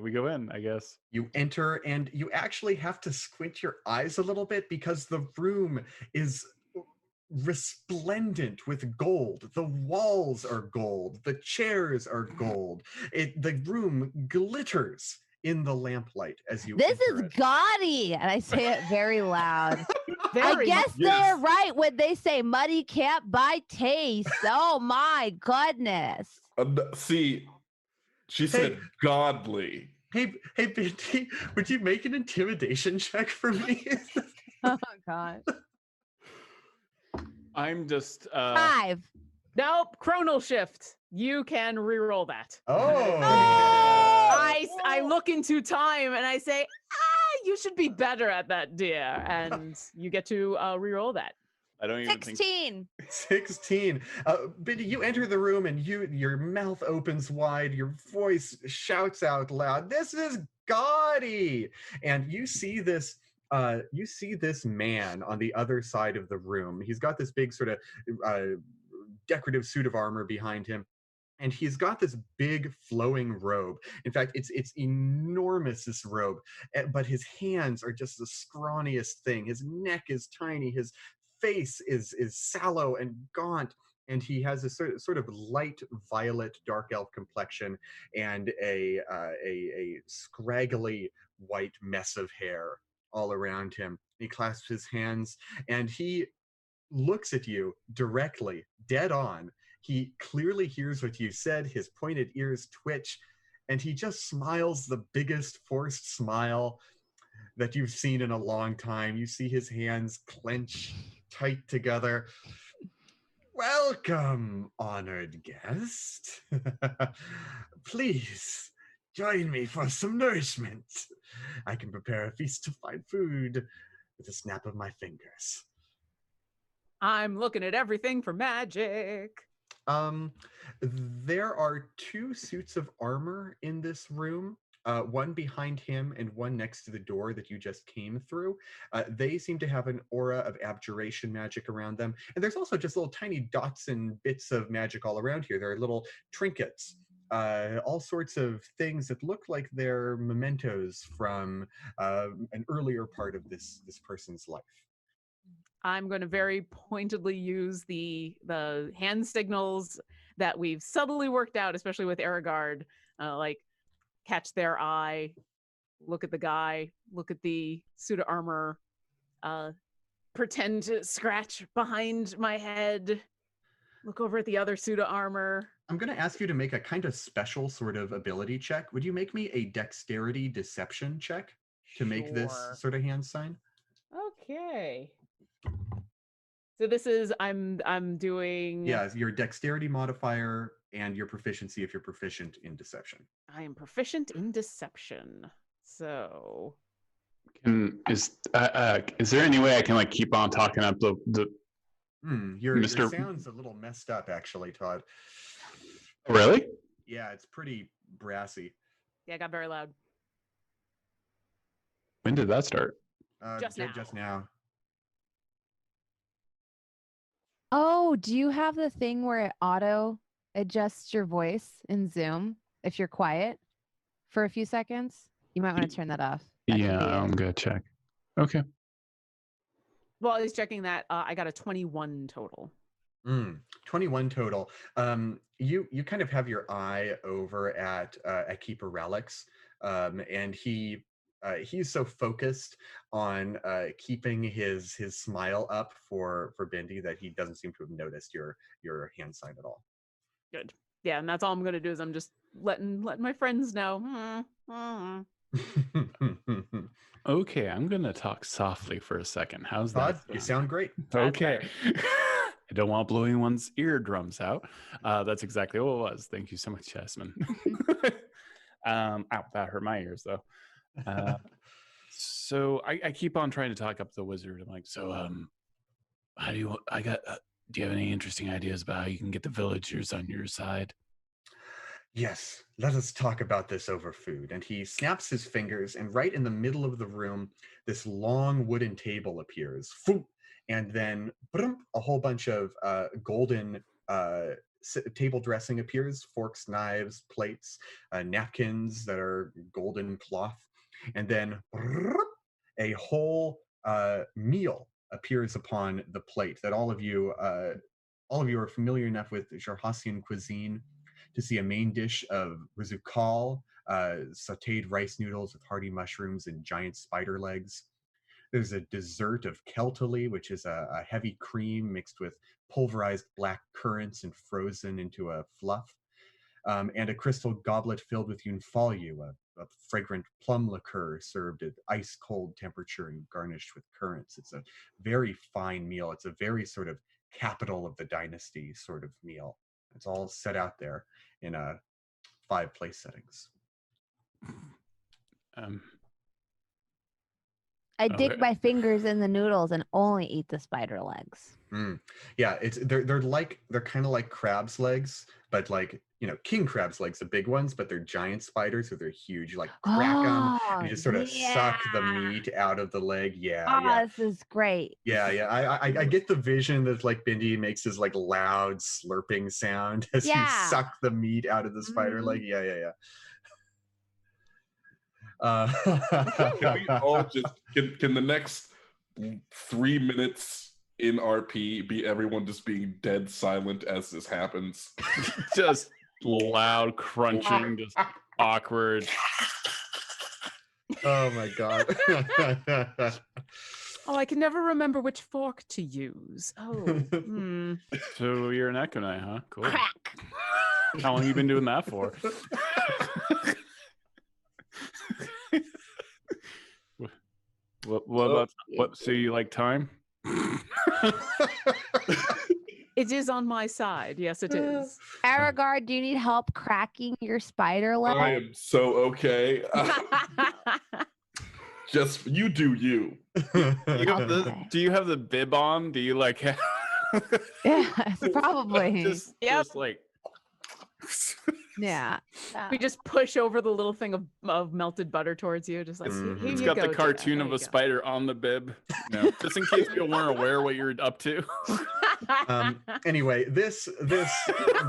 [SPEAKER 5] we go in, I guess.
[SPEAKER 1] You enter, and you actually have to squint your eyes a little bit because the room is resplendent with gold. The walls are gold. The chairs are gold. The room glitters in the lamplight as you
[SPEAKER 3] This
[SPEAKER 1] enter
[SPEAKER 3] is
[SPEAKER 1] it.
[SPEAKER 3] gaudy. And I say it very loud. I
[SPEAKER 4] Very
[SPEAKER 3] guess
[SPEAKER 4] much.
[SPEAKER 3] they're right when they say money can't buy taste. Oh my goodness.
[SPEAKER 2] See, she said godly.
[SPEAKER 1] Hey, Binti, would you make an intimidation check for me?
[SPEAKER 3] Oh god.
[SPEAKER 5] I'm just
[SPEAKER 3] 5.
[SPEAKER 4] Nope, chronal shift. You can re-roll that.
[SPEAKER 1] Oh.
[SPEAKER 4] I look into time and I say, you should be better at that, dear. And you get to re-roll that.
[SPEAKER 5] I don't even think
[SPEAKER 3] 16.
[SPEAKER 1] 16. Binti, you enter the room and your mouth opens wide. Your voice shouts out loud, "This is gaudy!" And you see this man on the other side of the room. He's got this big sort of decorative suit of armor behind him. And he's got this big flowing robe. In fact, it's enormous, this robe. But his hands are just the scrawniest thing. His neck is tiny. His face is sallow and gaunt. And he has a sort of light violet dark elf complexion and a scraggly white mess of hair all around him. He clasps his hands and he looks at you directly, dead on. He clearly hears what you said. His pointed ears twitch, and he just smiles the biggest forced smile that you've seen in a long time. You see his hands clench tight together. "Welcome, honored guest. Please join me for some nourishment. I can prepare a feast of fine food with a snap of my fingers."
[SPEAKER 4] I'm looking at everything for magic.
[SPEAKER 1] There are 2 suits of armor in this room, one behind him and one next to the door that you just came through. They seem to have an aura of abjuration magic around them. And there's also just little tiny dots and bits of magic all around here. There are little trinkets, all sorts of things that look like they're mementos from an earlier part of this person's life.
[SPEAKER 4] I'm going to very pointedly use the hand signals that we've subtly worked out, especially with Aragard, like catch their eye, look at the guy, look at the suit of armor, pretend to scratch behind my head, look over at the other suit of armor.
[SPEAKER 1] I'm going to ask you to make a kind of special sort of ability check. Would you make me a Dexterity Deception check to make this
[SPEAKER 4] Sure.
[SPEAKER 1] sort of hand sign?
[SPEAKER 4] Okay. So this is I'm doing.
[SPEAKER 1] Yeah, your Dexterity modifier and your proficiency if you're proficient in Deception.
[SPEAKER 4] I am proficient in deception. So
[SPEAKER 5] is there any way I can like keep on talking up the
[SPEAKER 1] Your sound's a little messed up, actually, Todd.
[SPEAKER 5] Really?
[SPEAKER 1] Yeah, it's pretty brassy.
[SPEAKER 4] yeah, it got very loud.
[SPEAKER 5] When did that start?
[SPEAKER 4] Just now.
[SPEAKER 1] Just now.
[SPEAKER 3] Oh, do you have the thing where it auto adjusts your voice in Zoom if you're quiet for a few seconds? You might want to turn that off. That could
[SPEAKER 5] Yeah,
[SPEAKER 3] be it.
[SPEAKER 5] I'm gonna check. Okay.
[SPEAKER 4] Well, I was checking that. I got a 21 total.
[SPEAKER 1] 21 total. You kind of have your eye over at Keeper Relics, and he's so focused on keeping his smile up for Bendy that he doesn't seem to have noticed your hand sign at all.
[SPEAKER 4] Good. Yeah, and that's all I'm gonna do is I'm just letting my friends know.
[SPEAKER 5] Okay, I'm gonna talk softly for a second. How's
[SPEAKER 1] Todd,
[SPEAKER 5] that?
[SPEAKER 1] you sound great.
[SPEAKER 5] Okay. I don't want to blow anyone's eardrums out. That's exactly what it was. Thank you so much, Jasmine. Ow, that hurt my ears though. So I keep on trying to talk up the wizard. I'm like, so how do you do you have any interesting ideas about how you can get the villagers on your side?
[SPEAKER 1] Yes, let us talk about this over food. And he snaps his fingers, and right in the middle of the room, this long wooden table appears. Phoom, and then a whole bunch of golden table dressing appears, forks, knives, plates, napkins that are golden cloth. And then a whole meal appears upon the plate that all of you are familiar enough with Jarhassian cuisine to see a main dish of rizukal, sauteed rice noodles with hearty mushrooms and giant spider legs. There's a dessert of keltali, which is a heavy cream mixed with pulverized black currants and frozen into a fluff, and a crystal goblet filled with yunfalu, a fragrant plum liqueur served at ice cold temperature and garnished with currants. It's a very fine meal. It's a very sort of capital of the dynasty sort of meal. It's all set out there in 5 place settings.
[SPEAKER 3] I dig my fingers in the noodles and only eat the spider legs.
[SPEAKER 1] Yeah, they're kind of like crab's legs, but like, king crab's legs, the big ones, but they're giant spiders, so they're huge. You like crack them, you just sort of suck the meat out of the leg. Yeah.
[SPEAKER 3] This is great.
[SPEAKER 1] Yeah. I get the vision that like Bindi makes this like loud slurping sound as you suck the meat out of the spider leg. Yeah.
[SPEAKER 2] Can we all can the next 3 minutes in RP be everyone just being dead silent as this happens?
[SPEAKER 5] Just loud crunching, just awkward.
[SPEAKER 1] Oh my god.
[SPEAKER 4] Oh, I can never remember which fork to use. Oh.
[SPEAKER 5] So you're an Econite, huh? Cool.
[SPEAKER 3] Crack.
[SPEAKER 5] How long you been doing that for? What about what? So you like time?
[SPEAKER 4] It is on my side. Yes, it is.
[SPEAKER 3] Aragard, do you need help cracking your spider leg?
[SPEAKER 2] I am so okay. Just you do you.
[SPEAKER 5] Do you have the bib on? Do you like?
[SPEAKER 3] Yeah, probably.
[SPEAKER 5] Just like.
[SPEAKER 3] Yeah.
[SPEAKER 4] We just push over the little thing of melted butter towards you, just like here
[SPEAKER 5] It's
[SPEAKER 4] you
[SPEAKER 5] got
[SPEAKER 4] go,
[SPEAKER 5] the cartoon
[SPEAKER 4] Tara.
[SPEAKER 5] of a spider on the bib, just in case you weren't aware what you're up to.
[SPEAKER 1] Anyway, this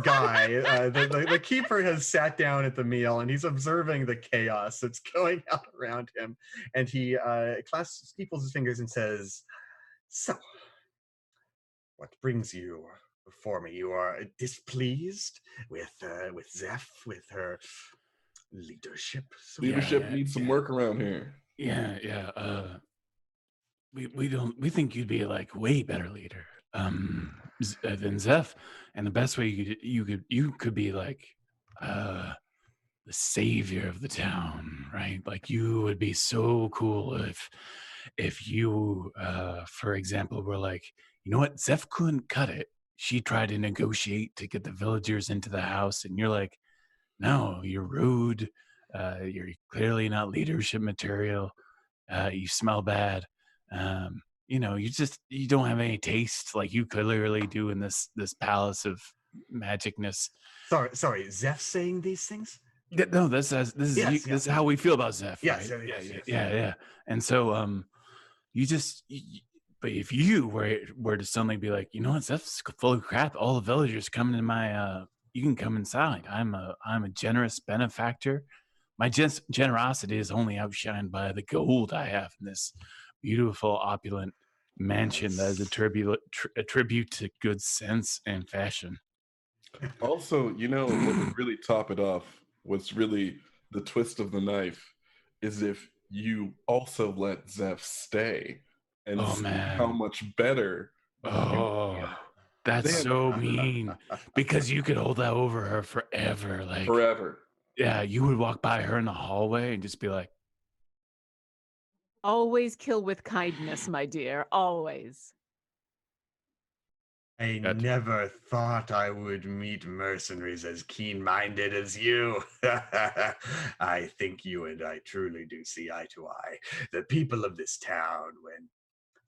[SPEAKER 1] guy, the keeper, has sat down at the meal and he's observing the chaos that's going on around him, and he steeples his fingers and says, "So, what brings you before me? You are displeased with Zeph, with her leadership.
[SPEAKER 2] Leadership needs some work around here.
[SPEAKER 5] Yeah. We think you'd be like way better leader than Zeph, and the best way you could be like the savior of the town, right? Like you would be so cool if you, for example, were like, you know what, Zeph couldn't cut it. She tried to negotiate to get the villagers into the house, and you're like, no, you're rude. You're clearly not leadership material. You smell bad. You don't have any taste like you clearly do in this palace of magicness.
[SPEAKER 1] Sorry, Zeph saying these things?
[SPEAKER 5] No, this is how we feel about Zeph.
[SPEAKER 1] Yes,
[SPEAKER 5] right?
[SPEAKER 1] yes.
[SPEAKER 5] Yeah. And so, but if you were to suddenly be like, you know what, Zeph's full of crap. All the villagers come into my, you can come inside. I'm a generous benefactor. My generosity is only outshined by the gold I have in this beautiful, opulent mansion that is a tribute to good sense and fashion.
[SPEAKER 2] Also, what would really top it off, what's really the twist of the knife, is if you also let Zeph stay and see how much better.
[SPEAKER 5] That's so mean, because you could hold that over her forever. Like
[SPEAKER 2] forever.
[SPEAKER 5] Yeah, you would walk by her in the hallway and just be like,
[SPEAKER 4] always kill with kindness, my dear. Always.
[SPEAKER 1] I never thought I would meet mercenaries as keen-minded as you. I think you and I truly do see eye to eye. The people of this town, when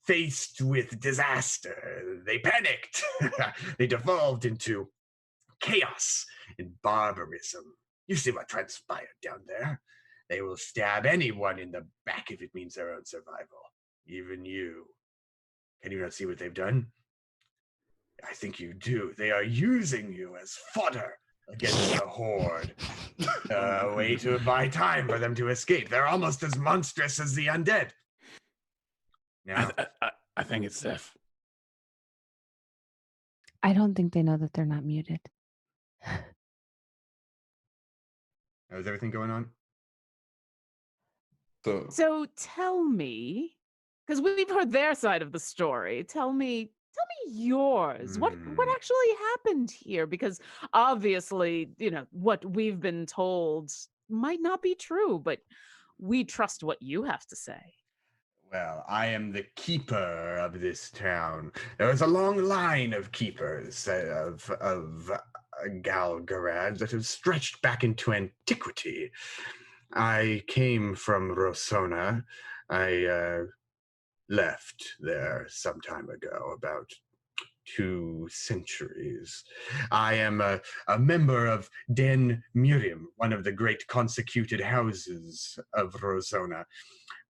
[SPEAKER 1] faced with disaster, they panicked. They devolved into chaos and barbarism. You see what transpired down there. They will stab anyone in the back if it means their own survival. Even you. Can you not see what they've done? I think you do. They are using you as fodder against the horde. A way to buy time for them to escape. They're almost as monstrous as the undead. Now,
[SPEAKER 5] I think it's Zeph.
[SPEAKER 3] I don't think they know that they're not muted.
[SPEAKER 1] how's everything going on?
[SPEAKER 4] So tell me, because we've heard their side of the story. Tell me yours. What actually happened here? Because obviously, what we've been told might not be true, but we trust what you have to say.
[SPEAKER 1] Well, I am the keeper of this town. There is a long line of keepers of Galgarad that have stretched back into antiquity. I came from Rosona. I left there some time ago, about 2 centuries. I am a member of Den Miriam, one of the great consecuted houses of Rosona.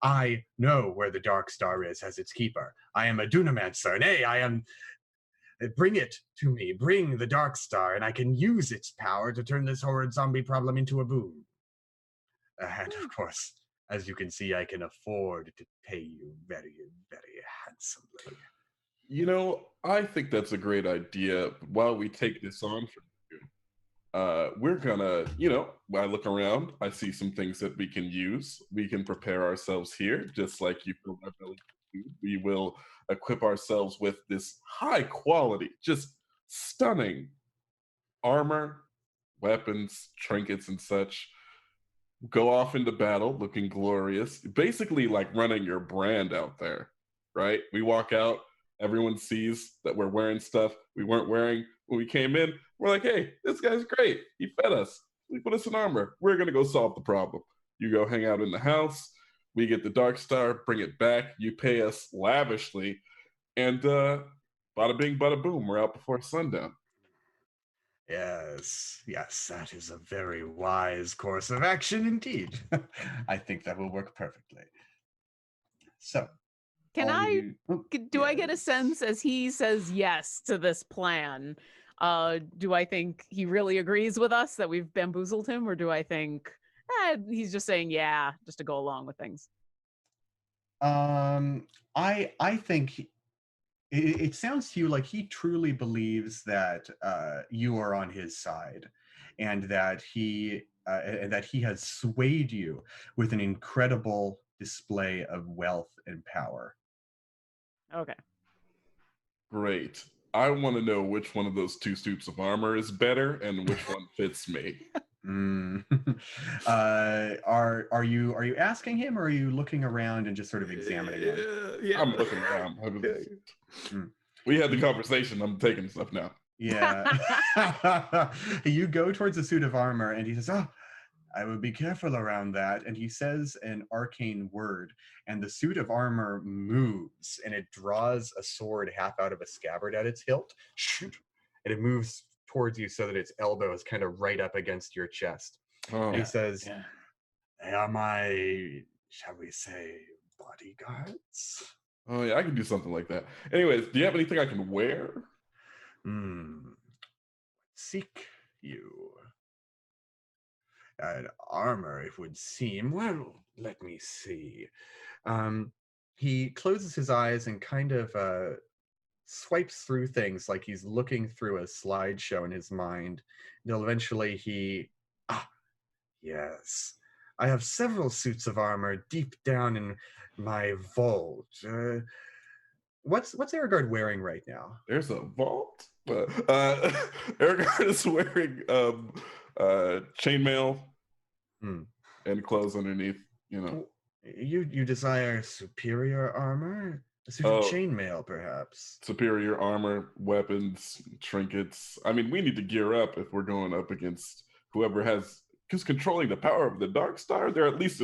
[SPEAKER 1] I know where the Dark Star is as its keeper. I am a Dunamancer, and I am... Bring it to me. Bring the Dark Star, and I can use its power to turn this horrid zombie problem into a boon. And of course, as you can see, I can afford to pay you very, very handsomely.
[SPEAKER 2] I think that's a great idea. While we take this on from you, we're gonna, I look around, I see some things that we can use. We can prepare ourselves here, just like you filled our belly with food. We will equip ourselves with this high quality, just stunning armor, weapons, trinkets, and such. Go off into battle looking glorious, basically like running your brand out there, right? We walk out, everyone sees that we're wearing stuff we weren't wearing when we came in. We're like, hey, this guy's great. He fed us. He put us in armor. We're going to go solve the problem. You go hang out in the house. We get the Dark Star, bring it back. You pay us lavishly. And bada bing, bada boom. We're out before sundown.
[SPEAKER 1] Yes, that is a very wise course of action indeed. I think that will work perfectly. So,
[SPEAKER 4] do I get a sense as he says yes to this plan? Do I think he really agrees with us that we've bamboozled him, or do I think he's just saying yeah, just to go along with things?
[SPEAKER 1] I think it sounds to you like he truly believes that you are on his side, and that he has swayed you with an incredible display of wealth and power.
[SPEAKER 4] Okay.
[SPEAKER 2] Great. I want to know which one of those 2 suits of armor is better and which one fits me.
[SPEAKER 1] Are you asking him, or are you looking around and just sort of examining him?
[SPEAKER 2] Yeah. I'm looking around. We had the conversation. I'm taking stuff now.
[SPEAKER 1] Yeah. You go towards the suit of armor, and he says, "Oh, I would be careful around that." And he says an arcane word, and the suit of armor moves, and it draws a sword half out of a scabbard at its hilt, and it moves towards you so that its elbow is kind of right up against your chest. And he says, "They are my, shall we say, bodyguards?"
[SPEAKER 2] Oh yeah, I can do something like that. Anyways, do you have anything I can wear?
[SPEAKER 1] Seek you. Armor, it would seem. Well, let me see. He closes his eyes and kind of swipes through things like he's looking through a slideshow in his mind, until eventually yes, I have several suits of armor deep down in my vault. What's Aragard wearing right now?
[SPEAKER 2] There's a vault. Aragard is wearing chainmail and clothes underneath.
[SPEAKER 1] You desire superior armor? A suit of chainmail, perhaps.
[SPEAKER 2] Superior armor, weapons, trinkets. I mean, we need to gear up if we're going up against whoever has, because controlling the power of the Dark Star, they're at least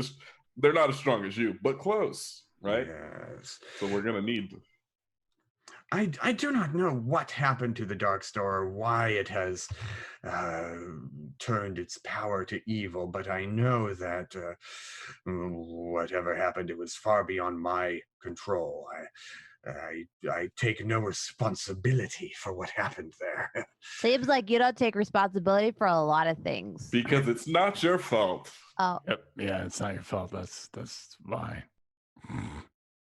[SPEAKER 2] they're not as strong as you, but close, right?
[SPEAKER 1] Yes.
[SPEAKER 2] So we're gonna need.
[SPEAKER 1] I do not know what happened to the Dark Star or why it has turned its power to evil, but I know that whatever happened, it was far beyond my control. I take no responsibility for what happened there.
[SPEAKER 3] Seems like you don't take responsibility for a lot of things.
[SPEAKER 2] Because it's not your fault.
[SPEAKER 3] Oh,
[SPEAKER 5] Yep. Yeah, it's not your fault. That's why.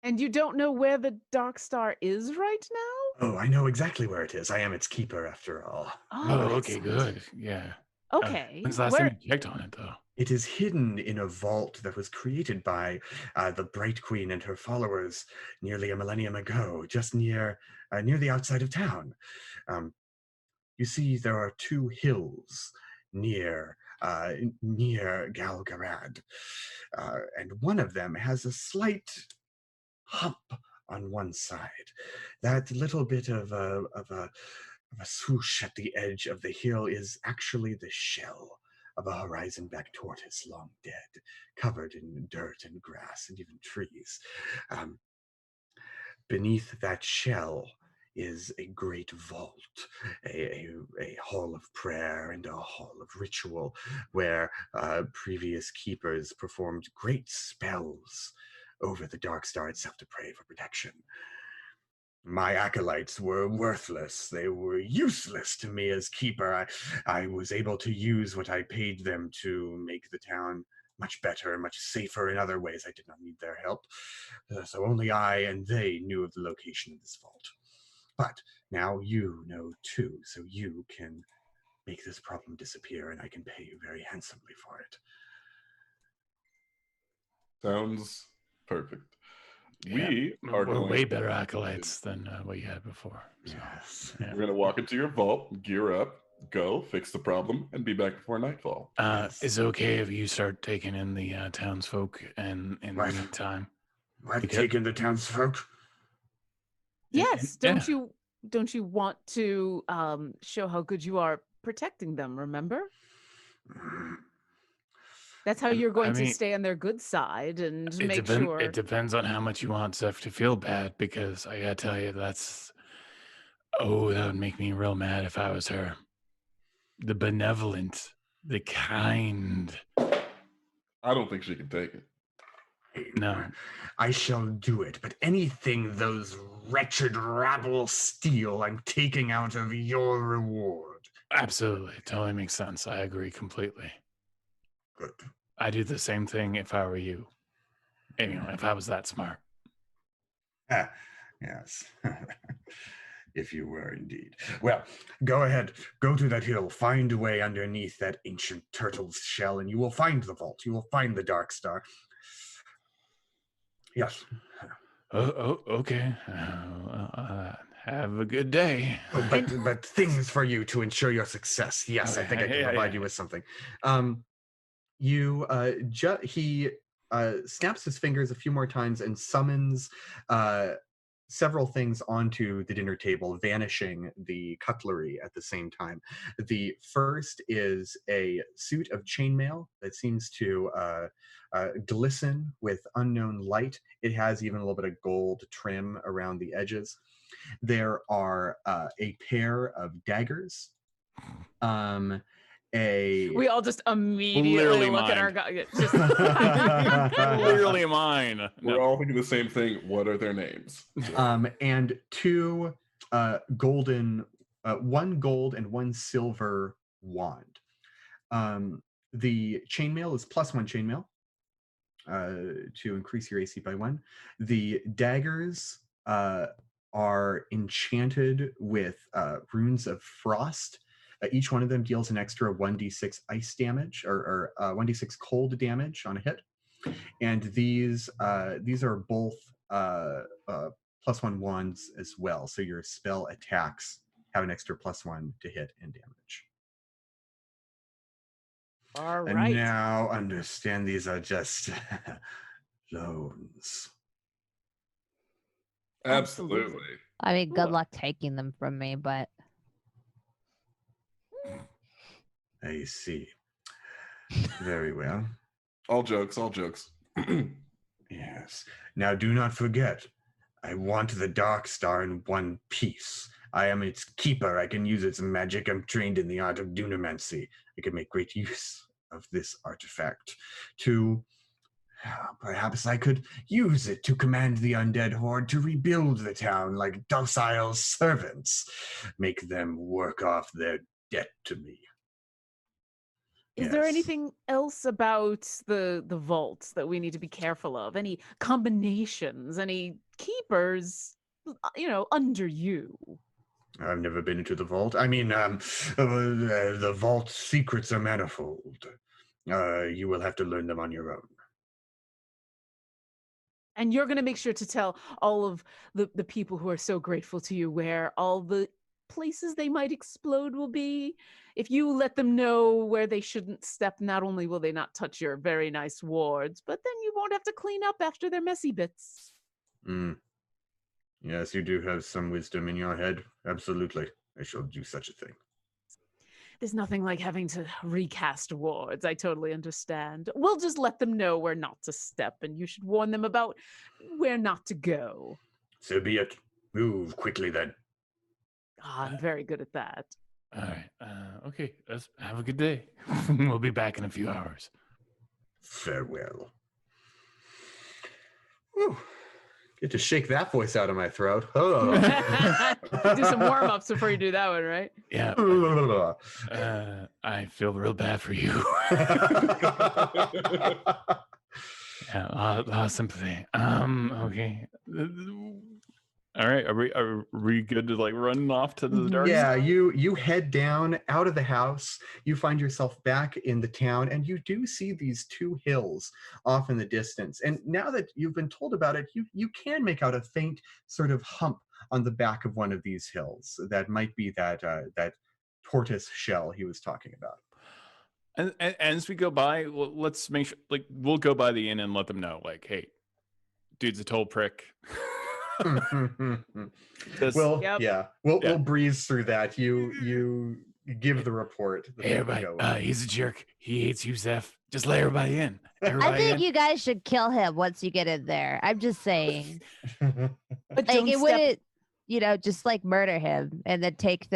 [SPEAKER 4] And you don't know where the Dark Star is right now?
[SPEAKER 1] Oh, I know exactly where it is. I am its keeper, after all.
[SPEAKER 5] Oh, okay,
[SPEAKER 4] excellent.
[SPEAKER 5] good. Yeah.
[SPEAKER 4] Okay.
[SPEAKER 5] When's the last time you checked on it, though?
[SPEAKER 1] It is hidden in a vault that was created by the Bright Queen and her followers nearly a millennium ago, just near the outside of town. You see, there are 2 hills near Galgarad, and one of them has a slight hump on one side. That little bit of a swoosh at the edge of the hill is actually the shell of a horizon-back tortoise, long dead, covered in dirt and grass and even trees. Beneath that shell is a great vault, a hall of prayer and a hall of ritual, where previous keepers performed great spells over the Dark Star itself to pray for protection. My acolytes were worthless. They were useless to me as keeper. I was able to use what I paid them to make the town much better, much safer in other ways. I did not need their help. So only I and they knew of the location of this vault. But now you know too, so you can make this problem disappear, and I can pay you very handsomely for it.
[SPEAKER 2] Sounds perfect.
[SPEAKER 5] Yeah,
[SPEAKER 2] We're
[SPEAKER 5] we're way better acolytes than what you had before. So,
[SPEAKER 1] Yes.
[SPEAKER 5] yeah.
[SPEAKER 2] We're going to walk into your vault, gear up, go, fix the problem, and be back before nightfall.
[SPEAKER 5] Is it okay if you start taking in the townsfolk and in the
[SPEAKER 1] What?
[SPEAKER 5] meantime?
[SPEAKER 1] I've taken the townsfolk.
[SPEAKER 4] Yes.
[SPEAKER 5] Yeah.
[SPEAKER 4] Don't you want to show how good you are protecting them, remember? That's how you're going to stay on their good side and make sure.
[SPEAKER 5] It depends on how much you want Zeph to feel bad, because I gotta tell you, that would make me real mad if I was her. The benevolent, the kind.
[SPEAKER 2] I don't think she can take it.
[SPEAKER 5] No.
[SPEAKER 1] I shall do it, but anything those wretched rabble steal, I'm taking out of your reward.
[SPEAKER 5] Absolutely. Totally makes sense. I agree completely.
[SPEAKER 1] Good.
[SPEAKER 5] I do the same thing if I were you. Anyway, if I was that smart.
[SPEAKER 1] Yes. If you were indeed. Well, go ahead. Go to that hill. Find a way underneath that ancient turtle's shell, and you will find the vault. You will find the Dark Star. Yes.
[SPEAKER 5] Okay. Have a good day.
[SPEAKER 1] But things for you to ensure your success. Yes, I think I can provide you with something. He snaps his fingers a few more times and summons several things onto the dinner table, vanishing the cutlery at the same time. The first is a suit of chainmail that seems to glisten with unknown light. It has even a little bit of gold trim around the edges. There are a pair of daggers.
[SPEAKER 4] We all just immediately
[SPEAKER 5] Clearly
[SPEAKER 4] look at
[SPEAKER 5] mine.
[SPEAKER 4] our guy.
[SPEAKER 5] Clearly mine.
[SPEAKER 2] We're all thinking the same thing. What are their names?
[SPEAKER 1] And 2 golden, 1 gold and 1 silver wand. The chainmail is +1 chainmail to increase your AC by 1. The daggers are enchanted with runes of frost. Each one of them deals an extra 1d6 ice damage or 1d6 cold damage on a hit. And these are both +1 wands as well. So your spell attacks have an extra +1 to hit and damage.
[SPEAKER 4] All
[SPEAKER 1] And
[SPEAKER 4] right.
[SPEAKER 1] now understand these are just loans.
[SPEAKER 2] Absolutely.
[SPEAKER 3] I mean, good luck taking them from me, but
[SPEAKER 1] I see. Very well.
[SPEAKER 2] All jokes, all jokes.
[SPEAKER 1] Yes. Now do not forget, I want the Dark Star in one piece. I am its keeper. I can use its magic. I'm trained in the art of dunamancy. I can make great use of this artifact to... Perhaps I could use it to command the undead horde to rebuild the town like docile servants. Make them work off their debt to me.
[SPEAKER 4] Is there
[SPEAKER 1] Yes.
[SPEAKER 4] anything else about the vaults that we need to be careful of? Any combinations? Any keepers? Under you?
[SPEAKER 1] I've never been into the vault. I mean, the vault secrets are manifold. You will have to learn them on your own.
[SPEAKER 4] And you're going to make sure to tell all of the people who are so grateful to you where all the places they might explode will be. If you let them know where they shouldn't step, not only will they not touch your very nice wards, but then you won't have to clean up after their messy bits.
[SPEAKER 1] Yes, you do have some wisdom in your head. Absolutely. I shall do such a thing.
[SPEAKER 4] There's nothing like having to recast wards. I totally understand. We'll just let them know where not to step, and you should warn them about where not to go.
[SPEAKER 1] So be it. Move quickly then.
[SPEAKER 4] I'm very good at that.
[SPEAKER 6] All right. Okay. Have a good day. We'll be back in a few hours.
[SPEAKER 1] Farewell. Whew. Get to shake that voice out of my throat. Oh.
[SPEAKER 4] Do some warm-ups before you do that one, right?
[SPEAKER 6] Yeah. I feel real bad for you. Yeah, a lot of sympathy. Okay.
[SPEAKER 5] All right, are we good to like run off to the dark
[SPEAKER 1] Yeah,
[SPEAKER 5] side?
[SPEAKER 1] you head down out of the house. You find yourself back in the town, and you do see these two hills off in the distance. And now that you've been told about it, you can make out a faint sort of hump on the back of one of these hills. That might be that tortoise shell he was talking about.
[SPEAKER 5] And as we go by, let's make sure, like, we'll go by the inn and let them know, like, hey, dude's a total prick.
[SPEAKER 1] Well,
[SPEAKER 4] Yep.
[SPEAKER 1] yeah, we'll breeze through that. You give the report.
[SPEAKER 6] Hey, everybody, he's a jerk. He hates you, Zeph. Just let everybody in. Everybody
[SPEAKER 3] I think
[SPEAKER 6] in.
[SPEAKER 3] you guys should kill him once you get in there. I'm just saying.
[SPEAKER 4] But
[SPEAKER 3] Like
[SPEAKER 4] don't
[SPEAKER 3] it
[SPEAKER 4] step-
[SPEAKER 3] wouldn't, just like murder him and then take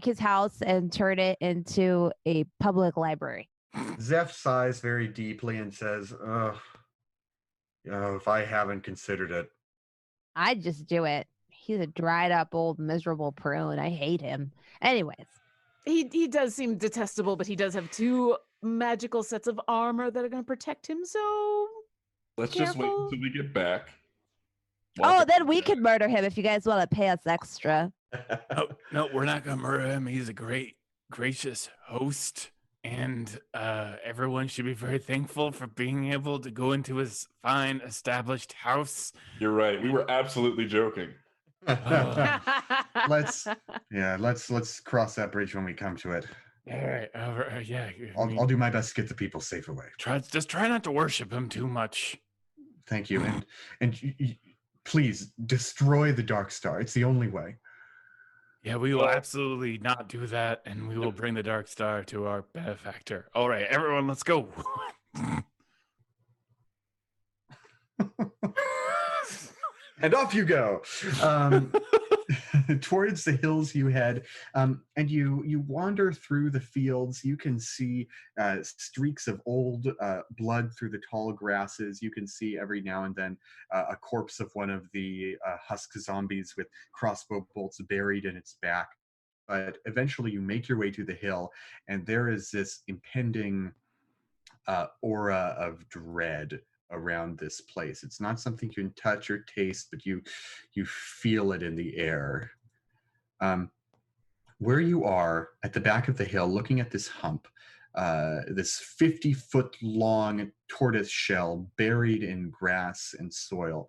[SPEAKER 3] his house and turn it into a public library.
[SPEAKER 1] Zeph sighs very deeply and says, if I haven't considered it.
[SPEAKER 3] I'd just do it. He's a dried up old miserable prune. I hate him. Anyways.
[SPEAKER 4] He does seem detestable, but he does have 2 magical sets of armor that are going to protect him, so
[SPEAKER 2] Let's just wait
[SPEAKER 4] careful.
[SPEAKER 2] until we get back.
[SPEAKER 3] Oh, then we could murder him if you guys want to pay us extra.
[SPEAKER 6] No, we're not gonna murder him. He's a gracious host, and everyone should be very thankful for being able to go into his fine established house.
[SPEAKER 2] You're right. We were absolutely joking.
[SPEAKER 1] Let's cross that bridge when we come to it.
[SPEAKER 6] All right, yeah.
[SPEAKER 1] I'll do my best to get the people safe away.
[SPEAKER 6] Try not to worship him too much.
[SPEAKER 1] Thank you, and please destroy the Dark Star. It's the only way.
[SPEAKER 6] Yeah, we will absolutely not do that, and we will bring the Dark Star to our benefactor. All right, everyone, let's go.
[SPEAKER 1] And off you go. Towards the hills you head, and you wander through the fields. You can see streaks of old blood through the tall grasses. You can see every now and then a corpse of one of the Husk Zombies with crossbow bolts buried in its back. But eventually you make your way to the hill, and there is this impending aura of dread around this place. It's not something you can touch or taste, but you feel it in the air. Where you are at the back of the hill, looking at this hump, this 50-foot long tortoise shell buried in grass and soil,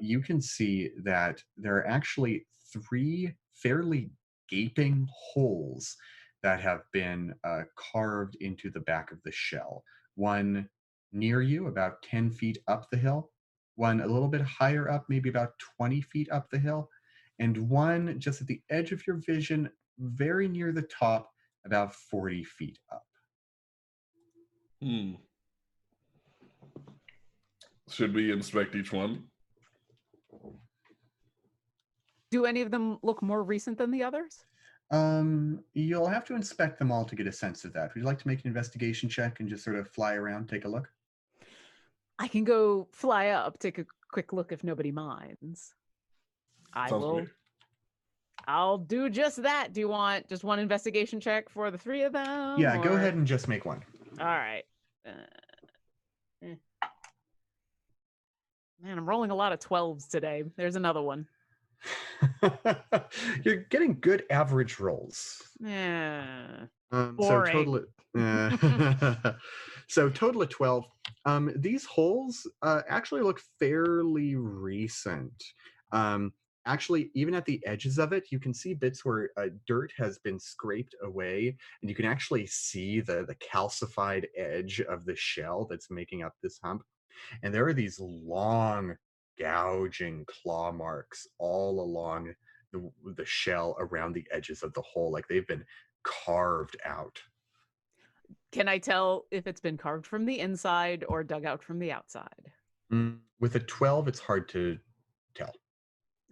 [SPEAKER 1] you can see that there are actually 3 fairly gaping holes that have been carved into the back of the shell. One near you, about 10 feet up the hill, one a little bit higher up, maybe about 20 feet up the hill, and one just at the edge of your vision, very near the top, about 40 feet up.
[SPEAKER 2] Should we inspect each one?
[SPEAKER 4] Do any of them look more recent than the others?
[SPEAKER 1] You'll have to inspect them all to get a sense of that. Would you like to make an investigation check and just sort of fly around, take a look?
[SPEAKER 4] I can go fly up, take a quick look if nobody minds. I
[SPEAKER 2] Sounds
[SPEAKER 4] will.
[SPEAKER 2] great.
[SPEAKER 4] I'll do just that. Do you want just one investigation check for the three of them?
[SPEAKER 1] Yeah, go
[SPEAKER 4] or-
[SPEAKER 1] ahead and just make one.
[SPEAKER 4] All right. Man, I'm rolling a lot of 12s today. There's another one.
[SPEAKER 1] You're getting good average rolls.
[SPEAKER 4] Yeah.
[SPEAKER 1] So
[SPEAKER 4] Boring.
[SPEAKER 1] total of 12. These holes actually look fairly recent. Actually, even at the edges of it, you can see bits where dirt has been scraped away, and you can actually see the calcified edge of the shell that's making up this hump. And there are these long, gouging claw marks all along the shell around the edges of the hole, like they've been carved out.
[SPEAKER 4] Can I tell if it's been carved from the inside or dug out from the outside?
[SPEAKER 1] With a 12, it's hard to tell.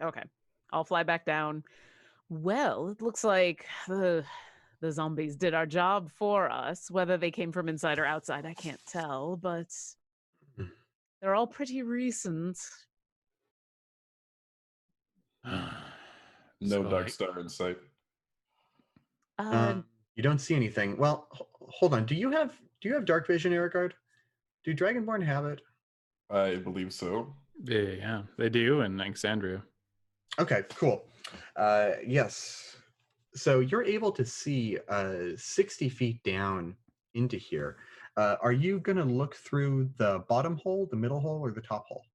[SPEAKER 4] Okay. I'll fly back down. Well, it looks like the zombies did our job for us. Whether they came from inside or outside, I can't tell, but they're all pretty recent.
[SPEAKER 2] No dark star in sight.
[SPEAKER 1] You don't see anything. Well, hold on. Do you have dark vision, Erigard? Do Dragonborn have it?
[SPEAKER 2] I believe so.
[SPEAKER 5] Yeah, they do in Alexandria.
[SPEAKER 1] Okay, cool. Yes. So you're able to see 60 feet down into here. Are you going to look through the bottom hole, the middle hole, or the top hole?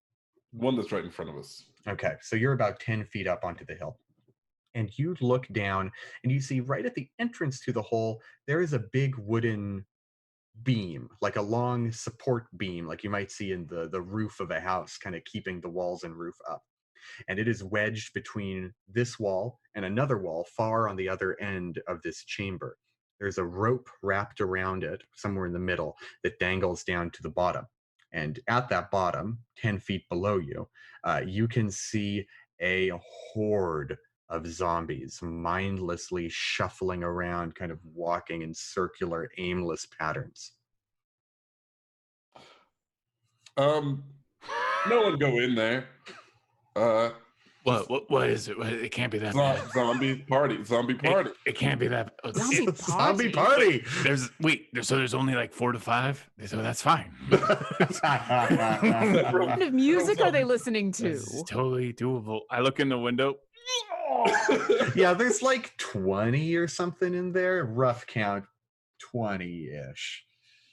[SPEAKER 2] One that's right in front of us.
[SPEAKER 1] Okay, so you're about 10 feet up onto the hill. And you look down and you see right at the entrance to the hole, there is a big wooden beam, like a long support beam, like you might see in the roof of a house, kind of keeping the walls and roof up. And it is wedged between this wall and another wall far on the other end of this chamber. There's a rope wrapped around it somewhere in the middle that dangles down to the bottom. And at that bottom, 10 feet below you, you can see a horde of zombies mindlessly shuffling around, kind of walking in circular, aimless patterns.
[SPEAKER 2] No one go in there.
[SPEAKER 6] What is it? It can't be that bad.
[SPEAKER 2] Zombie party.
[SPEAKER 6] It can't be that.
[SPEAKER 4] Zombie
[SPEAKER 1] party.
[SPEAKER 6] There's only like 4 to 5, so that's fine.
[SPEAKER 4] What kind of music are they listening to?
[SPEAKER 6] It's totally doable. I look in the window.
[SPEAKER 1] Yeah, there's like 20 or something in there. Rough count, 20-ish.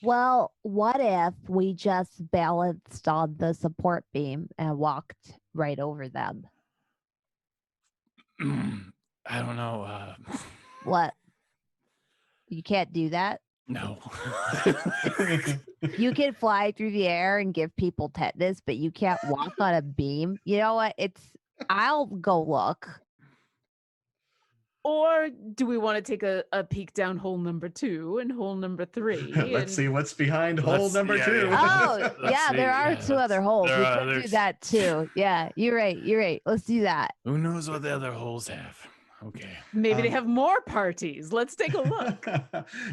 [SPEAKER 3] Well, what if we just balanced on the support beam and walked right over them?
[SPEAKER 6] I don't know.
[SPEAKER 3] What? You can't do that?
[SPEAKER 6] No.
[SPEAKER 3] You can fly through the air and give people tetanus, but you can't walk on a beam. You know what? I'll go look.
[SPEAKER 4] Or do we want to take a peek down hole number 2 and hole number 3?
[SPEAKER 1] Let's see what's behind hole number 2.
[SPEAKER 3] Oh, yeah, there are 2 other holes. We could do
[SPEAKER 6] others.
[SPEAKER 3] that too. Yeah, you're right. Let's do that.
[SPEAKER 6] Who knows what the other holes have? Okay.
[SPEAKER 4] Maybe they have more parties. Let's take a look.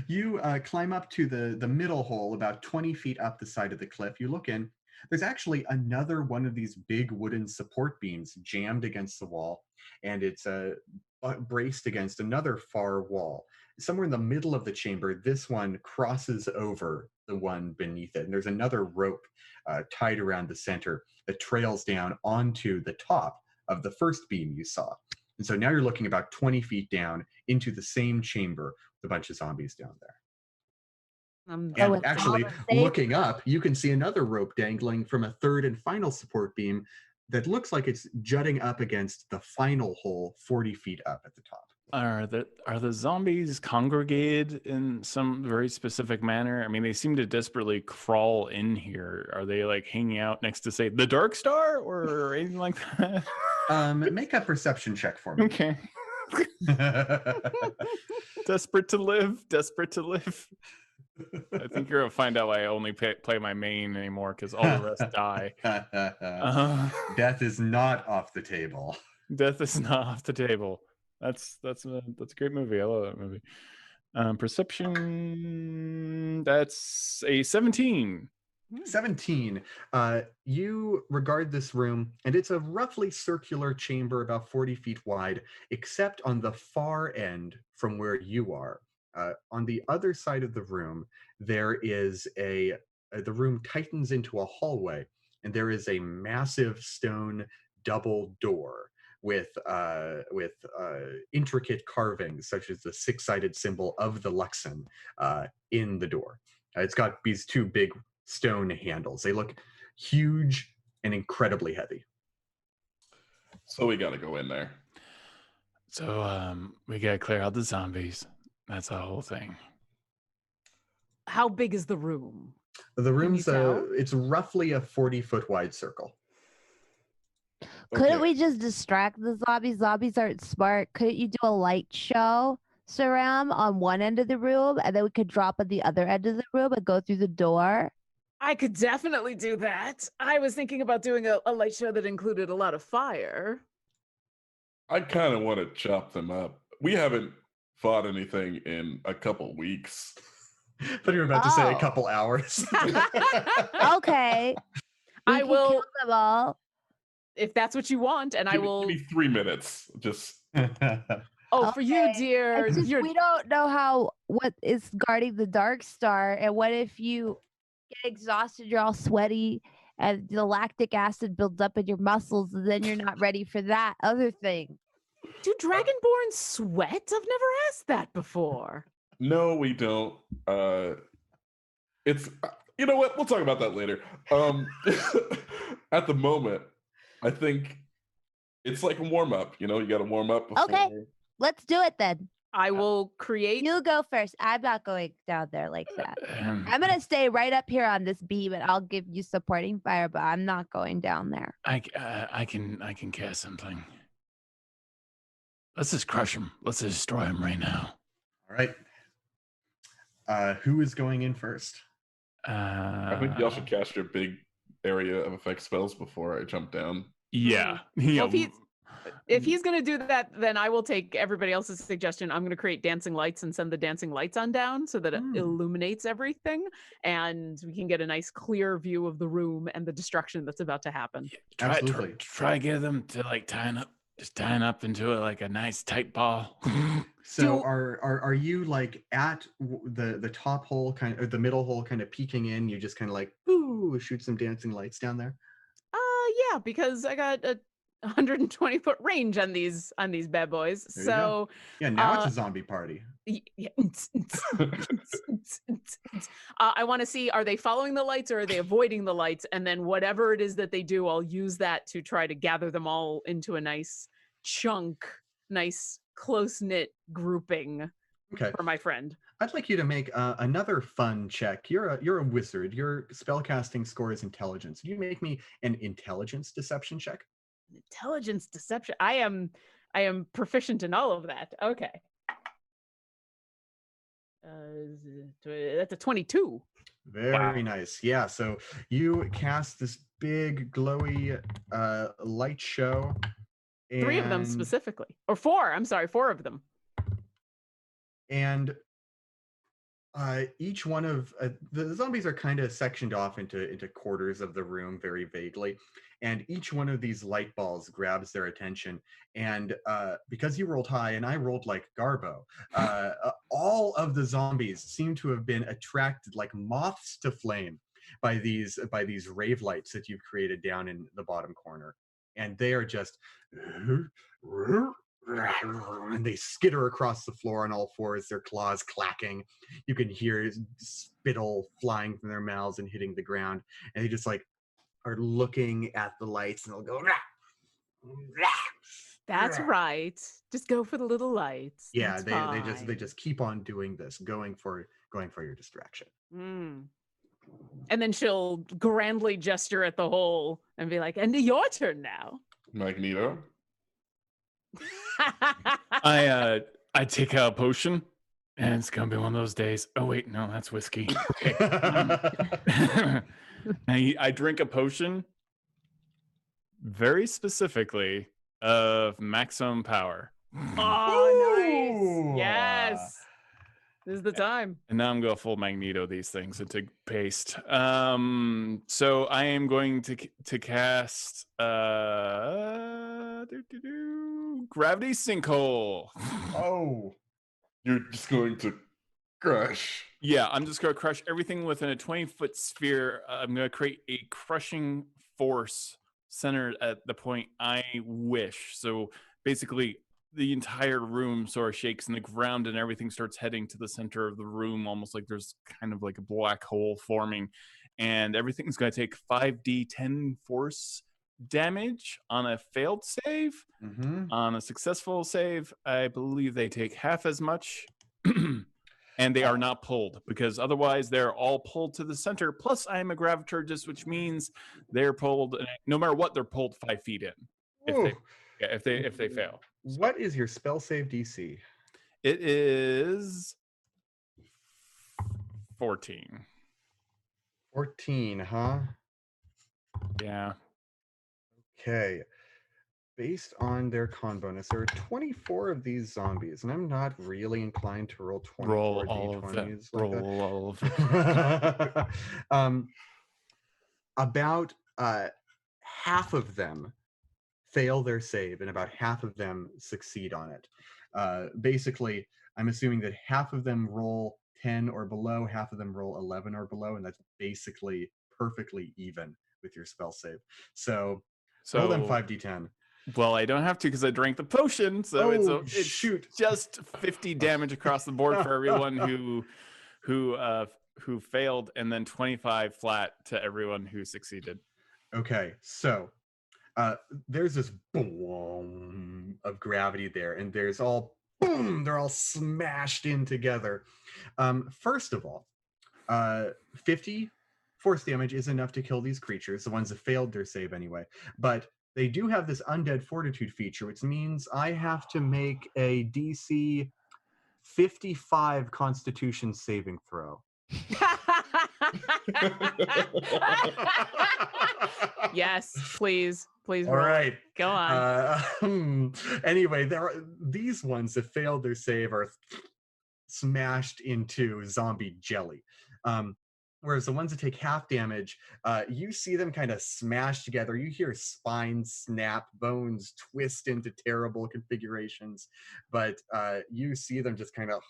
[SPEAKER 1] You climb up to the middle hole, about 20 feet up the side of the cliff. You look in. There's actually another one of these big wooden support beams jammed against the wall, and it's braced against another far wall. Somewhere in the middle of the chamber, this one crosses over the one beneath it, and there's another rope tied around the center that trails down onto the top of the first beam you saw. And so now you're looking about 20 feet down into the same chamber with a bunch of zombies down there. And
[SPEAKER 3] it's
[SPEAKER 1] actually,
[SPEAKER 3] all the same.
[SPEAKER 1] looking up, you can see another rope dangling from a third and final support beam that looks like it's jutting up against the final hole 40 feet up at the top.
[SPEAKER 5] Are the zombies congregated in some very specific manner? I mean, they seem to desperately crawl in here. Are they like hanging out next to, say, the Dark Star or anything like that?
[SPEAKER 1] Make a perception check for me.
[SPEAKER 5] Okay. Desperate to live. I think you're gonna find out why I only play my main anymore, because all the rest die.
[SPEAKER 1] Death is not off the table.
[SPEAKER 5] Death is not off the table. That's a great movie. I love that movie. Perception, that's a 17.
[SPEAKER 1] 17. You regard this room, and it's a roughly circular chamber about 40 feet wide, except on the far end from where you are. On the other side of the room, there is the room tightens into a hallway, and there is a massive stone double door with intricate carvings, such as the six-sided symbol of the Luxon in the door. It's got these two big stone handles. They look huge and incredibly heavy.
[SPEAKER 2] So we got to go in there.
[SPEAKER 6] So we gotta clear out the zombies. That's the whole thing.
[SPEAKER 4] How big is the room?
[SPEAKER 1] The room's
[SPEAKER 4] tell?
[SPEAKER 1] it's roughly a 40-foot wide circle.
[SPEAKER 3] Couldn't we just distract the zombies? Zombies aren't smart. Couldn't you do a light show, Saram, on one end of the room, and then we could drop at the other end of the room and go through the door?
[SPEAKER 4] I could definitely do that. I was thinking about doing a light show that included a lot of fire.
[SPEAKER 2] I kind of want to chop them up. We haven't fought anything in a couple weeks.
[SPEAKER 1] I thought you were about to say a
[SPEAKER 3] Oh.
[SPEAKER 1] couple hours.
[SPEAKER 3] Okay. We
[SPEAKER 4] I
[SPEAKER 3] can
[SPEAKER 4] will,
[SPEAKER 3] kill them all.
[SPEAKER 4] if that's what you want, and I will.
[SPEAKER 2] Give me 3 minutes. Just
[SPEAKER 4] Oh, for you,
[SPEAKER 3] Okay.
[SPEAKER 4] dear.
[SPEAKER 3] It's just, we don't know what is guarding the Dark Star, and what if you get exhausted, you're all sweaty, and the lactic acid builds up in your muscles, and then you're not ready for that other thing.
[SPEAKER 4] Do Dragonborn sweat? I've never asked that before.
[SPEAKER 2] no, we don't. It's you know what? We'll talk about that later. At the moment, I think it's like a warm up. You know, you got to warm up before.
[SPEAKER 3] Okay. Let's do it then.
[SPEAKER 4] I will create.
[SPEAKER 3] You go first. I'm not going down there like that.
[SPEAKER 6] Um,
[SPEAKER 3] I'm gonna stay right up here on this beam, and I'll give you supporting fire, but I'm not going down there.
[SPEAKER 6] I can cast something. Let's just crush him. Let's destroy him right now.
[SPEAKER 1] All right. Who is going in first?
[SPEAKER 2] I think y'all should cast your big area of effect spells before I jump down.
[SPEAKER 6] Yeah.
[SPEAKER 4] Well, if he's going to do that, then I will take everybody else's suggestion. I'm going to create dancing lights and send the dancing lights on down so that it illuminates everything, and we can get a nice clear view of the room and the destruction that's about to happen.
[SPEAKER 1] Absolutely.
[SPEAKER 6] Try get them to like tying up into it like a nice tight ball.
[SPEAKER 1] So are you like at the top hole kind of, or the middle hole kind of peeking in? You just kind of like, ooh, shoot some dancing lights down there?
[SPEAKER 4] Yeah, because I got a 120-foot range on these bad boys.
[SPEAKER 1] There you go.
[SPEAKER 4] So
[SPEAKER 1] Yeah, now it's a zombie party.
[SPEAKER 4] yeah. I want to see, are they following the lights or are they avoiding the lights? And then whatever it is that they do, I'll use that to try to gather them all into a nice chunk, nice close-knit grouping
[SPEAKER 1] Okay.
[SPEAKER 4] for my friend.
[SPEAKER 1] I'd like you to make another fun check. You're a wizard. Your spellcasting score is intelligence. Can you make me an intelligence deception check?
[SPEAKER 4] Intelligence deception. I am proficient in all of that. Okay. That's a 22.
[SPEAKER 1] Very nice. Yeah. So you cast this big glowy light show.
[SPEAKER 4] 3 of them
[SPEAKER 1] and-
[SPEAKER 4] specifically, or 4. I'm sorry, 4 of them.
[SPEAKER 1] And each one of the zombies are kind of sectioned off into quarters of the room very vaguely, and each one of these light balls grabs their attention. And because you rolled high and I rolled like Garbo, all of the zombies seem to have been attracted like moths to flame by these rave lights that you've created down in the bottom corner, and they are just and they skitter across the floor on all fours, their claws clacking. You can hear spittle flying from their mouths and hitting the ground, and they just like are looking at the lights, and they'll go "Rah, rah."
[SPEAKER 4] That's right. Just go for the little lights.
[SPEAKER 1] Yeah,
[SPEAKER 4] That's
[SPEAKER 1] they just keep on doing this, going for your distraction.
[SPEAKER 4] Mm. And then she'll grandly gesture at the hole and be like, "And your turn now."
[SPEAKER 2] Magneto.
[SPEAKER 5] I take out a potion, and it's gonna be one of those days. Oh wait, no, that's whiskey. Okay. I drink a potion. Very specifically, of maximum power.
[SPEAKER 4] Oh,
[SPEAKER 1] Ooh.
[SPEAKER 4] nice. Yes. This is the time.
[SPEAKER 5] And now I'm going to full Magneto these things into paste. So I am going to cast Gravity Sinkhole.
[SPEAKER 1] Oh.
[SPEAKER 2] You're just going to crush.
[SPEAKER 5] Yeah, I'm just going to crush everything within a 20-foot sphere. I'm going to create a crushing force centered at the point I wish. So basically, the entire room sort of shakes and the ground and everything starts heading to the center of the room, almost like there's kind of like a black hole forming. And everything's going to take 5d10 force damage on a failed save.
[SPEAKER 1] Mm-hmm.
[SPEAKER 5] On a successful save, I believe they take half as much. And they are not pulled, because otherwise they're all pulled to the center. Plus, I am a graviturgist, which means they're pulled no matter what. They're pulled 5 feet in if they fail.
[SPEAKER 1] What is your spell save DC?
[SPEAKER 5] It is 14.
[SPEAKER 1] 14, huh?
[SPEAKER 5] Yeah.
[SPEAKER 1] Okay. Based on their con bonus, there are 24 of these zombies, and I'm not really inclined to roll 24
[SPEAKER 5] Roll all of them.
[SPEAKER 1] D20s like
[SPEAKER 5] Roll all of them.
[SPEAKER 1] About half of them fail their save, and about half of them succeed on it. Basically, I'm assuming that half of them roll 10 or below, half of them roll 11 or below, and that's basically perfectly even with your spell save. So roll them 5d10.
[SPEAKER 5] Well, I don't have to because I drank the potion, so it's
[SPEAKER 1] shoot.
[SPEAKER 5] Just 50 damage across the board for everyone who failed, and then 25 flat to everyone who succeeded.
[SPEAKER 1] Okay, so there's this boom of gravity there, and there's all boom, they're all smashed in together. First of all, 50 force damage is enough to kill these creatures, the ones that failed their save anyway, but they do have this undead fortitude feature, which means I have to make a DC 55 Constitution saving throw.
[SPEAKER 4] Yes, please
[SPEAKER 1] All
[SPEAKER 4] roll.
[SPEAKER 1] right.
[SPEAKER 4] Go on.
[SPEAKER 1] Anyway, these ones that failed their save are smashed into zombie jelly. Whereas the ones that take half damage, you see them kind of smash together. You hear spines snap, bones twist into terrible configurations, but you see them just kind of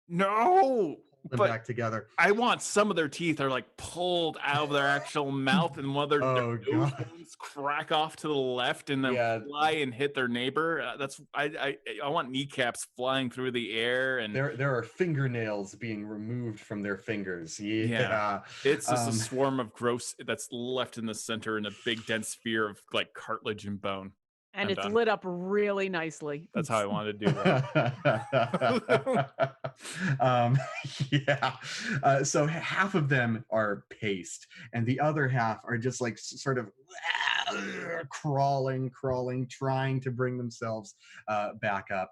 [SPEAKER 5] No,
[SPEAKER 1] them
[SPEAKER 5] but
[SPEAKER 1] back together.
[SPEAKER 5] I want some of their teeth are like pulled out of their actual mouth, and one of their nose bones crack off to the left and then fly and hit their neighbor. I want kneecaps flying through the air, and
[SPEAKER 1] there are fingernails being removed from their fingers. Yeah.
[SPEAKER 5] It's just a swarm of gross that's left in the center in a big dense sphere of like cartilage and bone.
[SPEAKER 4] And it's lit up really nicely.
[SPEAKER 5] That's how I wanted to do
[SPEAKER 1] that. So half of them are paste, and the other half are just like sort of crawling, trying to bring themselves back up.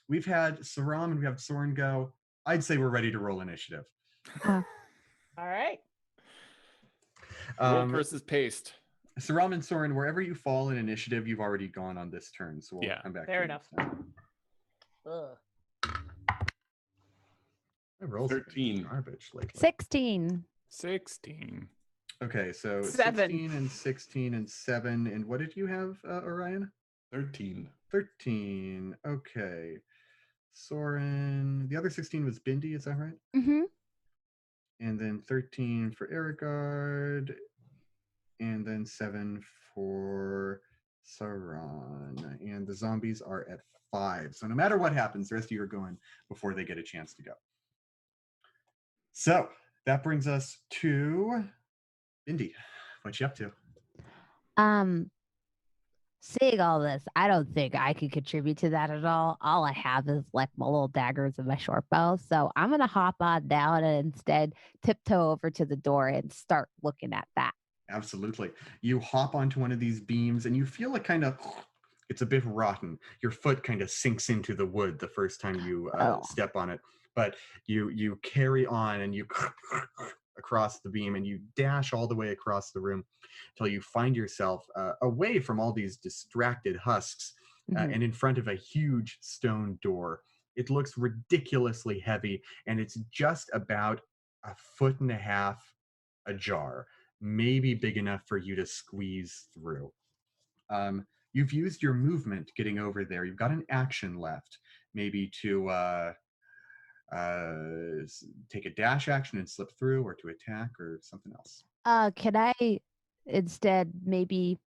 [SPEAKER 1] We've had Saram and we have Soren go. I'd say we're ready to roll initiative.
[SPEAKER 4] All right.
[SPEAKER 5] Roll versus paste.
[SPEAKER 1] Saram and Soren, wherever you fall in initiative, you've already gone on this turn, so we'll come back.
[SPEAKER 4] Fair enough.
[SPEAKER 1] I rolled
[SPEAKER 2] 13.
[SPEAKER 1] Garbage lately.
[SPEAKER 3] 16.
[SPEAKER 1] Okay, so
[SPEAKER 4] 7.
[SPEAKER 1] 16 and 16 and 7. And what did you have, Orion?
[SPEAKER 2] 13.
[SPEAKER 1] 13. Okay. Soren. The other 16 was Bindi, is that right?
[SPEAKER 3] Mm-hmm.
[SPEAKER 1] And then 13 for Erigard. And then 7 for Saran. And the zombies are at 5. So no matter what happens, the rest of you are going before they get a chance to go. So that brings us to Bindi. What you up to?
[SPEAKER 3] Seeing all this, I don't think I could contribute to that at all. All I have is like my little daggers and my short bow. So I'm going to hop on down and instead tiptoe over to the door and start looking at that.
[SPEAKER 1] Absolutely. You hop onto one of these beams and you feel it kind of, it's a bit rotten. Your foot kind of sinks into the wood the first time you step on it. But you carry on and you across the beam, and you dash all the way across the room until you find yourself away from all these distracted husks and in front of a huge stone door. It looks ridiculously heavy, and it's just about 1.5 feet ajar, maybe big enough for you to squeeze through. You've used your movement getting over there. You've got an action left, maybe to take a dash action and slip through, or to attack, or something else.
[SPEAKER 3] Can I instead maybe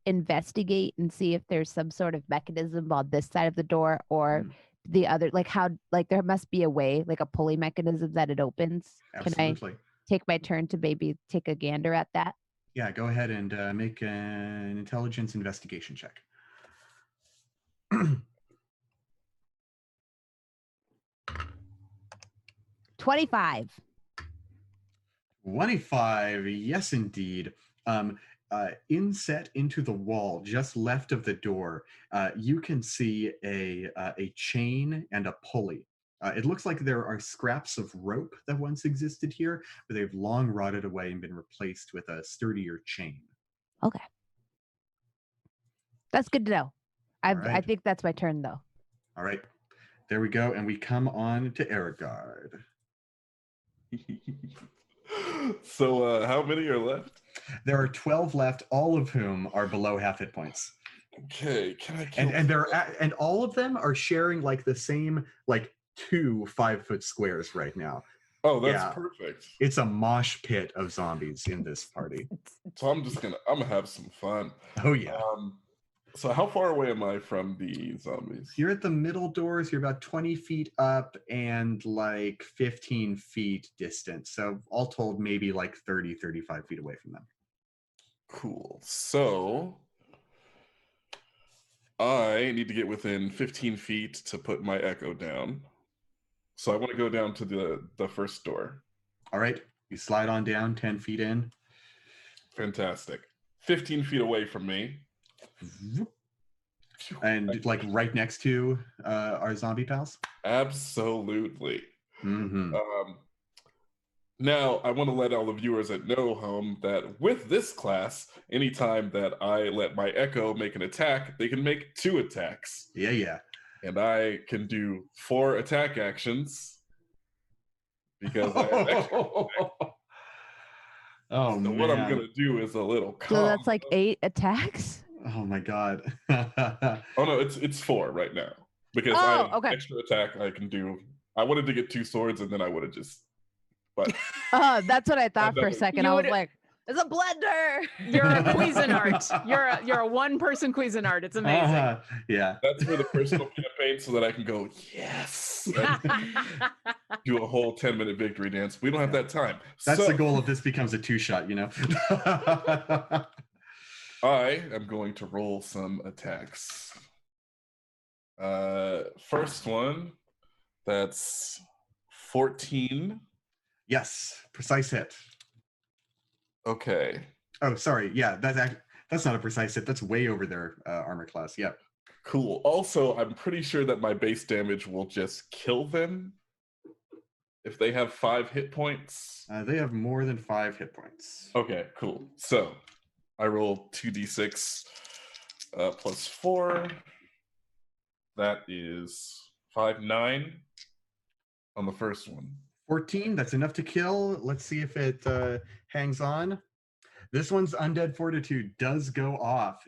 [SPEAKER 3] investigate and see if there's some sort of mechanism on this side of the door or the other, like how, like there must be a way, like a pulley mechanism that it opens.
[SPEAKER 1] Absolutely.
[SPEAKER 3] Can I take my turn to maybe take a gander at that?
[SPEAKER 1] Yeah, go ahead and make an intelligence investigation check.
[SPEAKER 3] 25.
[SPEAKER 1] 25, yes, indeed. Inset into the wall, just left of the door, you can see a chain and a pulley. It looks like there are scraps of rope that once existed here, but they've long rotted away and been replaced with a sturdier chain.
[SPEAKER 3] Okay. That's good to know. I
[SPEAKER 1] right.
[SPEAKER 3] think that's my turn, though.
[SPEAKER 1] All right. There we go. And we come on to Erigard.
[SPEAKER 2] So how many are left?
[SPEAKER 1] There are 12 left, all of whom are below half hit points.
[SPEAKER 2] Okay, can I kill
[SPEAKER 1] and all of them are sharing like the same like 2 5-foot squares right now.
[SPEAKER 2] Oh, that's perfect.
[SPEAKER 1] It's a mosh pit of zombies in this party.
[SPEAKER 2] So I'm gonna have some fun.
[SPEAKER 1] Oh yeah.
[SPEAKER 2] So how far away am I from the zombies?
[SPEAKER 1] You're at the middle doors. You're about 20 feet up and like 15 feet distant. So all told, maybe like 30, 35 feet away from them.
[SPEAKER 2] Cool. So I need to get within 15 feet to put my echo down. So I want to go down to the first door.
[SPEAKER 1] All right. You slide on down 10 feet in.
[SPEAKER 2] Fantastic. 15 feet away from me.
[SPEAKER 1] And like right next to our zombie pals?
[SPEAKER 2] Absolutely.
[SPEAKER 1] Mm-hmm.
[SPEAKER 2] Now, I want to let all the viewers at home that with this class, anytime that I let my echo make an attack, they can make 2 attacks.
[SPEAKER 1] Yeah.
[SPEAKER 2] And I can do 4 attack actions because I have extra attack.
[SPEAKER 1] Oh,
[SPEAKER 2] so
[SPEAKER 1] man.
[SPEAKER 2] what I'm going to do is a little combo.
[SPEAKER 3] So that's like 8 attacks?
[SPEAKER 1] Oh my god.
[SPEAKER 2] Oh no, it's 4 right now. Because I have extra attack I can do. I wanted to get 2 swords and then I would have just but
[SPEAKER 3] that's what I thought for a second. I was like, it's a blender.
[SPEAKER 4] You're a Cuisinart. You're a one-person Cuisinart. It's amazing.
[SPEAKER 1] Yeah.
[SPEAKER 2] That's for the personal campaign so that I can go, yes. Do a whole 10-minute victory dance. We don't have that time.
[SPEAKER 1] That's the goal of this becomes a 2-shot, you know?
[SPEAKER 2] I am going to roll some attacks. First one, that's 14.
[SPEAKER 1] Yes, precise hit.
[SPEAKER 2] Okay.
[SPEAKER 1] Oh, sorry. Yeah, that's not a precise hit. That's way over their armor class. Yep.
[SPEAKER 2] Cool. Also, I'm pretty sure that my base damage will just kill them if they have 5 hit points.
[SPEAKER 1] They have more than 5 hit points.
[SPEAKER 2] Okay, cool. So I roll 2d6 plus 4. That is 5, 9 on the first one. 14,
[SPEAKER 1] that's enough to kill. Let's see if it hangs on. This one's Undead Fortitude does go off.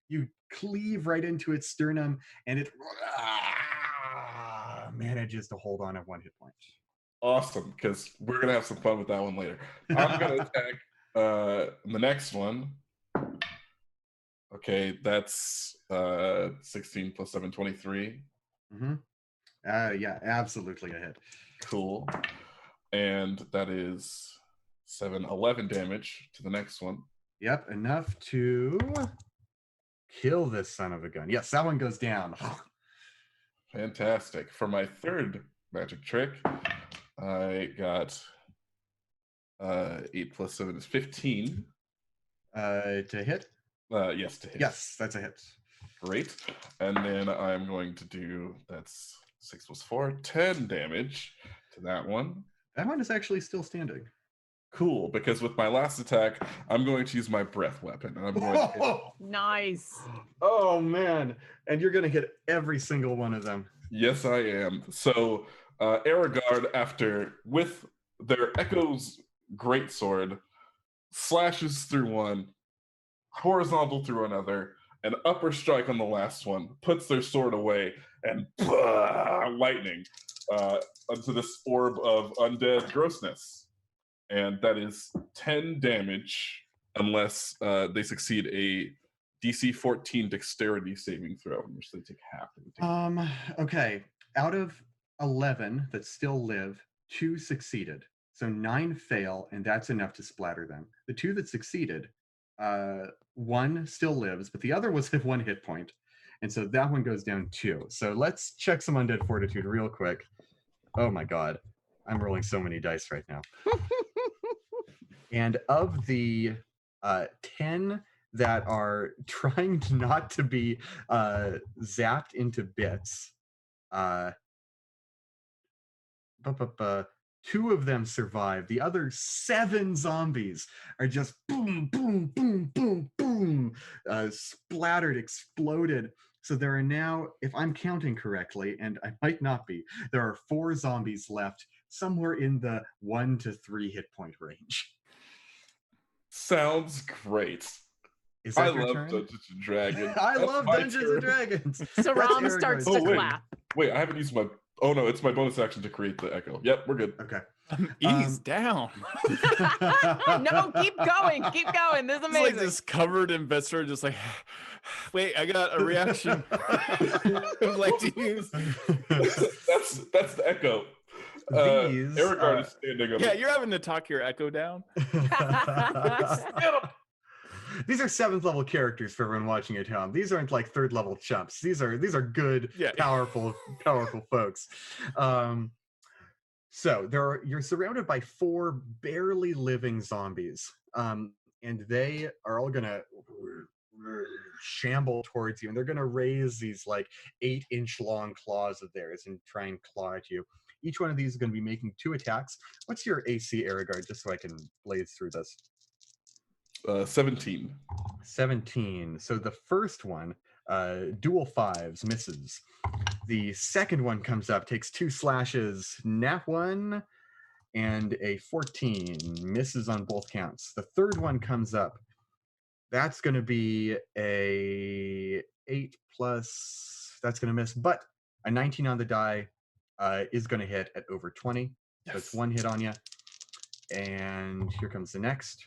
[SPEAKER 1] You cleave right into its sternum, and it manages to hold on at 1 hit point.
[SPEAKER 2] Awesome, because we're going to have some fun with that one later. I'm going to attack the next one. Okay, that's 16 plus 7, 23.
[SPEAKER 1] Mm-hmm. Yeah, absolutely a hit.
[SPEAKER 2] Cool. And that is 7, 11 damage to the next one.
[SPEAKER 1] Yep, enough to kill this son of a gun. Yes, that one goes down.
[SPEAKER 2] Fantastic. For my third magic trick, I got 8 plus 7 is 15.
[SPEAKER 1] To hit?
[SPEAKER 2] Yes, to hit.
[SPEAKER 1] Yes, that's a hit.
[SPEAKER 2] Great. And then I'm going to do, that's 6 plus 4, 10 damage to that one.
[SPEAKER 1] That one is actually still standing.
[SPEAKER 2] Cool, because with my last attack, I'm going to use my breath weapon, and I'm going to hit.
[SPEAKER 4] Nice.
[SPEAKER 1] Oh man! And you're gonna hit every single one of them.
[SPEAKER 2] Yes, I am. So, Aragard, with their Echo's greatsword, slashes through one, horizontal through another, an upper strike on the last one, puts their sword away, and lightning onto this orb of undead grossness. And that is 10 damage unless they succeed a DC 14 dexterity saving throw, in which they take half.
[SPEAKER 1] Okay. Out of 11 that still live, 2 succeeded. So 9 fail, and that's enough to splatter them. The 2 that succeeded, 1 still lives, but the other was at 1 hit point. And so that one goes down 2. So let's check some undead fortitude real quick. Oh my god. I'm rolling so many dice right now. And of the 10 that are trying not to be zapped into bits, 2 of them survive. The other 7 zombies are just boom, boom, boom, boom, boom, splattered, exploded. So there are now, if I'm counting correctly, and I might not be, there are 4 zombies left, somewhere in the 1 to 3 hit point range.
[SPEAKER 2] Sounds great.
[SPEAKER 1] Is that
[SPEAKER 2] I
[SPEAKER 1] your
[SPEAKER 2] love
[SPEAKER 1] turn?
[SPEAKER 2] Dungeons and Dragons.
[SPEAKER 1] I
[SPEAKER 2] That's
[SPEAKER 1] love
[SPEAKER 2] my
[SPEAKER 1] Dungeons
[SPEAKER 2] turn.
[SPEAKER 1] and Dragons.
[SPEAKER 4] Saram
[SPEAKER 1] That's
[SPEAKER 4] starts
[SPEAKER 1] Aragorn's
[SPEAKER 4] to
[SPEAKER 2] wait.
[SPEAKER 1] turn.
[SPEAKER 4] clap.
[SPEAKER 2] Wait, I haven't used my. Oh no, it's my bonus action to create the echo. Yep, we're good.
[SPEAKER 1] Okay.
[SPEAKER 5] Ease down.
[SPEAKER 4] No, keep going. Keep going. This is
[SPEAKER 5] It's like
[SPEAKER 4] amazing.
[SPEAKER 5] this covered in Vesper, just like, wait, I got a reaction. I'd like to use.
[SPEAKER 2] That's the echo.
[SPEAKER 1] These,
[SPEAKER 2] Aragorn is standing up.
[SPEAKER 5] Yeah, you're having to talk your echo down.
[SPEAKER 1] These are 7th level characters for everyone watching at home. These aren't like 3rd level chumps. These are good,
[SPEAKER 5] Yeah.
[SPEAKER 1] powerful folks. So you're surrounded by 4 barely living zombies, and they are all gonna shamble towards you, and they're gonna raise these like 8-inch long claws of theirs and try and claw at you. Each one of these is going to be making 2 attacks. What's your AC, Aragard, just so I can blaze through this?
[SPEAKER 2] 17.
[SPEAKER 1] 17. So the first one, dual 5s, misses. The second one comes up, takes 2 slashes, nat 1, and a 14, misses on both counts. The third one comes up. That's going to be a 8 plus, that's going to miss, but a 19 on the die is going to hit at over 20. So it's 1 hit on you. And here comes the next.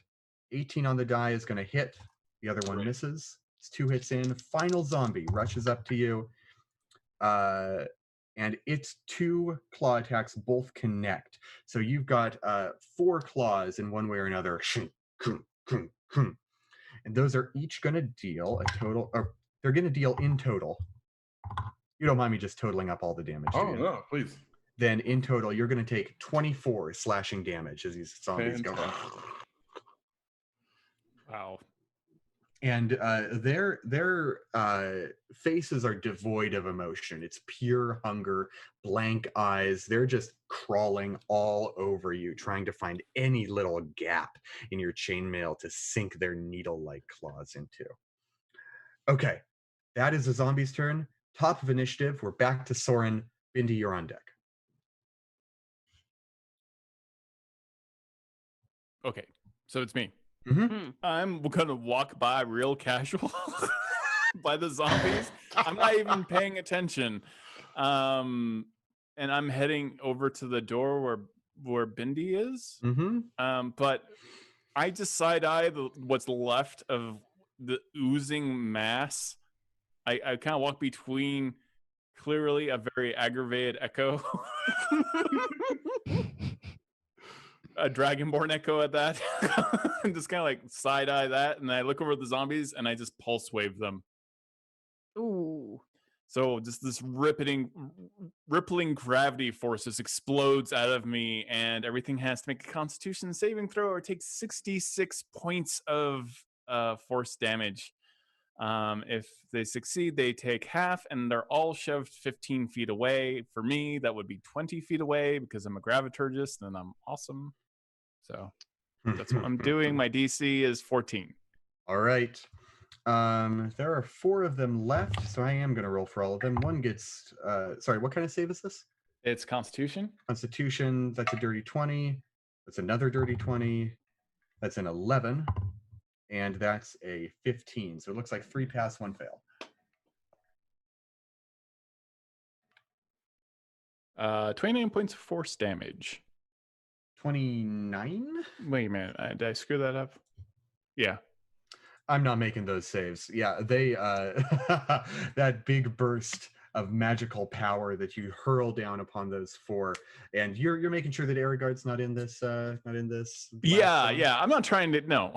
[SPEAKER 1] 18 on the die is going to hit. The other one misses. It's 2 hits in. Final zombie rushes up to you. And its 2 claw attacks both connect. So you've got 4 claws in one way or another. And those are each going to deal a total, or they're going to deal in total. You don't mind me just totaling up all the damage, do
[SPEAKER 2] Oh
[SPEAKER 1] you?
[SPEAKER 2] no, please.
[SPEAKER 1] Then in total, you're going to take 24 slashing damage as these zombies go.
[SPEAKER 5] Wow.
[SPEAKER 1] And their faces are devoid of emotion. It's pure hunger, blank eyes. They're just crawling all over you, trying to find any little gap in your chainmail to sink their needle-like claws into. Okay, that is the zombie's turn. Top of initiative, we're back to Soren. Bindi, you're on deck.
[SPEAKER 5] Okay, so it's me.
[SPEAKER 1] Mm-hmm.
[SPEAKER 5] I'm gonna walk by real casual by the zombies. I'm not even paying attention. And I'm heading over to the door where Bindi is.
[SPEAKER 1] Mm-hmm.
[SPEAKER 5] But I just side-eye what's left of the oozing mass. I kind of walk between clearly a very aggravated Echo. A Dragonborn Echo at that. And just kind of like side-eye that, and I look over at the zombies and I just pulse wave them.
[SPEAKER 4] Ooh.
[SPEAKER 5] So just this rippling gravity force just explodes out of me, and everything has to make a Constitution saving throw or take 66 points of force damage. If they succeed, they take half, and they're all shoved 15 feet away. For me, that would be 20 feet away because I'm a graviturgist and I'm awesome. So that's what I'm doing. My DC is 14.
[SPEAKER 1] All right. There are 4 of them left, so I am going to roll for all of them. One gets, sorry, what kind of save is this?
[SPEAKER 5] It's Constitution.
[SPEAKER 1] Constitution, that's a dirty 20. That's another dirty 20. That's an 11. And that's a 15. So it looks like 3 pass, 1 fail.
[SPEAKER 5] 29 points of force damage.
[SPEAKER 1] 29?
[SPEAKER 5] Wait a minute. Did I screw that up? Yeah.
[SPEAKER 1] I'm not making those saves. Yeah, they that big burst of magical power that you hurl down upon those 4, and you're making sure that Aragard's not in this.
[SPEAKER 5] Yeah. I'm not trying to. No,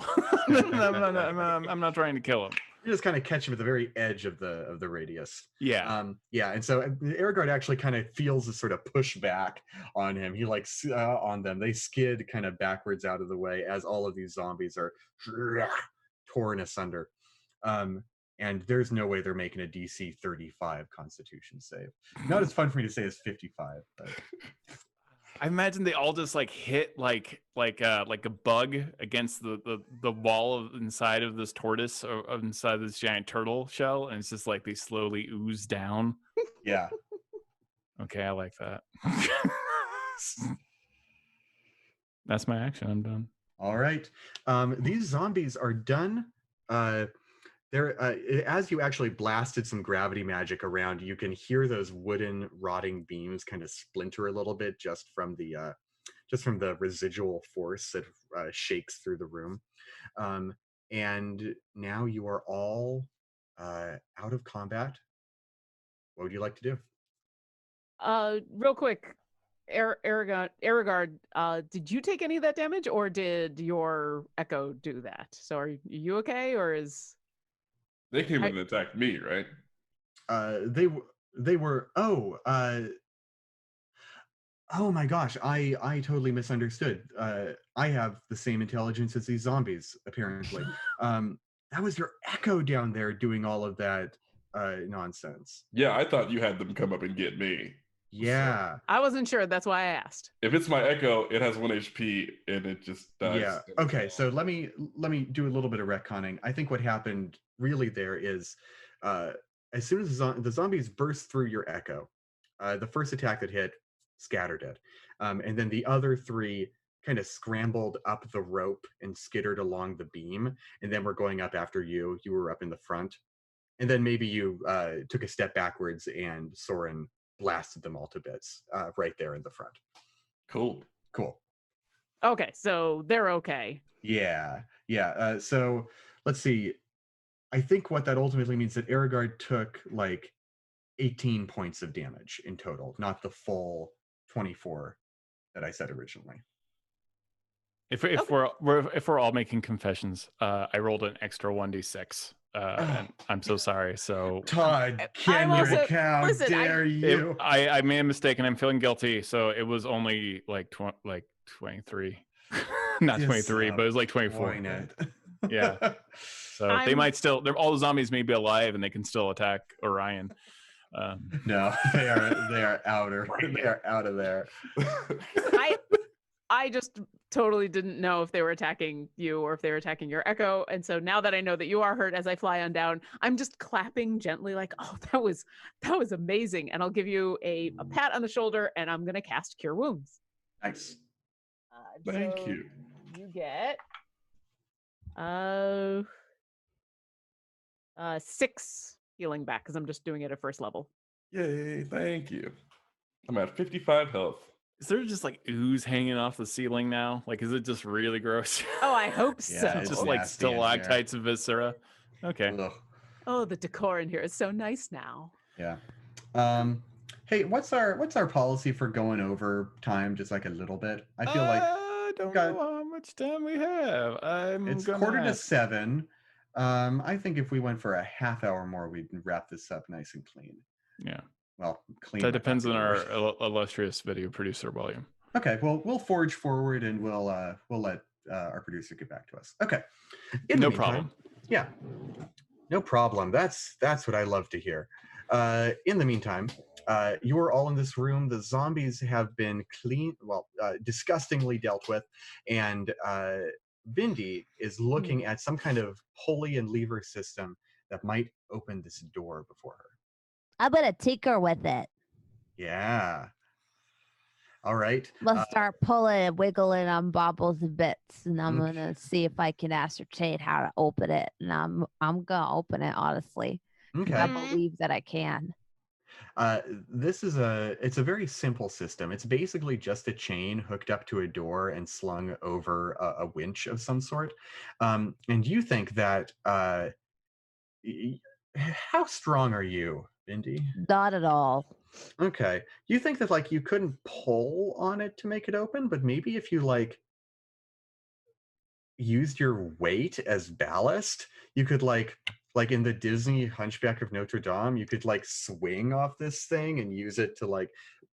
[SPEAKER 5] I'm not trying to kill him.
[SPEAKER 1] You just kind of catch him at the very edge of the radius.
[SPEAKER 5] Yeah.
[SPEAKER 1] And so Aragard actually kind of feels a sort of pushback on him. He on them. They skid kind of backwards out of the way as all of these zombies are torn asunder. And there's no way they're making a DC 35 Constitution save. Not as fun for me to say as 55. But.
[SPEAKER 5] I imagine they all just like hit like a bug against the wall inside of this tortoise or inside this giant turtle shell, and it's just like they slowly ooze down.
[SPEAKER 1] Yeah.
[SPEAKER 5] Okay, I like that. That's my action. I'm done.
[SPEAKER 1] All right. These zombies are done. As you actually blasted some gravity magic around, you can hear those wooden rotting beams kind of splinter a little bit just from the residual force that shakes through the room. And now you are all out of combat. What would you like to do?
[SPEAKER 4] Real quick, Aragard, did you take any of that damage, or did your echo do that? So are you okay, or is...
[SPEAKER 2] They came in and attacked me, right?
[SPEAKER 1] They were. Oh my gosh! I totally misunderstood. I have the same intelligence as these zombies, apparently. That was your echo down there doing all of that nonsense.
[SPEAKER 2] Yeah, I thought you had them come up and get me.
[SPEAKER 1] Yeah.
[SPEAKER 4] So I wasn't sure. That's why I asked.
[SPEAKER 2] If it's my echo, it has 1 HP and it just dies.
[SPEAKER 1] Yeah. Okay. So let me do a little bit of retconning. I think what happened really there is, as soon as the zombies burst through your echo, the first attack that hit scattered it, and then the other 3 kind of scrambled up the rope and skittered along the beam, and then we're going up after you. You were up in the front, and then maybe you took a step backwards, and Soren blasted them all to bits right there in the front.
[SPEAKER 2] Cool.
[SPEAKER 4] Okay, so they're okay.
[SPEAKER 1] Yeah. So let's see. I think what that ultimately means that Aragard took like 18 points of damage in total, not the full 24 that I said originally.
[SPEAKER 5] If we're all making confessions, I rolled an extra 1d6. And I'm so sorry. So
[SPEAKER 1] Todd, Kenrick, how dare you?
[SPEAKER 5] I made a mistake and I'm feeling guilty. So it was only like 23, not 23, but it was like 24. Yeah. So they might still. All the zombies may be alive and they can still attack Orion.
[SPEAKER 1] No, they are outer. They are out of there.
[SPEAKER 4] I just totally didn't know if they were attacking you or if they were attacking your echo. And so now that I know that you are hurt, as I fly on down, I'm just clapping gently like, oh, that was amazing. And I'll give you a pat on the shoulder and I'm going to cast Cure Wounds.
[SPEAKER 1] Nice.
[SPEAKER 2] Thank you.
[SPEAKER 4] You get 6 healing back because I'm just doing it at first level.
[SPEAKER 2] Yay, thank you. I'm at 55 health.
[SPEAKER 5] Is there just like ooze hanging off the ceiling now? Like, is it just really gross?
[SPEAKER 4] Oh, I hope so.
[SPEAKER 1] Yeah,
[SPEAKER 5] Just like stalactites of viscera. Okay.
[SPEAKER 1] Ugh.
[SPEAKER 4] Oh, the decor in here is so nice now.
[SPEAKER 1] Yeah. Hey, what's our policy for going over time just like a little bit? I feel like
[SPEAKER 5] I don't know how much time we have.
[SPEAKER 1] It's 6:45. I think if we went for a half hour more, we'd wrap this up nice and clean.
[SPEAKER 5] Yeah.
[SPEAKER 1] Well, clean.
[SPEAKER 5] That depends on our illustrious video producer, William.
[SPEAKER 1] Okay. Well, we'll forge forward and we'll let our producer get back to us. Okay.
[SPEAKER 5] No problem.
[SPEAKER 1] Yeah. No problem. That's what I love to hear. In the meantime, you are all in this room. The zombies have been disgustingly dealt with, and Bindi is looking at some kind of pulley and lever system that might open this door before her.
[SPEAKER 3] I'm gonna tinker with it.
[SPEAKER 1] Yeah. All right.
[SPEAKER 3] We'll start pulling and wiggling on bobbles and bits, and I'm
[SPEAKER 1] Okay.
[SPEAKER 3] gonna see if I can ascertain how to open it. And I'm gonna open it honestly.
[SPEAKER 1] Okay.
[SPEAKER 3] I believe that I can.
[SPEAKER 1] It's a very simple system. It's basically just a chain hooked up to a door and slung over a winch of some sort. And you think that how strong are you, Bindi?
[SPEAKER 3] Not at all.
[SPEAKER 1] Okay. You think that like you couldn't pull on it to make it open, but maybe if you like used your weight as ballast, you could like in the Disney Hunchback of Notre Dame, you could like swing off this thing and use it to like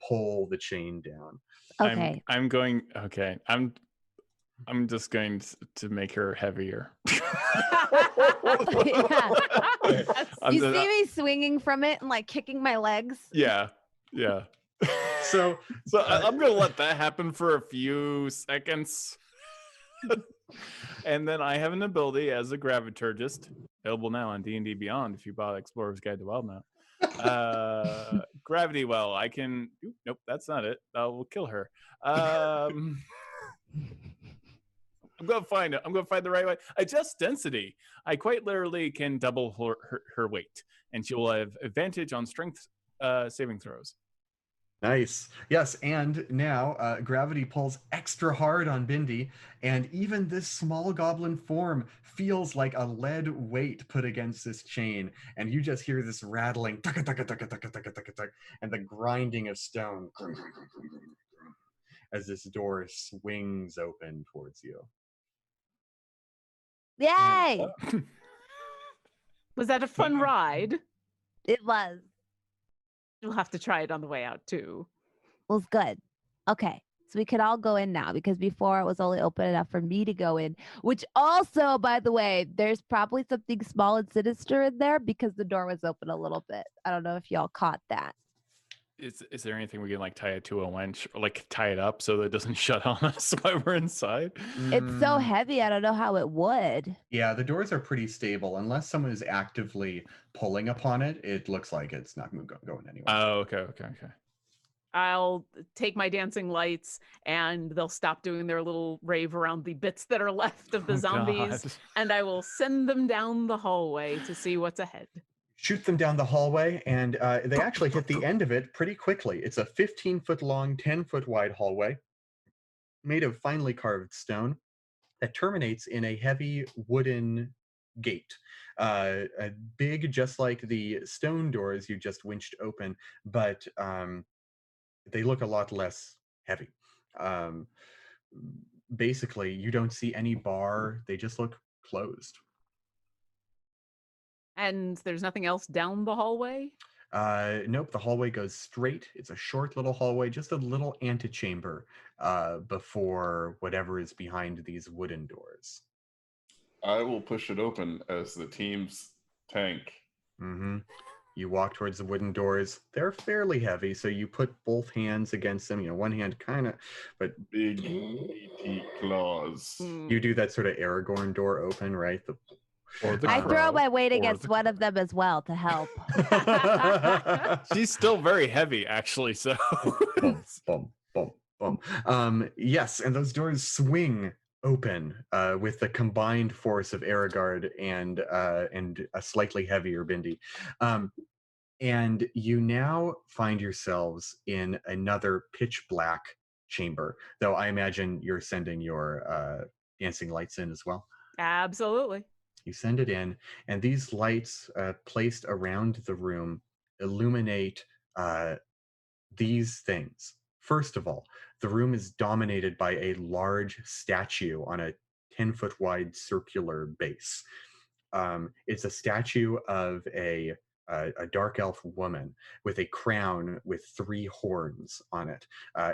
[SPEAKER 1] pull the chain down.
[SPEAKER 3] Okay.
[SPEAKER 5] I'm going. Okay. I'm just going to make her heavier.
[SPEAKER 3] Yeah. You
[SPEAKER 5] I'm
[SPEAKER 3] see me swinging from it and like kicking my legs?
[SPEAKER 5] Yeah. So I'm gonna let that happen for a few seconds. And then I have an ability as a graviturgist, available now on D&D Beyond if you bought Explorer's Guide to Wildemount. Gravity well. I can... Nope, that's not it. We'll kill her. I'm going to find it. I'm going to find the right way. Adjust density. I quite literally can double her weight, and she will have advantage on strength saving throws.
[SPEAKER 1] Nice. Yes, and now gravity pulls extra hard on Bindi, and even this small goblin form feels like a lead weight put against this chain, and you just hear this rattling, and the grinding of stone as this door swings open towards you.
[SPEAKER 3] Yay!
[SPEAKER 4] Was that a fun ride?
[SPEAKER 3] It was.
[SPEAKER 4] You'll have to try it on the way out too.
[SPEAKER 3] It was good. Okay. So we could all go in now because before it was only open enough for me to go in, which also, by the way, there's probably something small and sinister in there because the door was open a little bit. I don't know if y'all caught that.
[SPEAKER 5] Is there anything we can like tie it to a winch or like tie it up so that it doesn't shut on us while we're inside?
[SPEAKER 3] It's so heavy. I don't know how it would.
[SPEAKER 1] Yeah, the doors are pretty stable. Unless someone is actively pulling upon it, it looks like it's not going anywhere.
[SPEAKER 5] Oh, okay.
[SPEAKER 4] I'll take my dancing lights and they'll stop doing their little rave around the bits that are left of the zombies.
[SPEAKER 5] God.
[SPEAKER 4] And I will send them down the hallway to see what's ahead.
[SPEAKER 1] Shoot them down the hallway, and they actually hit the end of it pretty quickly. It's a 15-foot long, 10-foot wide hallway made of finely carved stone that terminates in a heavy wooden gate. Big, just like the stone doors you just winched open, but they look a lot less heavy. Basically, you don't see any bar. They just look closed.
[SPEAKER 4] And there's nothing else down the hallway?
[SPEAKER 1] Nope, the hallway goes straight. It's a short little hallway, just a little antechamber before whatever is behind these wooden doors.
[SPEAKER 2] I will push it open as the team's tank.
[SPEAKER 1] Mm-hmm. You walk towards the wooden doors. They're fairly heavy, so you put both hands against them. One hand kind of, but
[SPEAKER 2] Big meaty claws.
[SPEAKER 1] you do that sort of Aragorn door open, right?
[SPEAKER 3] I throw my weight against one of them as well to help.
[SPEAKER 5] She's still very heavy, actually. So,
[SPEAKER 1] Boom, boom, boom. Yes, and those doors swing open with the combined force of Aragard and a slightly heavier Bindi. And you now find yourselves in another pitch black chamber, though I imagine you're sending your dancing lights in as well.
[SPEAKER 4] Absolutely.
[SPEAKER 1] You send it in, and these lights placed around the room illuminate these things. First of all, the room is dominated by a large statue on a 10-foot wide circular base. It's a statue of a dark elf woman with a crown with 3 horns on it.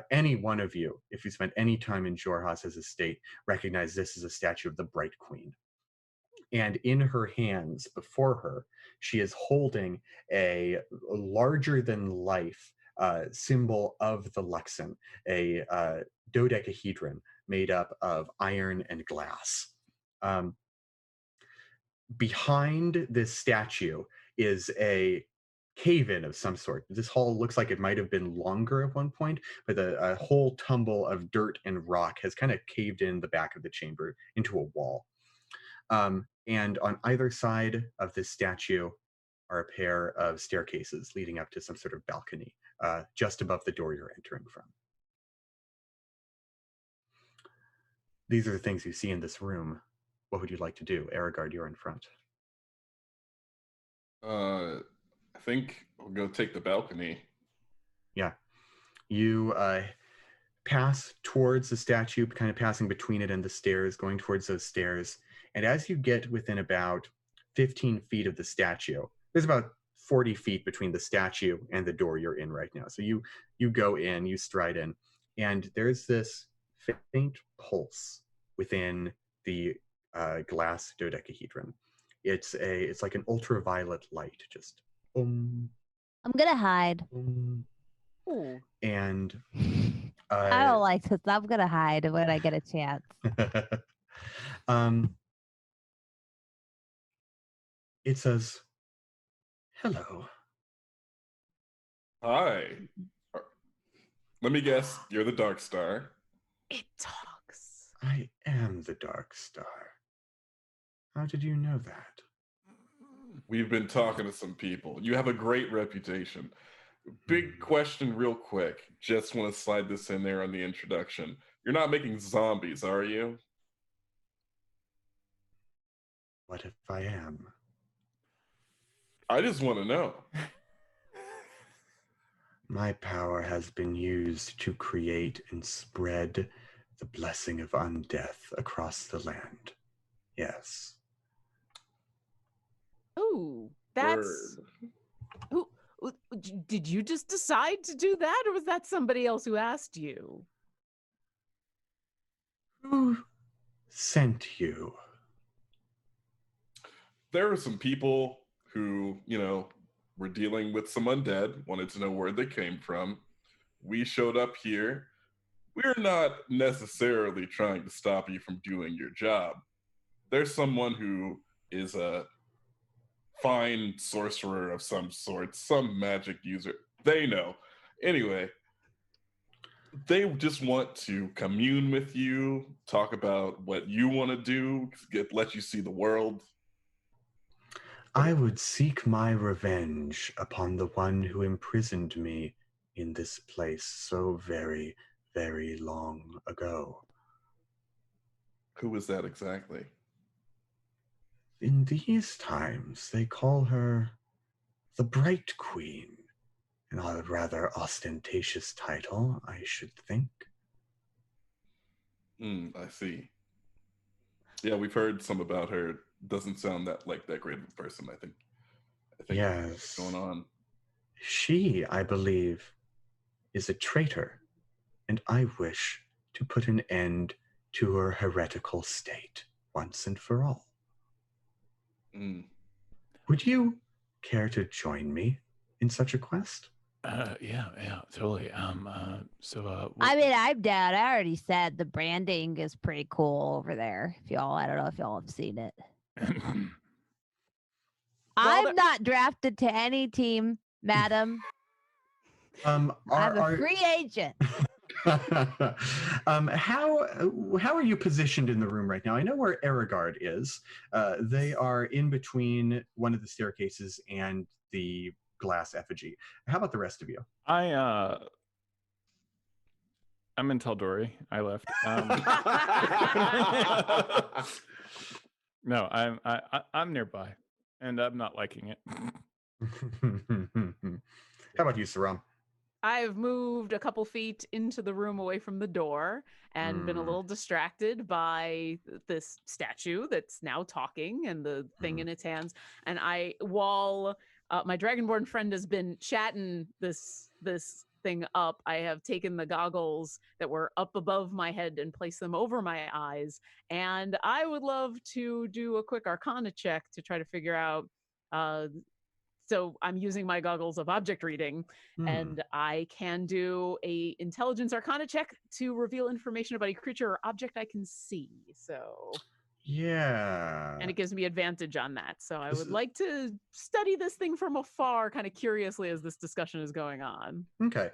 [SPEAKER 1] Any one of you, if you spent any time in Jorhas's estate, recognize this as a statue of the Bright Queen. And in her hands before her, she is holding a larger than life symbol of the Luxon, a dodecahedron made up of iron and glass. Behind this statue is a cave-in of some sort. This hall looks like it might have been longer at one point, but a whole tumble of dirt and rock has kind of caved in the back of the chamber into a wall. And on either side of this statue are a pair of staircases leading up to some sort of balcony, just above the door you're entering from. These are the things you see in this room. What would you like to do? Aragard, you're in front.
[SPEAKER 2] I think we'll go take the balcony.
[SPEAKER 1] Yeah. You pass towards the statue, kind of passing between it and the stairs, going towards those stairs. And as you get within about 15 feet of the statue, there's about 40 feet between the statue and the door you're in right now. So you go in, you stride in, and there's this faint pulse within the glass dodecahedron. It's like an ultraviolet light, just
[SPEAKER 3] I'm gonna hide.
[SPEAKER 4] Ooh.
[SPEAKER 1] And
[SPEAKER 3] I don't like this. I'm gonna hide when I get a chance.
[SPEAKER 1] It says, "Hello."
[SPEAKER 2] Hi. Let me guess, you're the Dark Star.
[SPEAKER 4] It talks.
[SPEAKER 1] I am the Dark Star. How did you know that?
[SPEAKER 2] We've been talking to some people. You have a great reputation. Big question real quick. Just want to slide this in there on the introduction. You're not making zombies, are you?
[SPEAKER 1] What if I am?
[SPEAKER 2] I just want to know.
[SPEAKER 1] My power has been used to create and spread the blessing of undeath across the land. Yes.
[SPEAKER 4] Ooh, that's.
[SPEAKER 2] Word.
[SPEAKER 4] Who, did you just decide to do that, or was that somebody else who asked you?
[SPEAKER 1] Who sent you?
[SPEAKER 2] There are some people who, were dealing with some undead, wanted to know where they came from. We showed up here. We're not necessarily trying to stop you from doing your job. There's someone who is a fine sorcerer of some sort, some magic user. They know. Anyway, they just want to commune with you, talk about what you want to do, let you see the world.
[SPEAKER 1] I would seek my revenge upon the one who imprisoned me in this place so very, very long ago.
[SPEAKER 2] Who was that exactly?
[SPEAKER 1] In these times, they call her the Bright Queen, a rather ostentatious title, I should think.
[SPEAKER 2] I see. Yeah, we've heard some about her. Doesn't sound that great of a person, I think
[SPEAKER 1] Yes.
[SPEAKER 2] What's going on?
[SPEAKER 1] She, I believe, is a traitor, and I wish to put an end to her heretical state once and for all. Would you care to join me in such a quest?
[SPEAKER 6] Yeah, totally.
[SPEAKER 3] I mean, I'm down. I already said the branding is pretty cool over there. I don't know if y'all have seen it. I'm not drafted to any team, madam. I'm a free agent.
[SPEAKER 1] How are you positioned in the room right now? I know where Aragard is. They are in between one of the staircases and the glass effigy. How about the rest of you?
[SPEAKER 5] I'm in Taldori. I left. No, I'm nearby, and I'm not liking it.
[SPEAKER 1] How about you, Saram?
[SPEAKER 4] I've moved a couple feet into the room away from the door and been a little distracted by this statue that's now talking and the thing in its hands. And while my dragonborn friend has been chatting this thing up, I have taken the goggles that were up above my head and placed them over my eyes. And I would love to do a quick Arcana check to try to figure out. So I'm using my goggles of object reading, and I can do a intelligence Arcana check to reveal information about a creature or object I can see. So
[SPEAKER 1] Yeah.
[SPEAKER 4] and it gives me advantage on that. So I would like to study this thing from afar, kind of curiously, as this discussion is going on.
[SPEAKER 1] Okay.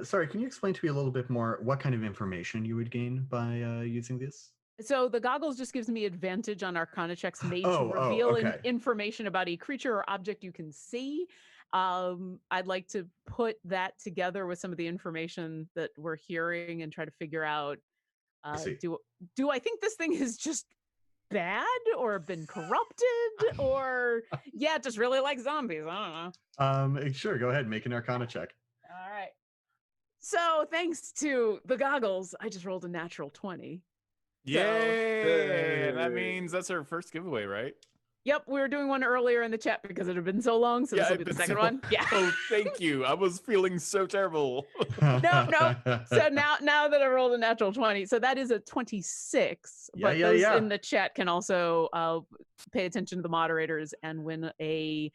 [SPEAKER 1] Sorry, can you explain to me a little bit more what kind of information you would gain by using this?
[SPEAKER 4] So the goggles just gives me advantage on Arcana checks made to
[SPEAKER 1] Oh,
[SPEAKER 4] reveal
[SPEAKER 1] okay.
[SPEAKER 4] information about a creature or object you can see. I'd like to put that together with some of the information that we're hearing and try to figure out,
[SPEAKER 1] I see.
[SPEAKER 4] do I think this thing is just bad or been corrupted, or just really like zombies? I don't know.
[SPEAKER 1] Sure, go ahead, make an Arcana check.
[SPEAKER 4] All right. So thanks to the goggles, I just rolled a natural 20.
[SPEAKER 5] Yay! That means that's our first giveaway, right?
[SPEAKER 4] Yep, we were doing one earlier in the chat because it had been so long, so this will be the second one. Yeah.
[SPEAKER 5] Oh, thank you. I was feeling so terrible.
[SPEAKER 4] No. So now that I rolled a natural 20, so that is a 26.
[SPEAKER 1] Yeah,
[SPEAKER 4] but those in the chat can also pay attention to the moderators and win a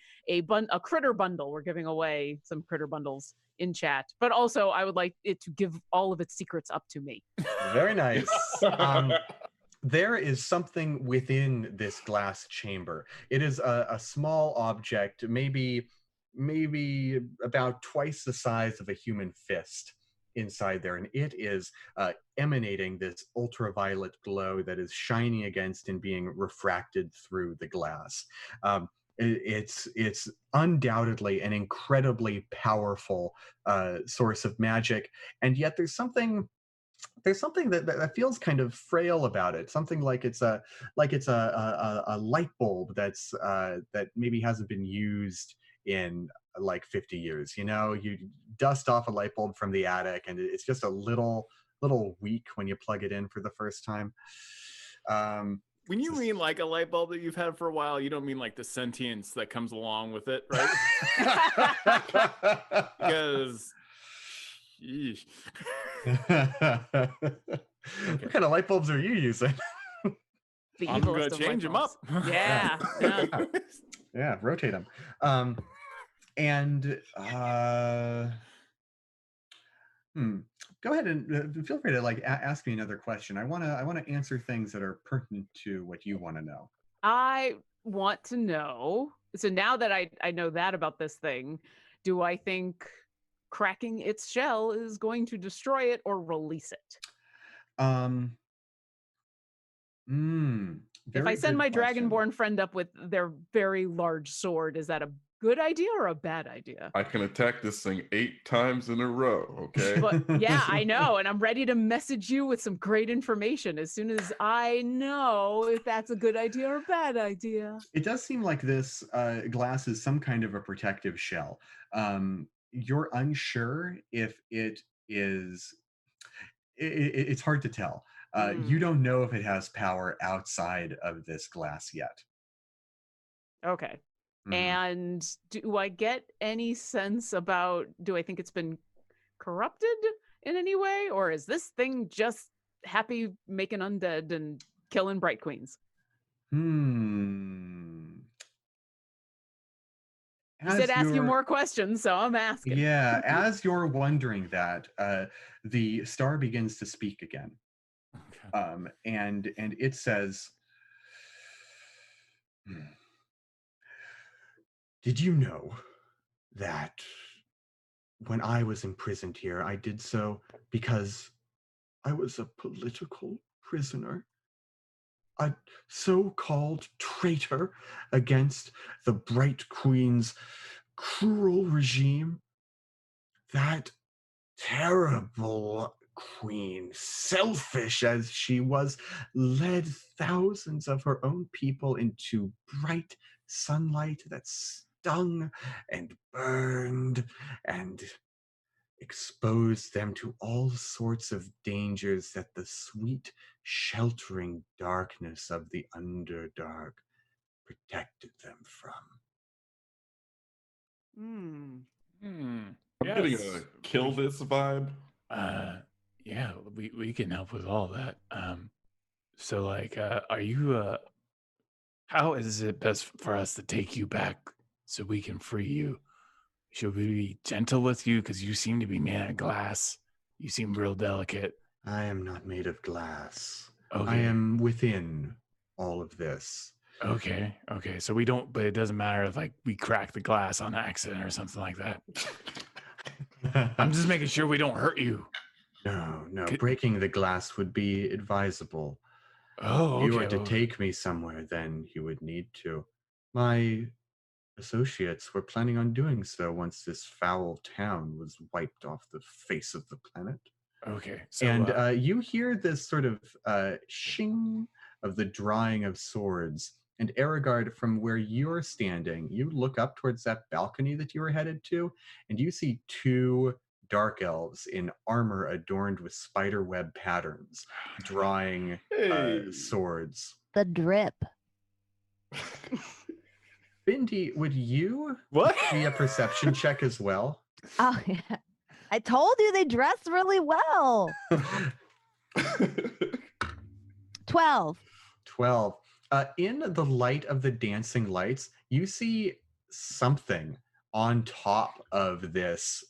[SPEAKER 4] critter bundle. We're giving away some critter bundles in chat, but also I would like it to give all of its secrets up to me.
[SPEAKER 1] Very nice. There is something within this glass chamber. It is a small object, maybe about twice the size of a human fist inside there, and it is emanating this ultraviolet glow that is shining against and being refracted through the glass. It's undoubtedly an incredibly powerful source of magic, and yet there's something that feels kind of frail about it. Something like it's a light bulb that's that maybe hasn't been used in like 50 years. You know, you dust off a light bulb from the attic, and it's just a little weak when you plug it in for the first time.
[SPEAKER 5] When you mean like a light bulb that you've had for a while, you don't mean like the sentience that comes along with it, right? Because
[SPEAKER 1] What kind of light bulbs are you using?
[SPEAKER 5] I'm gonna change them up.
[SPEAKER 4] Yeah.
[SPEAKER 1] Yeah, rotate them. Go ahead and feel free to like ask me another question. I want to answer things that are pertinent to what you want to know.
[SPEAKER 4] I want to know. So now that I know that about this thing, do I think cracking its shell is going to destroy it or release it? If I send my dragonborn friend up with their very large sword, is that a good idea or a bad idea?
[SPEAKER 2] I can attack this thing 8 times in a row, okay?
[SPEAKER 4] But yeah, I know, and I'm ready to message you with some great information as soon as I know if that's a good idea or a bad idea.
[SPEAKER 1] It does seem like this glass is some kind of a protective shell. You're unsure if it is. It's hard to tell. You don't know if it has power outside of this glass yet.
[SPEAKER 4] Okay. And do I get any sense about, do I think it's been corrupted in any way? Or is this thing just happy making undead and killing bright queens? You said ask you more questions, so I'm asking.
[SPEAKER 1] Yeah, as you're wondering that, the star begins to speak again. Okay. And it says, did you know that when I was imprisoned here, I did so because I was a political prisoner? A so-called traitor against the Bright Queen's cruel regime? That terrible queen, selfish as she was, led thousands of her own people into bright sunlight that stung and burned and exposed them to all sorts of dangers that the sweet, sheltering darkness of the Underdark protected them from.
[SPEAKER 2] I'm getting a kill this vibe.
[SPEAKER 6] Yeah, we can help with all that. So like, are you how is it best for us to take you back so we can free you? Should we be gentle with you because you seem to be made of glass? You seem real delicate.
[SPEAKER 1] I am not made of glass.
[SPEAKER 6] Okay.
[SPEAKER 1] I am within all of this.
[SPEAKER 6] Okay. So we don't, but it doesn't matter if like we crack the glass on accident or something like that. I'm just making sure we don't hurt you.
[SPEAKER 1] No. Breaking the glass would be advisable.
[SPEAKER 6] Oh, okay.
[SPEAKER 1] If you were to take me somewhere, then you would need to. My associates were planning on doing so once this foul town was wiped off the face of the planet.
[SPEAKER 6] Okay. So,
[SPEAKER 1] And you hear this sort of shing of the drawing of swords. And Aragard, from where you're standing, you look up towards that balcony that you were headed to, and you see two dark elves in armor adorned with spider web patterns drawing swords.
[SPEAKER 3] The drip.
[SPEAKER 1] Bindi, would you
[SPEAKER 5] What?
[SPEAKER 1] be a perception check as well?
[SPEAKER 3] Oh yeah. I told you they dress really well. 12.
[SPEAKER 1] 12. In the light of the dancing lights, you see something on top of this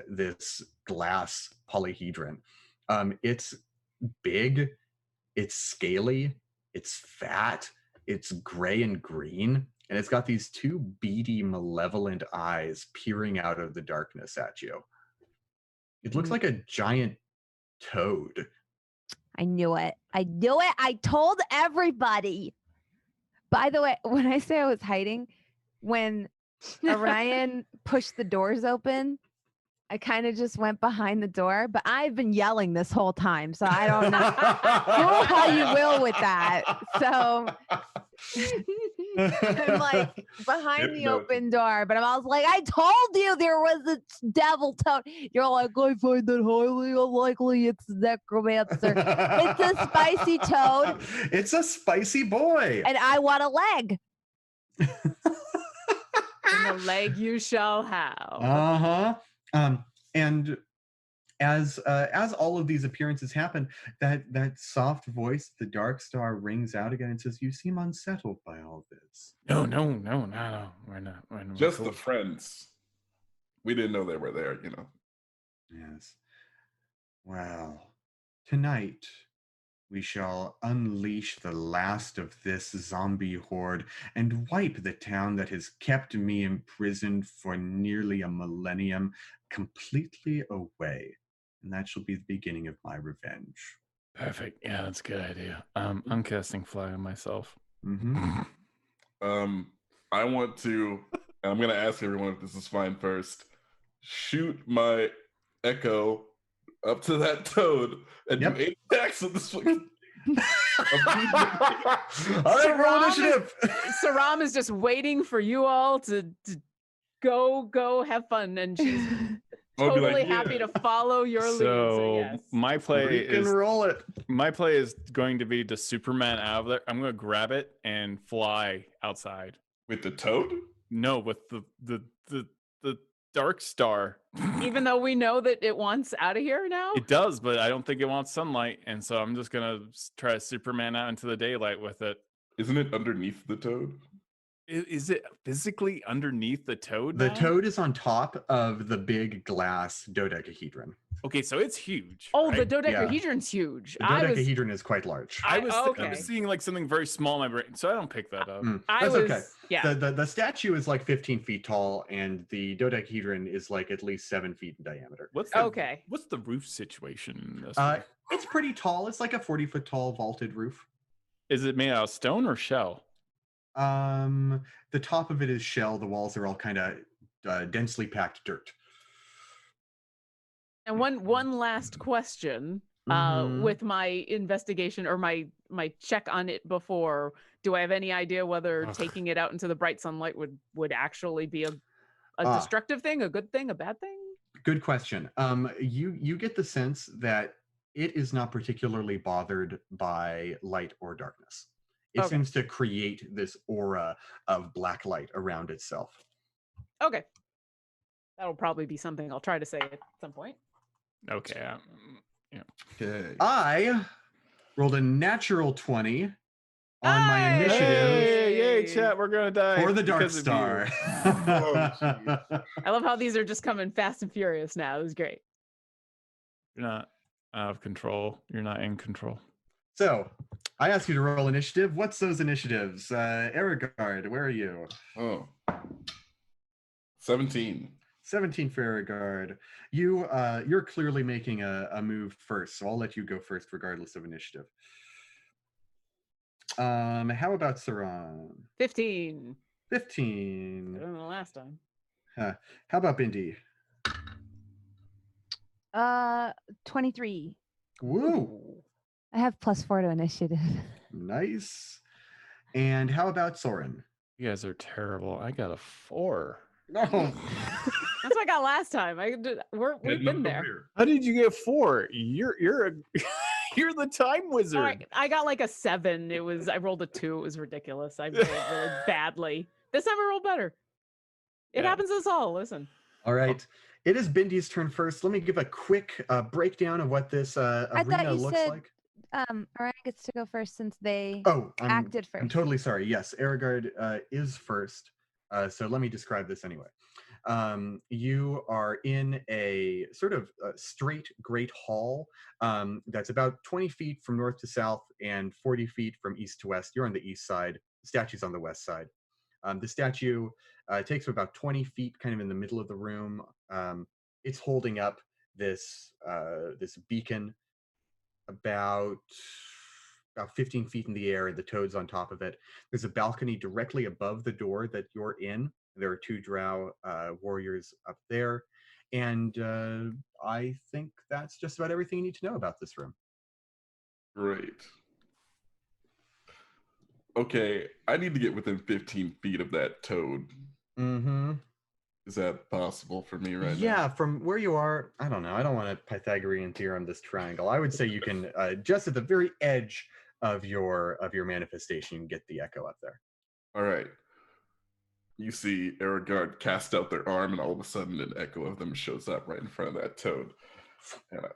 [SPEAKER 1] this glass polyhedron. It's big, it's scaly, it's fat, it's gray and green, and it's got these two beady, malevolent eyes peering out of the darkness at you. It looks like a giant toad.
[SPEAKER 3] I knew it. I told everybody. By the way, when I say I was hiding, when Orion pushed the doors open, I kind of just went behind the door, but I've been yelling this whole time, so I don't know. Do how you will with that. So I'm like behind the open door, but I was like, I told you there was a devil toad. You're like, I find that highly unlikely. It's necromancer. It's a spicy toad.
[SPEAKER 1] It's a spicy boy.
[SPEAKER 3] And I want a leg.
[SPEAKER 4] And the leg you shall have.
[SPEAKER 1] Uh-huh. And as all of these appearances happen, that soft voice, the Dark Star, rings out again and says, "You seem unsettled by all this."
[SPEAKER 6] No. We're not.
[SPEAKER 2] Just the friends. We didn't know they were there, you know.
[SPEAKER 1] Yes. Well, tonight we shall unleash the last of this zombie horde and wipe the town that has kept me imprisoned for nearly a millennium completely away. And that shall be the beginning of my revenge.
[SPEAKER 6] Perfect. Yeah, that's a good idea. I'm casting fly on myself.
[SPEAKER 1] Mm-hmm.
[SPEAKER 2] I want to, and I'm going to ask everyone if this is fine first, shoot my echo up to that toad and do 8 attacks with this fucking...
[SPEAKER 1] All right, roll initiative.
[SPEAKER 4] Saram is just waiting for you all to go have fun, and she's totally happy to follow your lead. So yes.
[SPEAKER 5] my play is
[SPEAKER 1] roll it.
[SPEAKER 5] My play is going to be to Superman out of there. I'm going to grab it and fly outside
[SPEAKER 2] with the toad.
[SPEAKER 5] No, with the Dark Star.
[SPEAKER 4] Even though we know that it wants out of here now?
[SPEAKER 5] It does, but I don't think it wants sunlight. And so I'm just going to try to Superman out into the daylight with it.
[SPEAKER 2] Isn't it underneath the toad?
[SPEAKER 5] Is it physically underneath the toad?
[SPEAKER 1] The
[SPEAKER 5] now?
[SPEAKER 1] toad is on top of the big glass dodecahedron.
[SPEAKER 5] Okay, so it's huge.
[SPEAKER 4] Oh,
[SPEAKER 5] right?
[SPEAKER 4] the dodecahedron's huge.
[SPEAKER 1] The dodecahedron is quite large.
[SPEAKER 5] I was seeing like something very small in my brain, so I don't pick that up.
[SPEAKER 1] That's okay.
[SPEAKER 4] Yeah.
[SPEAKER 1] The statue is like 15 feet tall, and the dodecahedron is like at least 7 feet in diameter.
[SPEAKER 5] What's the roof situation in this?
[SPEAKER 1] It's pretty tall. It's like a 40-foot tall vaulted roof.
[SPEAKER 5] Is it made out of stone or shell?
[SPEAKER 1] The top of it is shell. The walls are all kind of densely packed dirt.
[SPEAKER 4] And one last question. With my investigation or my check on it before, do I have any idea whether taking it out into the bright sunlight would actually be a destructive thing, a good thing, a bad thing?
[SPEAKER 1] Good question. You get the sense that it is not particularly bothered by light or darkness. It seems to create this aura of black light around itself.
[SPEAKER 4] Okay. That'll probably be something I'll try to say at some point.
[SPEAKER 5] Okay.
[SPEAKER 2] Okay.
[SPEAKER 1] I rolled a natural 20 on my
[SPEAKER 4] Hey!
[SPEAKER 1] initiative
[SPEAKER 5] Yay, chat, we're gonna die
[SPEAKER 1] for the Dark
[SPEAKER 5] because of you.
[SPEAKER 1] Star.
[SPEAKER 4] I love how these are just coming fast and furious now. It was great.
[SPEAKER 5] You're not out of control. You're not in control.
[SPEAKER 1] So, I asked you to roll initiative. What's those initiatives? Erigard, where are you?
[SPEAKER 2] Oh. 17.
[SPEAKER 1] 17 for Erigard. You're clearly making a move first, so I'll let you go first regardless of initiative. How about Saran?
[SPEAKER 4] 15.
[SPEAKER 1] 15.
[SPEAKER 4] Better than the last time.
[SPEAKER 1] How about Bindi?
[SPEAKER 3] 23.
[SPEAKER 1] Woo!
[SPEAKER 3] I have +4 to initiative.
[SPEAKER 1] Nice. And how about Soren?
[SPEAKER 5] You guys are terrible. I got a 4.
[SPEAKER 1] No.
[SPEAKER 4] That's what I got last time. We've been there.
[SPEAKER 5] How did you get 4? You're you're the time wizard.
[SPEAKER 4] I got like a 7. I rolled a 2. It was ridiculous. I rolled really badly. This time I rolled better. It happens to us all. Listen.
[SPEAKER 1] All right. It is Bindi's turn first. Let me give a quick breakdown of what this arena looks like.
[SPEAKER 3] Orion gets to go first since they
[SPEAKER 1] I'm
[SPEAKER 3] acted first.
[SPEAKER 1] totally sorry. Yes, Erigard is first. So let me describe this anyway. You are in a sort of straight great hall that's about 20 feet from north to south and 40 feet from east to west. You're on the east side. The statue's on the west side. The statue takes about 20 feet kind of in the middle of the room. It's holding up this beacon about 15 feet in the air, and the toad's on top of it. There's a balcony directly above the door that you're in. There are 2 drow warriors up there. And I think that's just about everything you need to know about this room.
[SPEAKER 2] Great. Okay, I need to get within 15 feet of that toad.
[SPEAKER 1] Mm-hmm.
[SPEAKER 2] Is that possible for me right now?
[SPEAKER 1] Yeah, from where you are, I don't know. I don't want a Pythagorean theorem this triangle. I would say you can just at the very edge of your manifestation, you can get the echo up there.
[SPEAKER 2] All right. You see Erigard cast out their arm, and all of a sudden an echo of them shows up right in front of that toad. And I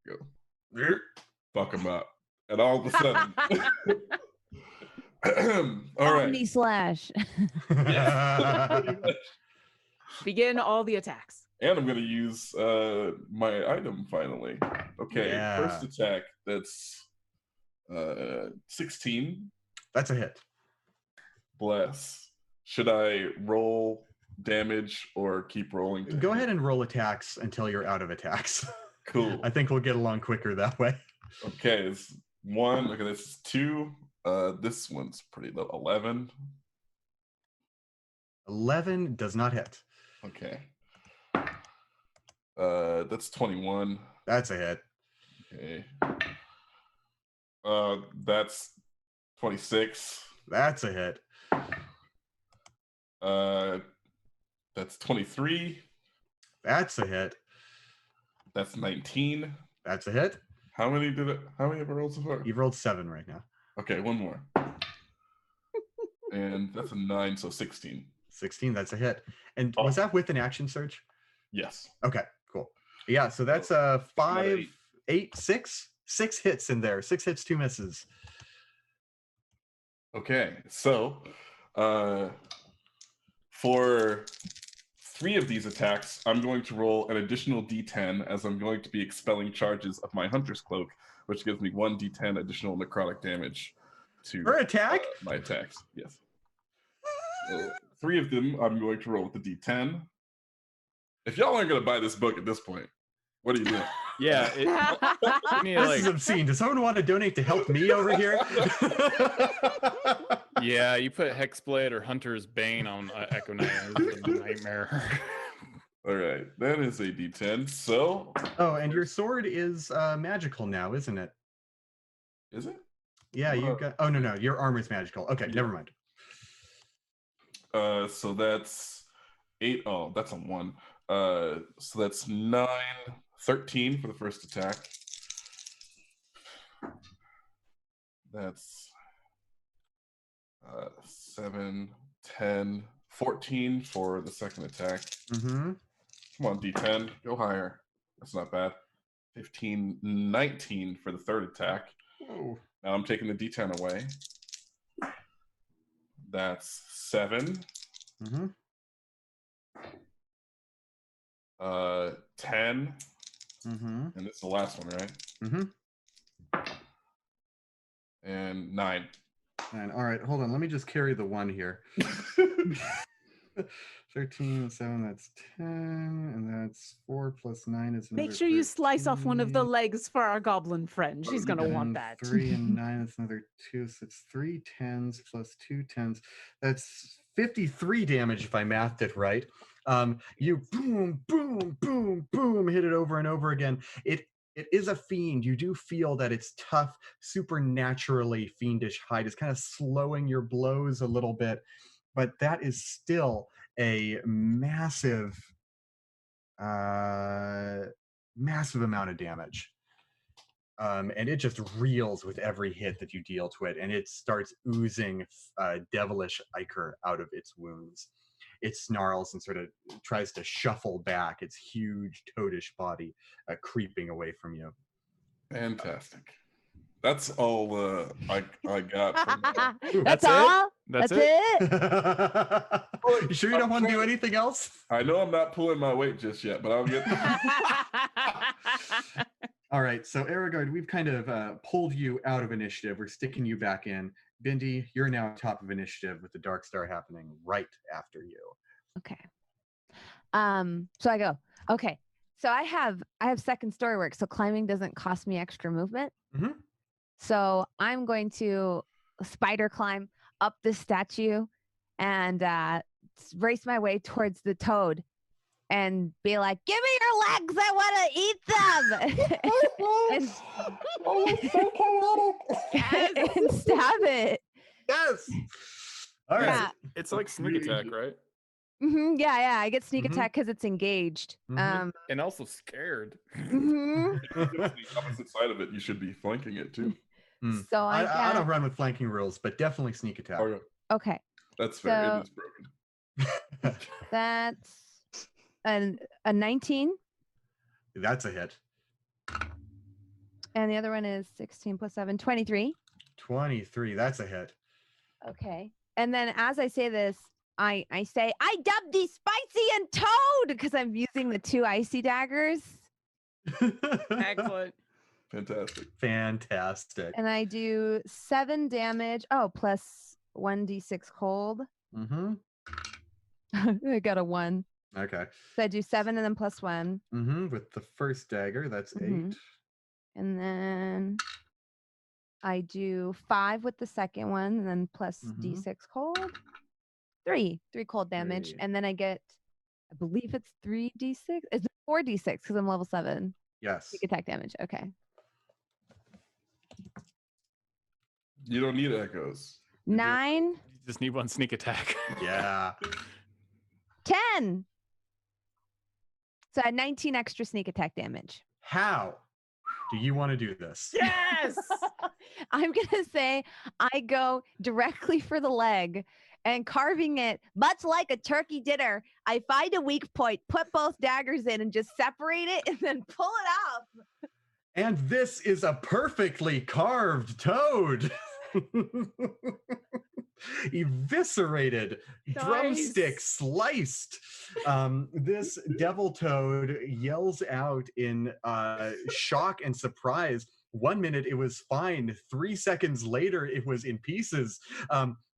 [SPEAKER 2] go, fuck him up. And all of a sudden... all right.
[SPEAKER 3] Omni slash.
[SPEAKER 4] Begin all the attacks.
[SPEAKER 2] And I'm going to use my item finally. Okay,
[SPEAKER 1] Yeah.
[SPEAKER 2] First attack, that's 16.
[SPEAKER 1] That's a hit.
[SPEAKER 2] Bless. Should I roll damage or keep rolling?
[SPEAKER 1] Go ahead and roll attacks until you're out of attacks.
[SPEAKER 2] Cool.
[SPEAKER 1] I think we'll get along quicker that way.
[SPEAKER 2] Okay, it's 1. Okay, this is 2. This one's pretty low. 11.
[SPEAKER 1] 11 does not hit.
[SPEAKER 2] Okay. That's 21.
[SPEAKER 1] That's a hit.
[SPEAKER 2] Okay. That's 26.
[SPEAKER 1] That's a hit.
[SPEAKER 2] That's 23.
[SPEAKER 1] That's a hit.
[SPEAKER 2] That's 19.
[SPEAKER 1] That's a hit.
[SPEAKER 2] How many have I rolled so far?
[SPEAKER 1] You've rolled 7 right now.
[SPEAKER 2] Okay, one more. And that's a 9, so 16.
[SPEAKER 1] 16, that's a hit. And was that with an action surge?
[SPEAKER 2] Yes.
[SPEAKER 1] Okay, cool. Yeah, so that's 5, 8, 6 hits in there. 6 hits, 2 misses.
[SPEAKER 2] Okay, so for 3 of these attacks, I'm going to roll an additional d10 as I'm going to be expelling charges of my Hunter's Cloak, which gives me 1d10 additional necrotic damage to
[SPEAKER 1] Per attack?
[SPEAKER 2] My attacks. Yes. So 3 of them I'm going to roll with the d10. If y'all aren't going to buy this book at this point, what are you doing?
[SPEAKER 5] Yeah.
[SPEAKER 1] This is obscene. Does someone want to donate to help me over here?
[SPEAKER 5] Yeah, you put Hexblade or Hunter's Bane on Echo Knight. It's a nightmare.
[SPEAKER 2] All right, that is a d10. So.
[SPEAKER 1] Oh, and your sword is magical now, isn't it?
[SPEAKER 2] Is it?
[SPEAKER 1] Yeah, you got. Oh no, your armor's magical. Okay, never mind.
[SPEAKER 2] So that's 8. Oh, that's a 1. So that's 9, 13 for the first attack. That's 7, 10, 14 for the second attack.
[SPEAKER 1] Mm-hmm.
[SPEAKER 2] Come on, D10. Go higher. That's not bad. 15, 19 for the third attack.
[SPEAKER 1] Whoa.
[SPEAKER 2] Now I'm taking the D10 away. That's 7. 10. And this is the last one, right? And 9.
[SPEAKER 1] And all right, hold on. Let me just carry the 1 here. 13, 7, that's 10. And that's 4 plus 9 is another
[SPEAKER 4] Make sure you slice off one of the
[SPEAKER 1] 13.
[SPEAKER 4] legs for our goblin friend. She's going to want
[SPEAKER 1] And
[SPEAKER 4] that.
[SPEAKER 1] 3 and 9, that's another 2. So it's 3 10s plus 2 10s. That's 53 damage if I mathed it right. You boom, boom, boom, boom, hit it over and over again. It is a fiend. You do feel that its tough, supernaturally fiendish hide is kind of slowing your blows a little bit, but that is still a massive, massive amount of damage. And it just reels with every hit that you deal to it, and it starts oozing devilish ichor out of its wounds. It snarls and sort of tries to shuffle back, its huge toadish body creeping away from you.
[SPEAKER 2] Fantastic. That's all I got. From that.
[SPEAKER 3] That's
[SPEAKER 5] it?
[SPEAKER 3] all?
[SPEAKER 5] That's
[SPEAKER 3] it?
[SPEAKER 1] You sure you don't want to do anything else?
[SPEAKER 2] I know I'm not pulling my weight just yet, but I'll get
[SPEAKER 1] All right, so Aragard, we've kind of pulled you out of initiative. We're sticking you back in. Bindi, you're now top of initiative with the Dark Star happening right after you.
[SPEAKER 3] Okay. So I go, okay. So I have second story work, so climbing doesn't cost me extra movement. So I'm going to spider climb up this statue and race my way towards the toad and be like, give me your legs, I want to eat them. and stab it.
[SPEAKER 1] Yes. All right.
[SPEAKER 3] Yeah.
[SPEAKER 5] It's like sneak attack, right?
[SPEAKER 3] Yeah, I get sneak attack because it's engaged.
[SPEAKER 5] And also scared.
[SPEAKER 3] Mhm.
[SPEAKER 2] the opposite side of it. You should be flanking it too.
[SPEAKER 3] So
[SPEAKER 1] I don't run with flanking rules, but definitely sneak attack.
[SPEAKER 2] Okay.
[SPEAKER 3] Okay,
[SPEAKER 2] That's fair.
[SPEAKER 3] So-
[SPEAKER 2] It is broken.
[SPEAKER 3] that's a 19,
[SPEAKER 1] That's a hit.
[SPEAKER 3] and the other one is 16 plus 7, 23.
[SPEAKER 1] 23, that's a hit.
[SPEAKER 3] Okay, and then as I say this, I say, I dubbed thee Spicy and Toad because I'm using the 2 icy daggers,
[SPEAKER 4] Excellent.
[SPEAKER 2] Fantastic.
[SPEAKER 3] and I do 7 damage. Oh, plus 1d6 cold. I got a 1.
[SPEAKER 1] Okay.
[SPEAKER 3] So I do 7 and then plus 1.
[SPEAKER 1] With the first dagger, that's 8.
[SPEAKER 3] And then I do 5 with the second one, and then plus d6 cold. 3 cold damage.
[SPEAKER 1] 3.
[SPEAKER 3] And then I get, I believe it's 3d6. It's 4d6 because I'm level 7.
[SPEAKER 1] Yes.
[SPEAKER 3] Sneak attack damage. Okay.
[SPEAKER 2] You don't need echoes.
[SPEAKER 3] 9,
[SPEAKER 5] You just need 1 sneak attack.
[SPEAKER 1] Yeah.
[SPEAKER 3] 10. So I had 19 extra sneak attack damage.
[SPEAKER 1] How do you want to do this?
[SPEAKER 4] Yes.
[SPEAKER 3] I'm going to say I go directly for the leg and carving it, much like a turkey dinner. I find a weak point, put both daggers in and just separate it and then pull it off.
[SPEAKER 1] And this is a perfectly carved toad. Eviscerated, drumstick sliced. This devil toad yells out in shock and surprise. 1 minute it was fine. 3 seconds later it was in pieces.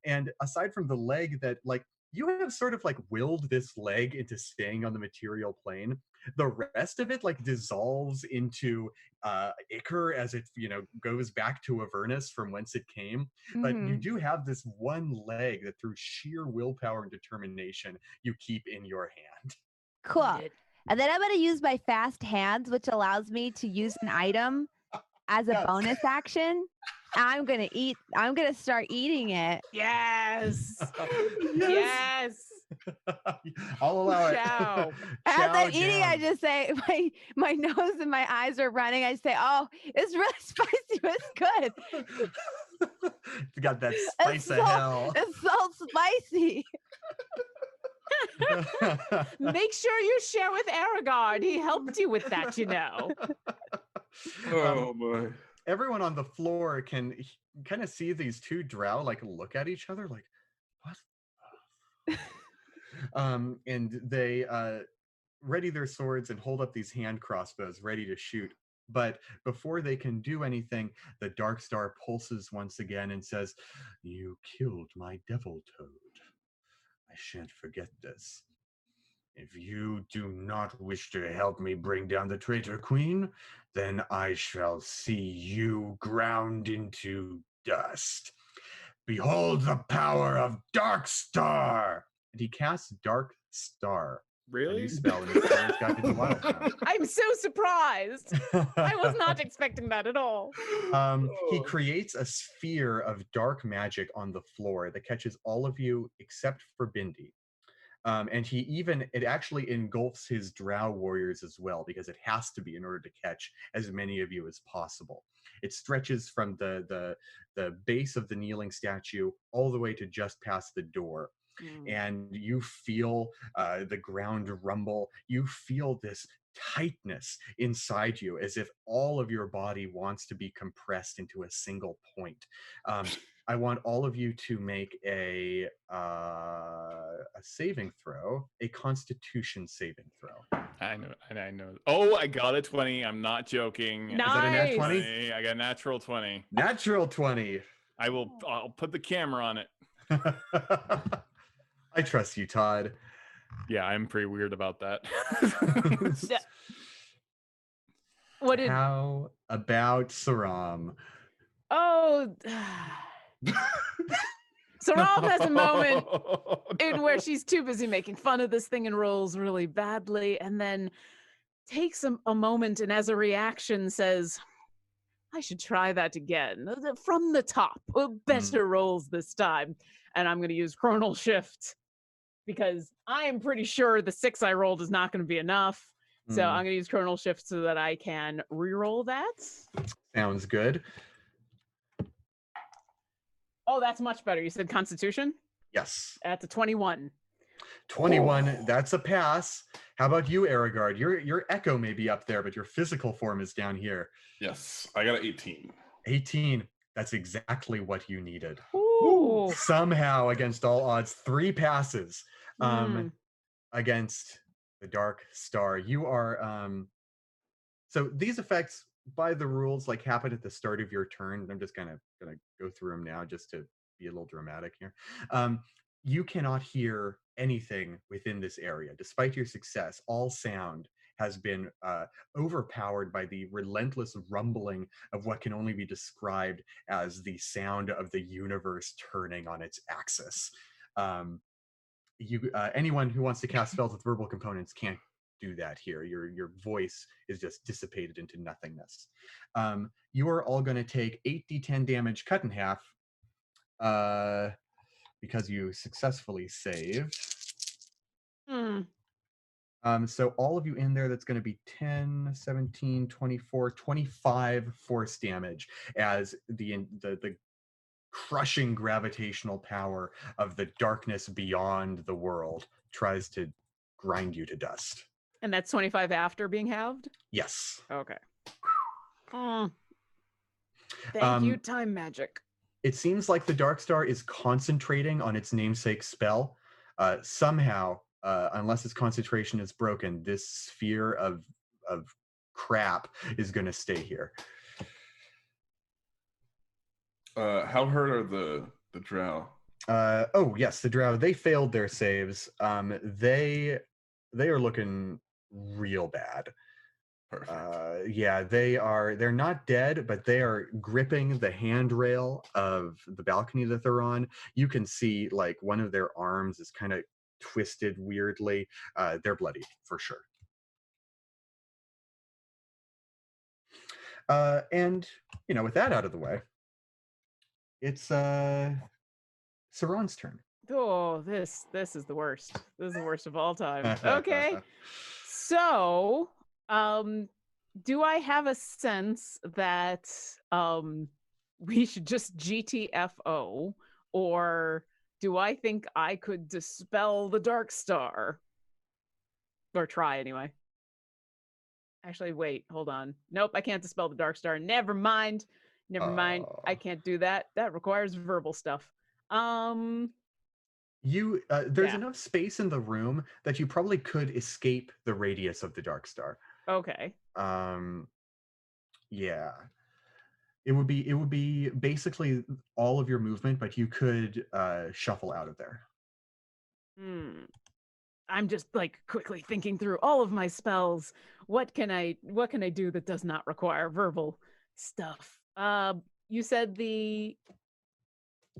[SPEAKER 1] And aside from the leg that, like, you have sort of like willed this leg into staying on the material plane, the rest of it like dissolves into ichor as it, you know, goes back to Avernus from whence it came. But you do have this one leg that through sheer willpower and determination you keep in your hand.
[SPEAKER 3] Cool. And then I'm going to use my fast hands, which allows me to use an item as a bonus action. I'm going to start eating it.
[SPEAKER 4] Yes. Yes.
[SPEAKER 1] I'll allow it.
[SPEAKER 4] Chow.
[SPEAKER 3] As I'm
[SPEAKER 1] Chow
[SPEAKER 3] eating, I
[SPEAKER 1] down.
[SPEAKER 3] just say, my nose and my eyes are running. I say, oh, it's really spicy, but it's good.
[SPEAKER 1] You got that spice of hell.
[SPEAKER 3] It's so spicy.
[SPEAKER 4] Make sure you share with Aragard. He helped you with that, you know.
[SPEAKER 2] Oh boy.
[SPEAKER 1] Everyone on the floor can kind of see these two drow like look at each other like, what? And they ready their swords and hold up these hand crossbows ready to shoot. But before they can do anything, the Dark Star pulses once again and says, "You killed my devil toad. I shan't forget this. If you do not wish to help me bring down the traitor queen, then I shall see you ground into dust. Behold the power of Dark Star!" And he casts Dark Star. A
[SPEAKER 5] Really?
[SPEAKER 1] new spell in his Player's Guide to Wildemount.
[SPEAKER 4] I'm so surprised. I was not expecting that at all.
[SPEAKER 1] He creates a sphere of dark magic on the floor that catches all of you except for Bindi. And it actually engulfs his drow warriors as well, because it has to be in order to catch as many of you as possible. It stretches from the base of the kneeling statue all the way to just past the door. And you feel the ground rumble. You feel this tightness inside you, as if all of your body wants to be compressed into a single point. I want all of you to make a saving throw, a Constitution saving throw.
[SPEAKER 5] I know. Oh, I got a 20. I'm not joking.
[SPEAKER 4] Nice.
[SPEAKER 1] Is that a nat 20?
[SPEAKER 5] I got a natural 20.
[SPEAKER 1] Natural 20.
[SPEAKER 5] I'll put the camera on it.
[SPEAKER 1] I trust you, Todd.
[SPEAKER 5] Yeah, I'm pretty weird about that.
[SPEAKER 1] How about Saram?
[SPEAKER 4] Oh. Saram has a moment in where she's too busy making fun of this thing and rolls really badly, and then takes a moment and as a reaction says, I should try that again from the top. Better rolls this time. And I'm going to use Chronal Shift because I am pretty sure the 6 I rolled is not going to be enough. So I'm going to use Chronal Shift so that I can re-roll that.
[SPEAKER 1] Sounds good.
[SPEAKER 4] Oh, that's much better. You said Constitution?
[SPEAKER 1] Yes.
[SPEAKER 4] That's a 21.
[SPEAKER 1] 21, that's a pass. How about you, Aragard? Your echo may be up there, but your physical form is down here.
[SPEAKER 2] Yes, I got an 18.
[SPEAKER 1] 18, that's exactly what you needed.
[SPEAKER 4] Ooh.
[SPEAKER 1] Somehow, against all odds, 3 passes against the Dark Star. You are so these effects by the rules like happen at the start of your turn. I'm just gonna go through them now just to be a little dramatic here. You cannot hear anything within this area. Despite your success, all sound has been overpowered by the relentless rumbling of what can only be described as the sound of the universe turning on its axis. Anyone who wants to cast spells with verbal components can't do that here. Your voice is just dissipated into nothingness. You are all going to take 8d10 damage cut in half because you successfully saved. So all of you in there, that's going to be 10, 17, 24, 25 force damage as the crushing gravitational power of the darkness beyond the world tries to grind you to dust.
[SPEAKER 4] And that's 25 after being halved?
[SPEAKER 1] Yes.
[SPEAKER 4] Okay. Thank you, time magic.
[SPEAKER 1] It seems like the Dark Star is concentrating on its namesake spell. Somehow, unless its concentration is broken, this sphere of crap is going to stay here.
[SPEAKER 2] How hurt are the drow?
[SPEAKER 1] Oh yes, the drow. They failed their saves. They are looking real bad.
[SPEAKER 2] Perfect.
[SPEAKER 1] Yeah, they're not dead, but they are gripping the handrail of the balcony that they're on. You can see like one of their arms is kind of twisted weirdly. They're bloody for sure. And with that out of the way, it's Saron's turn.
[SPEAKER 4] Oh, this is the worst. This is the worst of all time. Okay. So, do I have a sense that we should just GTFO, or do I think I could dispel the Dark Star? Or try anyway. Actually, wait, hold on. Nope, I can't dispel the Dark Star. Never mind. Never mind. I can't do that. That requires verbal stuff.
[SPEAKER 1] There's
[SPEAKER 4] Yeah.
[SPEAKER 1] enough space in the room that you probably could escape the radius of the Dark Star.
[SPEAKER 4] Okay.
[SPEAKER 1] Yeah. It would be basically all of your movement, but you could shuffle out of there.
[SPEAKER 4] I'm just like quickly thinking through all of my spells. What can I do that does not require verbal stuff? You said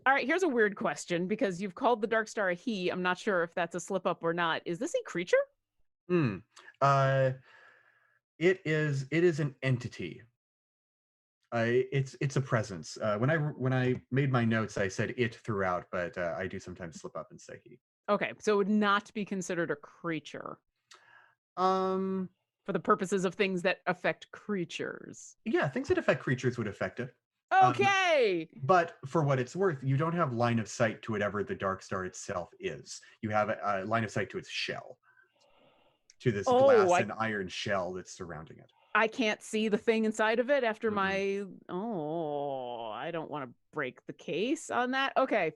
[SPEAKER 4] all right, here's a weird question because you've called the Dark Star a he. I'm not sure if that's a slip up or not. Is this a creature?
[SPEAKER 1] It is an entity. It's a presence. When I made my notes, I said it throughout, but I do sometimes slip up and say he.
[SPEAKER 4] Okay, so it would not be considered a creature. For the purposes of things that affect creatures.
[SPEAKER 1] Yeah, things that affect creatures would affect it.
[SPEAKER 4] Okay.
[SPEAKER 1] But for what it's worth, you don't have line of sight to whatever the Dark Star itself is. You have a line of sight to its shell, to this glass and iron shell that's surrounding it.
[SPEAKER 4] I can't see the thing inside of it after I don't want to break the case on that. Okay.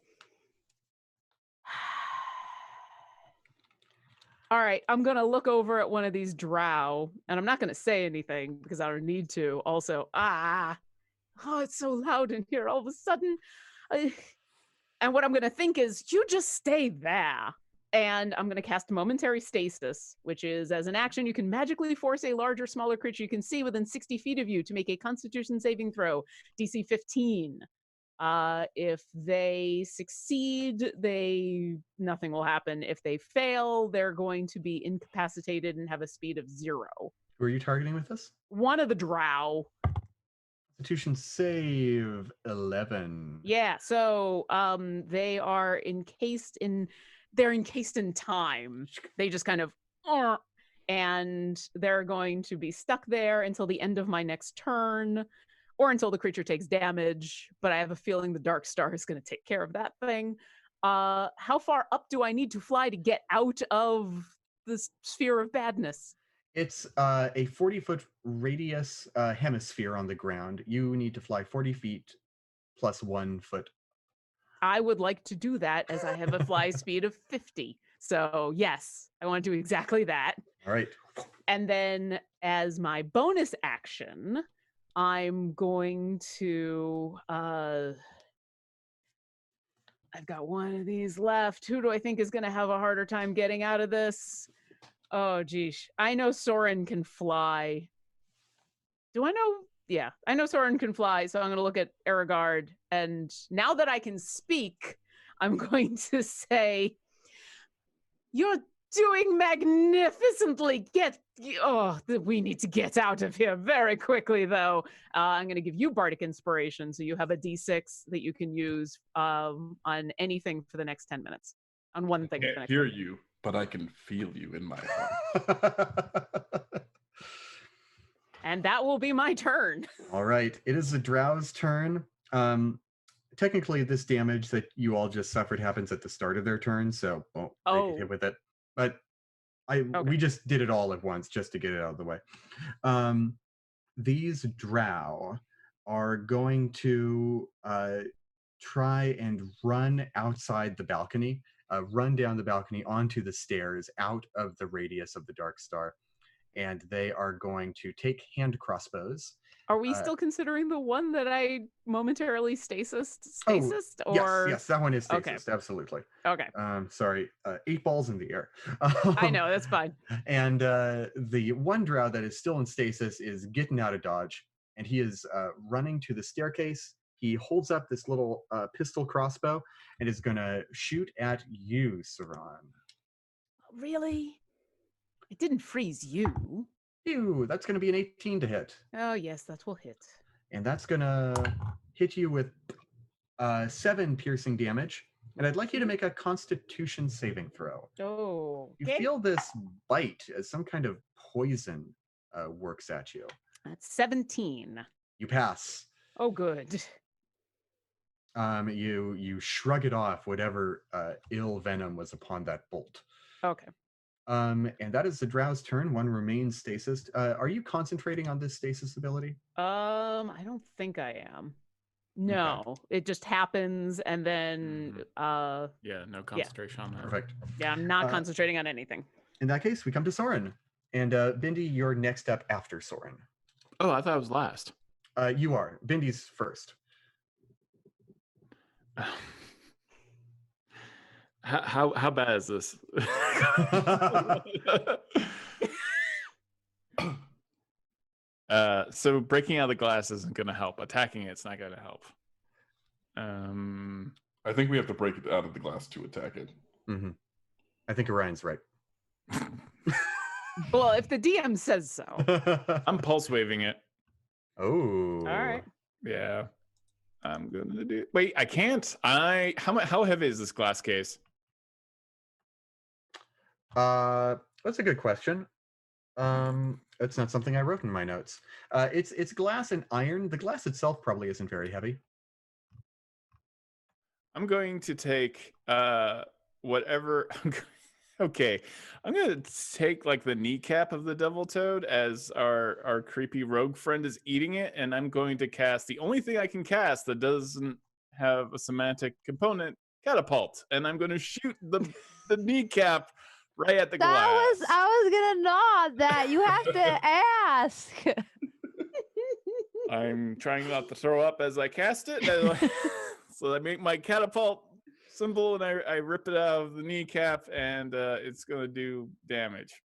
[SPEAKER 4] All right, I'm going to look over at one of these drow, and I'm not going to say anything because I don't need to. Also, it's so loud in here all of a sudden. And what I'm going to think is, you just stay there. And I'm going to cast Momentary Stasis, which is, as an action, you can magically force a large or smaller creature you can see within 60 feet of you to make a Constitution saving throw, DC 15. If they succeed, nothing will happen. If they fail, they're going to be incapacitated and have a speed of 0.
[SPEAKER 1] Who are you targeting with this?
[SPEAKER 4] One of the drow.
[SPEAKER 1] Constitution save 11.
[SPEAKER 4] Yeah, so they are encased in time. They just kind of and they're going to be stuck there until the end of my next turn. Or until the creature takes damage, but I have a feeling the Dark Star is going to take care of that thing. How far up do I need to fly to get out of the sphere of badness?
[SPEAKER 1] It's a 40-foot radius hemisphere on the ground. You need to fly 40 feet plus 1 foot.
[SPEAKER 4] I would like to do that as I have a fly speed of 50. So yes, I want to do exactly that.
[SPEAKER 1] All right.
[SPEAKER 4] And then as my bonus action, I'm going to, I've got one of these left. Who do I think is going to have a harder time getting out of this? Oh, geez. I know Soren can fly. Do I know? Yeah, I know Soren can fly. So I'm going to look at Aragard. And now that I can speak, I'm going to say, you're doing magnificently. We need to get out of here very quickly, though. I'm going to give you Bardic Inspiration, so you have a D6 that you can use on anything for the next 10 minutes. On one thing.
[SPEAKER 2] I can't hear you, but I can feel you in my heart.
[SPEAKER 4] And that will be my turn.
[SPEAKER 1] All right. It is the drow's turn. Technically, this damage that you all just suffered happens at the start of their turn, so they can hit with it. But we just did it all at once just to get it out of the way. These drow are going to try and run outside the balcony, run down the balcony onto the stairs out of the radius of the Dark Star. And they are going to take hand crossbows.
[SPEAKER 4] Are we still considering the one that I momentarily stasis?
[SPEAKER 1] Yes, that one is stasis,
[SPEAKER 4] okay.
[SPEAKER 1] Absolutely.
[SPEAKER 4] Okay.
[SPEAKER 1] Sorry, 8 balls in the air.
[SPEAKER 4] I know, that's fine.
[SPEAKER 1] And the one drow that is still in stasis is getting out of dodge, and he is running to the staircase. He holds up this little pistol crossbow and is going to shoot at you, Saran.
[SPEAKER 4] Really? It didn't freeze you.
[SPEAKER 1] Ew, that's going to be an 18 to hit.
[SPEAKER 4] Oh, yes, that will hit.
[SPEAKER 1] And that's going to hit you with 7 piercing damage. And I'd like you to make a Constitution saving throw.
[SPEAKER 4] Oh,
[SPEAKER 1] okay. You feel this bite as some kind of poison works at you.
[SPEAKER 4] That's 17.
[SPEAKER 1] You pass.
[SPEAKER 4] Oh, good.
[SPEAKER 1] You shrug it off, whatever ill venom was upon that bolt.
[SPEAKER 4] Okay.
[SPEAKER 1] And that is the Drow's turn. One remains stasis. Are you concentrating on this stasis ability?
[SPEAKER 4] I don't think I am. No, it just happens, and then
[SPEAKER 5] Yeah, no concentration on that.
[SPEAKER 1] Perfect.
[SPEAKER 4] yeah, I'm not concentrating on anything.
[SPEAKER 1] In that case, we come to Soren. And Bindi, you're next up after Soren.
[SPEAKER 5] Oh, I thought I was last.
[SPEAKER 1] You are. Bindi's first.
[SPEAKER 5] How bad is this? So breaking out the glass isn't going to help. Attacking it's not going to help.
[SPEAKER 2] I think we have to break it out of the glass to attack it.
[SPEAKER 1] Mm-hmm. I think Orion's right.
[SPEAKER 4] Well, if the DM says so.
[SPEAKER 5] I'm pulse waving it.
[SPEAKER 1] Oh.
[SPEAKER 4] All right.
[SPEAKER 5] Yeah. I'm gonna do. Wait, I can't. How heavy is this glass case?
[SPEAKER 1] That's a good question. That's not something I wrote in my notes. It's glass and iron. The glass itself probably isn't very heavy.
[SPEAKER 5] I'm going to take whatever. Okay, I'm gonna take like the kneecap of the devil toad as our creepy rogue friend is eating it, and I'm going to cast the only thing I can cast that doesn't have a semantic component, catapult, and I'm going to shoot the kneecap right at the glass.
[SPEAKER 3] I was gonna nod that. You have to ask.
[SPEAKER 5] I'm trying not to throw up as I cast it. So I make my catapult symbol and I rip it out of the kneecap, and it's gonna do damage.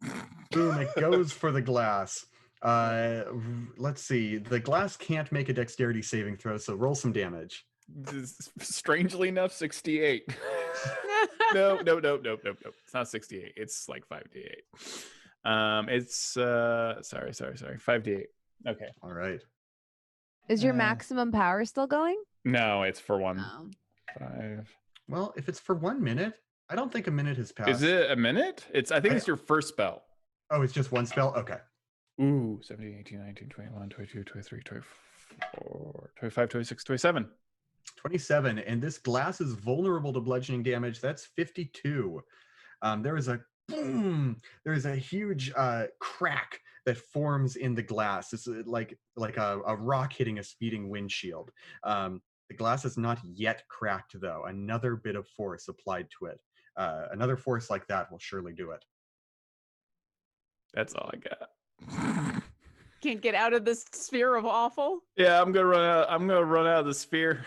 [SPEAKER 1] Boom, it goes for the glass. Let's see. The glass can't make a dexterity saving throw, so roll some damage.
[SPEAKER 5] Strangely enough, 68. No. It's not 68. It's like 5d8. It's sorry. 5d8. Okay.
[SPEAKER 1] All right.
[SPEAKER 3] Is your maximum power still going?
[SPEAKER 5] No, it's for 1.
[SPEAKER 3] Oh.
[SPEAKER 5] 5.
[SPEAKER 1] Well, if it's for 1 minute, I don't think a minute has passed.
[SPEAKER 5] Is it a minute? I think it's your first spell.
[SPEAKER 1] Oh, it's just one spell? Okay.
[SPEAKER 5] Ooh, 17, 18, 19, 21, 22, 23, 24, 25, 26, 27.
[SPEAKER 1] 27, and this glass is vulnerable to bludgeoning damage. That's 52. There is a boom. There is a huge crack that forms in the glass. It's like a rock hitting a speeding windshield. The glass is not yet cracked, though. Another bit of force applied to it. Another force like that will surely do it.
[SPEAKER 5] That's all I got.
[SPEAKER 4] Can't get out of this sphere of awful.
[SPEAKER 5] Yeah, I'm gonna run out. I'm gonna run out of the sphere.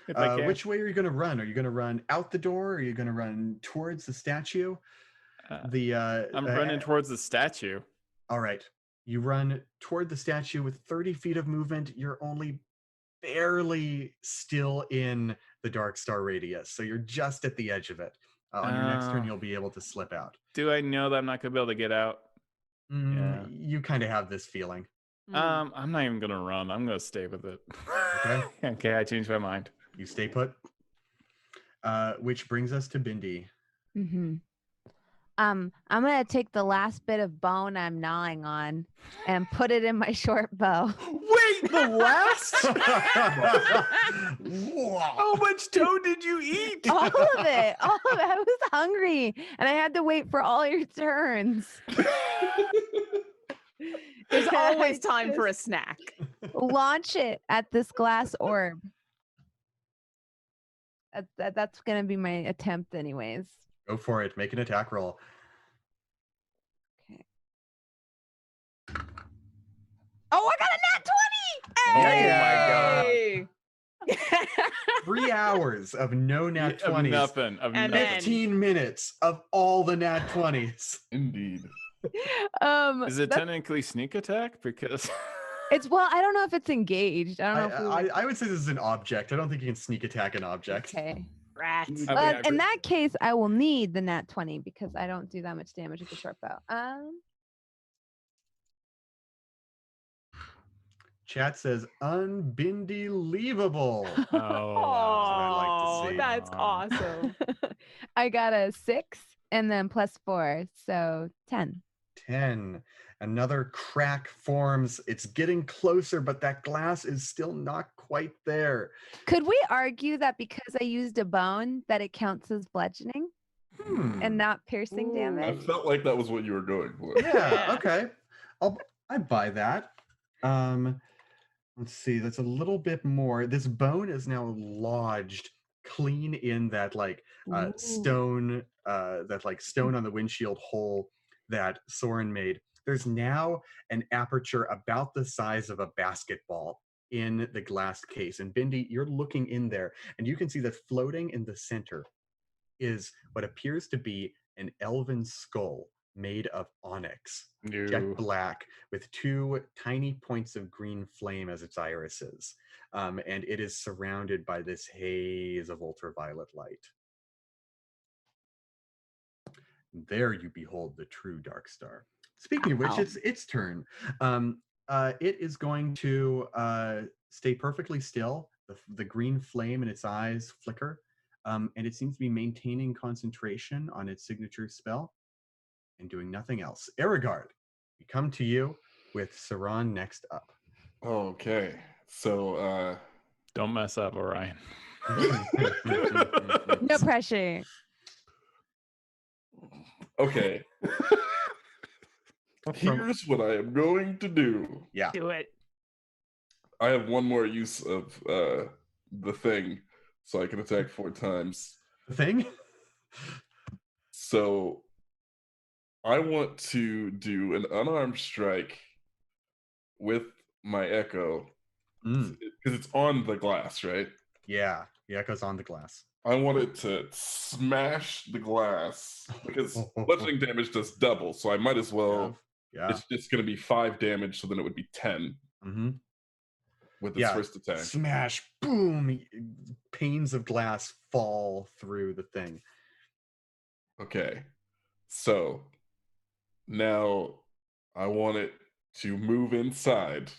[SPEAKER 5] If I can.
[SPEAKER 1] Which way are you gonna run? Are you gonna run out the door? Or are you gonna run towards the statue?
[SPEAKER 5] I'm running towards the statue.
[SPEAKER 1] All right, you run toward the statue with 30 feet of movement. You're only barely still in the Dark Star radius, so you're just at the edge of it. On your next turn, you'll be able to slip out.
[SPEAKER 5] Do I know that I'm not gonna be able to get out? Yeah.
[SPEAKER 1] You kind of have this feeling.
[SPEAKER 5] I'm not even gonna run. I'm gonna stay with it.
[SPEAKER 1] Okay.
[SPEAKER 5] Okay, I changed my mind.
[SPEAKER 1] You stay put. Which brings us to Bindi.
[SPEAKER 3] Mm-hmm. I'm gonna take the last bit of bone I'm gnawing on and put it in my short bow.
[SPEAKER 5] Wait, the last? How much toad did you eat?
[SPEAKER 3] All of it. I was hungry, and I had to wait for all your turns.
[SPEAKER 4] There's always time for a snack.
[SPEAKER 3] Launch it at this glass orb. That's gonna be my attempt, anyways.
[SPEAKER 1] Go for it. Make an attack roll.
[SPEAKER 3] Okay. Oh, I got a nat 20!
[SPEAKER 1] Oh my god. 3 hours of no nat 20s.
[SPEAKER 5] Nothing.
[SPEAKER 4] And
[SPEAKER 1] 15 minutes of all the nat 20s.
[SPEAKER 2] Indeed.
[SPEAKER 5] Is it technically sneak attack? Because
[SPEAKER 3] it's, well, I don't know if it's engaged. I don't know if
[SPEAKER 1] I would say this is an object. I don't think you can sneak attack an object.
[SPEAKER 3] Okay.
[SPEAKER 4] Rat.
[SPEAKER 3] In that case, I will need the nat 20 because I don't do that much damage with the short bow.
[SPEAKER 1] Chat says unbindelievable.
[SPEAKER 4] Oh,
[SPEAKER 1] see.
[SPEAKER 4] that's awesome.
[SPEAKER 3] I got a 6 and then +4, so 10.
[SPEAKER 1] 10. Another crack forms. It's getting closer, but that glass is still not quite there.
[SPEAKER 3] Could we argue that because I used a bone that it counts as bludgeoning and not piercing
[SPEAKER 2] I
[SPEAKER 3] damage?
[SPEAKER 2] felt like that was what you were going for.
[SPEAKER 1] Yeah, okay. I buy that. Let's see, that's a little bit more. This bone is now lodged clean in that like stone on the windshield hole that Soren made. There's now an aperture about the size of a basketball in the glass case. And Bindi, you're looking in there, and you can see that floating in the center is what appears to be an elven skull made of onyx, jet black, with two tiny points of green flame as its irises. And it is surrounded by this haze of ultraviolet light. There you behold the true Dark Star. Speaking of which, it's its turn. It is going to stay perfectly still. The green flame in its eyes flicker, and it seems to be maintaining concentration on its signature spell and doing nothing else. Erigard, we come to you with Saran next up.
[SPEAKER 2] Okay, so
[SPEAKER 5] Don't mess up, Orion.
[SPEAKER 3] No pressure.
[SPEAKER 2] okay. Here's what I am going to do.
[SPEAKER 1] Yeah.
[SPEAKER 4] Do it.
[SPEAKER 2] I have one more use of the thing, so I can attack 4 times.
[SPEAKER 1] The thing?
[SPEAKER 2] So I want to do an unarmed strike with my echo because it's on the glass, right?
[SPEAKER 1] Yeah, the echo's on the glass.
[SPEAKER 2] I want it to smash the glass because bludgeoning damage does double, so I might as well.
[SPEAKER 1] Yeah.
[SPEAKER 2] It's just going to be 5 damage, so then it would be 10 with its first attack.
[SPEAKER 1] Smash, boom! Panes of glass fall through the thing.
[SPEAKER 2] Okay, so now I want it to move inside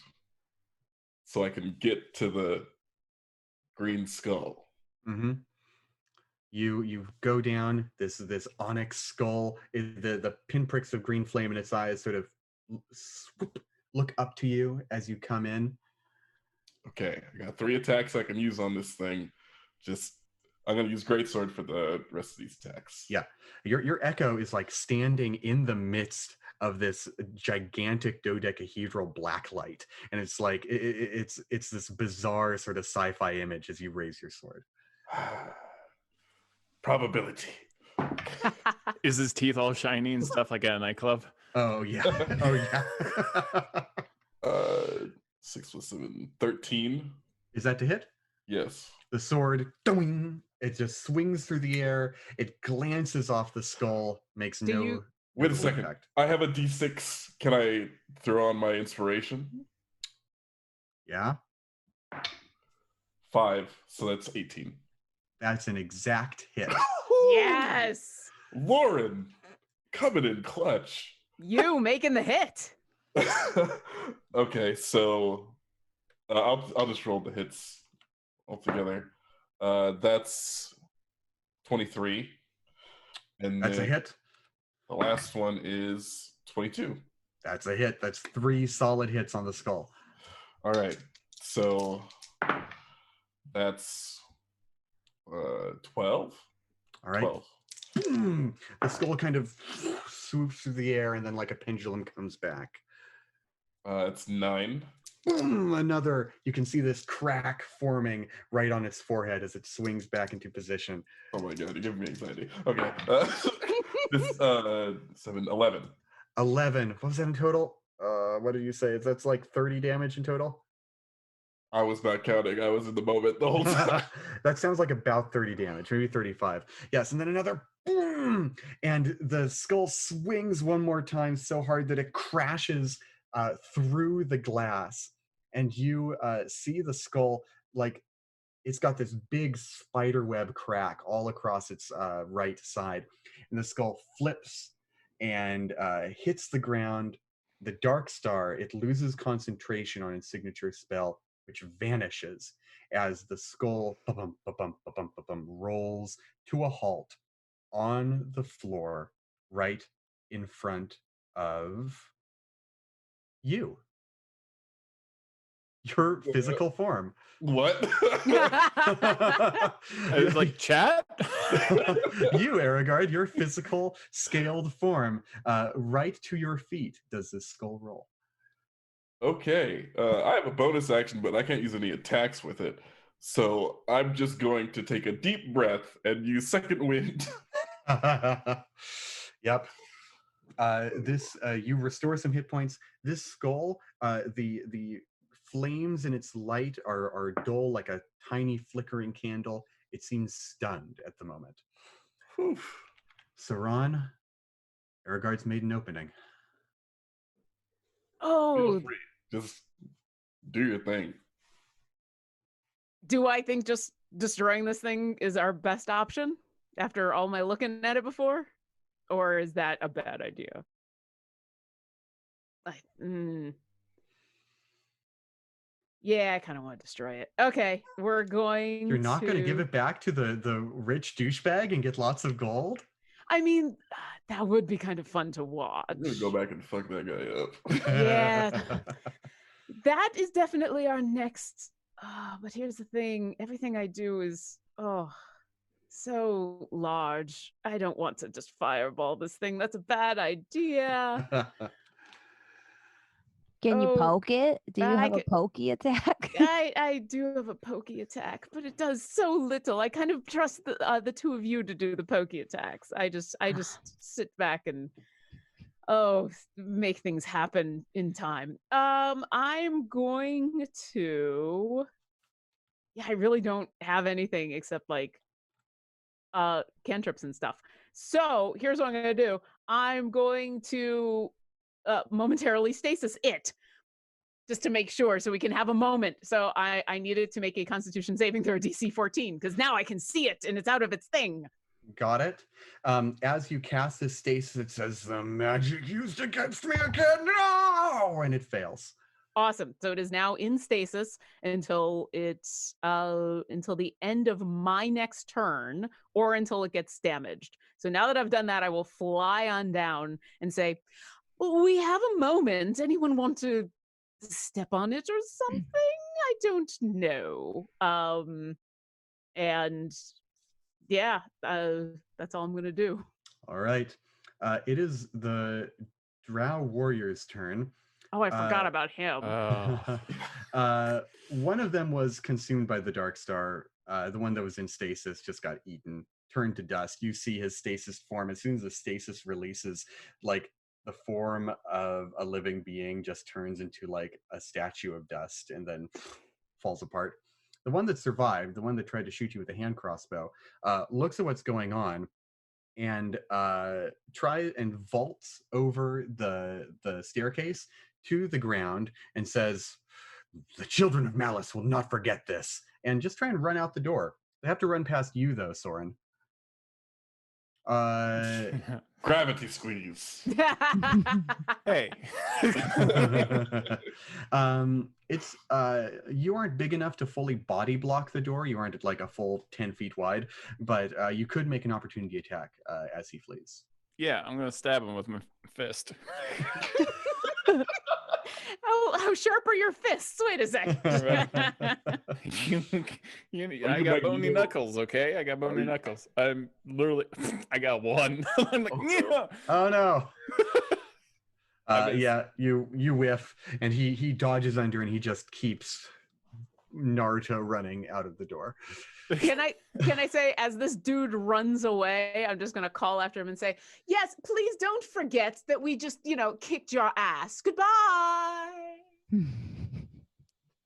[SPEAKER 2] so I can get to the green skull.
[SPEAKER 1] You go down this onyx skull. The pinpricks of green flame in its eyes sort of look up to you as you come in.
[SPEAKER 2] Okay, I got 3 attacks I can use on this thing. I'm going to use Greatsword for the rest of these attacks.
[SPEAKER 1] Yeah, your echo is like standing in the midst of this gigantic dodecahedral blacklight, and it's like it's this bizarre sort of sci-fi image as you raise your sword.
[SPEAKER 2] Probability.
[SPEAKER 5] Is his teeth all shiny and stuff like at a nightclub?
[SPEAKER 1] Oh yeah. Oh yeah.
[SPEAKER 2] 6 plus 7, 13.
[SPEAKER 1] Is that to hit?
[SPEAKER 2] Yes.
[SPEAKER 1] The sword, doing, it just swings through the air. It glances off the skull, makes no.
[SPEAKER 2] Wait a second.
[SPEAKER 1] Effect.
[SPEAKER 2] I have a D6. Can I throw on my inspiration?
[SPEAKER 1] Yeah.
[SPEAKER 2] 5, so that's 18.
[SPEAKER 1] That's an exact hit.
[SPEAKER 4] Yes.
[SPEAKER 2] Lauren, coming in clutch.
[SPEAKER 4] You making the hit.
[SPEAKER 2] Okay, so I'll just roll the hits altogether. That's 23, and
[SPEAKER 1] that's a hit.
[SPEAKER 2] The last one is 22.
[SPEAKER 1] That's a hit. That's 3 solid hits on the skull.
[SPEAKER 2] All right, so that's 12.
[SPEAKER 1] All right.
[SPEAKER 2] 12.
[SPEAKER 1] The skull kind of swoops through the air, and then like a pendulum comes back.
[SPEAKER 2] It's 9.
[SPEAKER 1] Boom! Another. You can see this crack forming right on its forehead as it swings back into position.
[SPEAKER 2] Oh my god, you're giving me anxiety. Okay. This 7, 11.
[SPEAKER 1] 11. What was that in total? What did you say? That's like 30 damage in total?
[SPEAKER 2] I was not counting. I was in the moment the whole time.
[SPEAKER 1] That sounds like about 30 damage, maybe 35. Yes, and then another boom! And the skull swings one more time so hard that it crashes through the glass. And you see the skull, like, it's got this big spider web crack all across its right side. And the skull flips and hits the ground. The Dark Star, it loses concentration on its signature spell, which vanishes as the skull rolls to a halt on the floor right in front of you. Your physical form.
[SPEAKER 2] What?
[SPEAKER 5] It's like chat.
[SPEAKER 1] You, Aragard, your physical scaled form, right to your feet. Does this skull roll?
[SPEAKER 2] Okay, I have a bonus action, but I can't use any attacks with it. So I'm just going to take a deep breath and use second wind.
[SPEAKER 1] Yep. You restore some hit points. This skull, the flames in its light are dull, like a tiny flickering candle. It seems stunned at the moment.
[SPEAKER 2] Whew.
[SPEAKER 1] Saran, Aragard's made an opening.
[SPEAKER 2] Feel
[SPEAKER 4] Oh,
[SPEAKER 2] free. Just do your thing.
[SPEAKER 4] do I think just destroying this thing is our best option after all my looking at it before? Or is that a bad idea? Yeah, I kind of want to destroy it. Okay, we're going
[SPEAKER 1] You're not going to give it back to the rich douchebag and get lots of gold?
[SPEAKER 4] I mean, that would be kind of fun to watch.
[SPEAKER 2] I'm gonna go back and fuck that guy up.
[SPEAKER 4] Yeah. That is definitely our next. But here's the thing: everything I do is so large. I don't want to just fireball this thing. That's a bad idea.
[SPEAKER 3] Can you
[SPEAKER 4] Oh,
[SPEAKER 3] poke it? Do you
[SPEAKER 4] I
[SPEAKER 3] have a
[SPEAKER 4] could-
[SPEAKER 3] pokey attack?
[SPEAKER 4] I do have a pokey attack, but it does so little. I kind of trust the two of you to do the pokey attacks. I just sit back and make things happen in time. I'm going to. Yeah, I really don't have anything except like cantrips and stuff. So here's what I'm gonna do. I'm going to momentarily stasis it just to make sure so we can have a moment. So I needed to make a constitution saving throw DC 14 because now I can see it and it's out of its thing.
[SPEAKER 1] Got it. As you cast this stasis, it says, "The magic used against me again, no!" And it fails.
[SPEAKER 4] Awesome. So it is now in stasis until the end of my next turn or until it gets damaged. So now that I've done that, I will fly on down and say, we have a moment. Anyone want to step on it or something? I don't know. And yeah, that's all I'm going to do.
[SPEAKER 1] All right. It is the Drow warrior's turn.
[SPEAKER 4] Oh, I forgot about him.
[SPEAKER 1] One of them was consumed by the Dark Star. The one that was in stasis just got eaten, turned to dust. You see his stasis form. As soon as the stasis releases, like the form of a living being just turns into like a statue of dust and then falls apart. The one that survived, the one that tried to shoot you with a hand crossbow, looks at what's going on and tries and vaults over the staircase to the ground and says, "The children of Malice will not forget this," and just try and run out the door. They have to run past you though, Soren.
[SPEAKER 2] Gravity squeeze.
[SPEAKER 5] Hey.
[SPEAKER 1] It's you aren't big enough to fully body block the door. You aren't like a full 10 feet wide, but you could make an opportunity attack as he flees.
[SPEAKER 5] Yeah, I'm gonna stab him with my fist.
[SPEAKER 4] How sharp are your fists? Wait a second.
[SPEAKER 5] I got bony knuckles, okay? I got bony knuckles. I'm literally, I got one. I'm like, yeah.
[SPEAKER 1] Oh no. Yeah, you whiff, and he dodges under, and he just keeps Naruto running out of the door.
[SPEAKER 4] Can I say, as this dude runs away, I'm just gonna call after him and say, yes, please don't forget that we just, kicked your ass. Goodbye.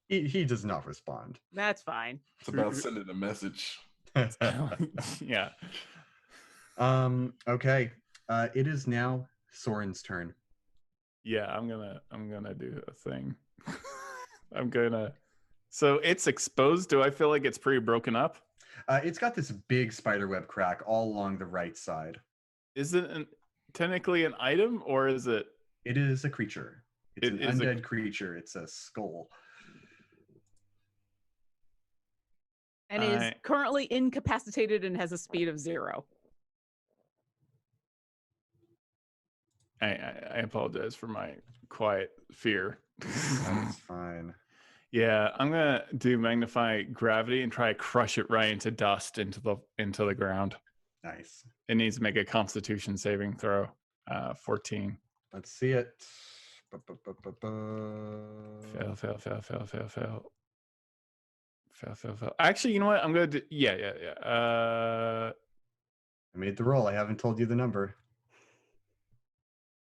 [SPEAKER 1] He does not respond.
[SPEAKER 4] That's fine.
[SPEAKER 2] It's about sending a message.
[SPEAKER 5] Yeah.
[SPEAKER 1] Okay. It is now Soren's turn.
[SPEAKER 5] Yeah, I'm gonna do a thing. So it's exposed. Do I feel like it's pretty broken up?
[SPEAKER 1] It's got this big spiderweb crack all along the right side.
[SPEAKER 5] Is it technically an item, or is it?
[SPEAKER 1] It is a creature. It's an undead creature. It's a skull.
[SPEAKER 4] And is currently incapacitated and has a speed of 0.
[SPEAKER 5] I apologize for my quiet fear.
[SPEAKER 1] That's fine.
[SPEAKER 5] Yeah, I'm gonna do magnify gravity and try to crush it right into dust into the ground.
[SPEAKER 1] Nice.
[SPEAKER 5] It needs to make a Constitution saving throw. 14.
[SPEAKER 1] Let's see it.
[SPEAKER 5] Fail, fail, fail, fail, fail, fail. Fail, fail, fail. Actually, you know what? I'm gonna do. Yeah.
[SPEAKER 1] I made the roll. I haven't told you the number.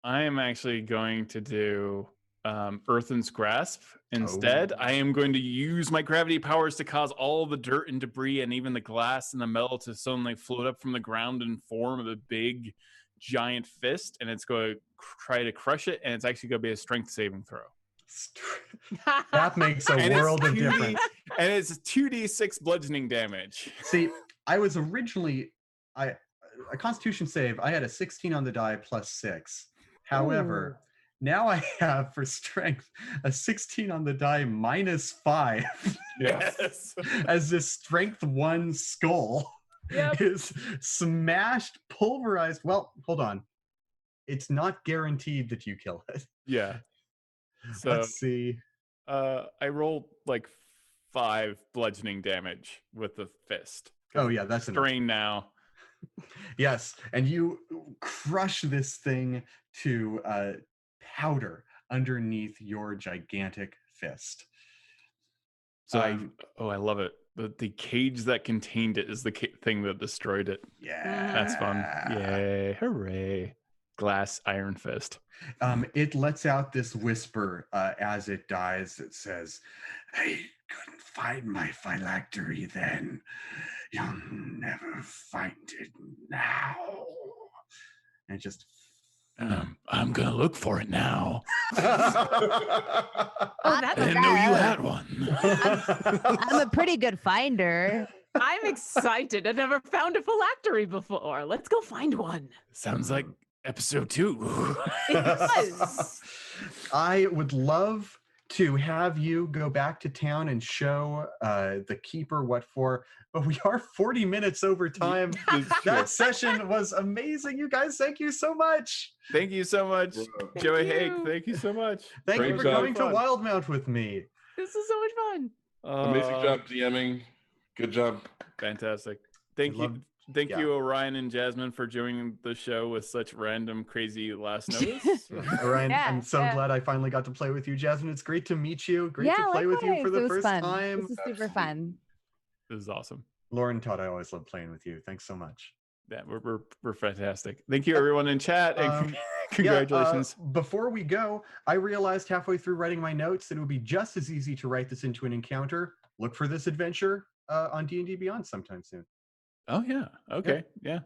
[SPEAKER 5] I am actually going to do Earthen's Grasp instead.
[SPEAKER 1] Oh.
[SPEAKER 5] I am going to use my gravity powers to cause all the dirt and debris and even the glass and the metal to suddenly float up from the ground and form a big, giant fist. And it's going to try to crush it. And it's actually going to be a strength saving throw.
[SPEAKER 1] That makes a world of difference.
[SPEAKER 5] And it's 2d6 bludgeoning damage.
[SPEAKER 1] See, I was originally a Constitution save. I had a 16 on the die plus 6. However, now I have for strength a 16 on the die minus 5.
[SPEAKER 5] Yes.
[SPEAKER 1] As this strength 1 skull is smashed, pulverized. Well, hold on. It's not guaranteed that you kill it.
[SPEAKER 5] Yeah. So
[SPEAKER 1] let's see.
[SPEAKER 5] I rolled like 5 bludgeoning damage with the fist.
[SPEAKER 1] Oh yeah, that's
[SPEAKER 5] strain now.
[SPEAKER 1] Yes, and you crush this thing to powder underneath your gigantic fist.
[SPEAKER 5] So I love it. The cage that contained it is the thing that destroyed it.
[SPEAKER 1] Yeah,
[SPEAKER 5] that's fun. Yay! Hooray! Glass iron fist.
[SPEAKER 1] It lets out this whisper as it dies. It says, "I couldn't find my phylactery then. You'll never find it now." And it just
[SPEAKER 6] I'm gonna look for it now.
[SPEAKER 3] Oh,
[SPEAKER 6] I didn't know you had one.
[SPEAKER 3] I'm a pretty good finder.
[SPEAKER 4] I'm excited. I've never found a phylactery before. Let's go find one.
[SPEAKER 6] Sounds like episode 2.
[SPEAKER 4] It does.
[SPEAKER 1] I would love to have you go back to town and show the keeper what for, but we are 40 minutes over time. That session was amazing. You guys, thank you so much.
[SPEAKER 5] Thank you so much, Joey Hake. Thank you so much.
[SPEAKER 1] Thank you
[SPEAKER 2] Great
[SPEAKER 1] for
[SPEAKER 2] job.
[SPEAKER 1] coming to Wildemount with me.
[SPEAKER 4] This is so much fun.
[SPEAKER 2] Amazing job DMing. Good job.
[SPEAKER 5] Fantastic. Thank you, Orion and Jasmine, for joining the show with such random, crazy last notice.
[SPEAKER 1] Orion,
[SPEAKER 3] Yeah,
[SPEAKER 1] I'm so glad I finally got to play with you. Jasmine, it's great to meet you. Great to
[SPEAKER 3] Yeah,
[SPEAKER 1] play with you for
[SPEAKER 3] likewise.
[SPEAKER 1] the
[SPEAKER 3] It was
[SPEAKER 1] first
[SPEAKER 3] fun.
[SPEAKER 1] time.
[SPEAKER 3] This is super fun.
[SPEAKER 5] This is awesome.
[SPEAKER 1] Lauren, Todd, I always love playing with you. Thanks so much.
[SPEAKER 5] Yeah, we're fantastic. Thank you, everyone in chat. And congratulations.
[SPEAKER 1] Before we go, I realized halfway through writing my notes that it would be just as easy to write this into an encounter. Look for this adventure on D&D Beyond sometime soon.
[SPEAKER 5] Oh yeah. Okay. Yeah.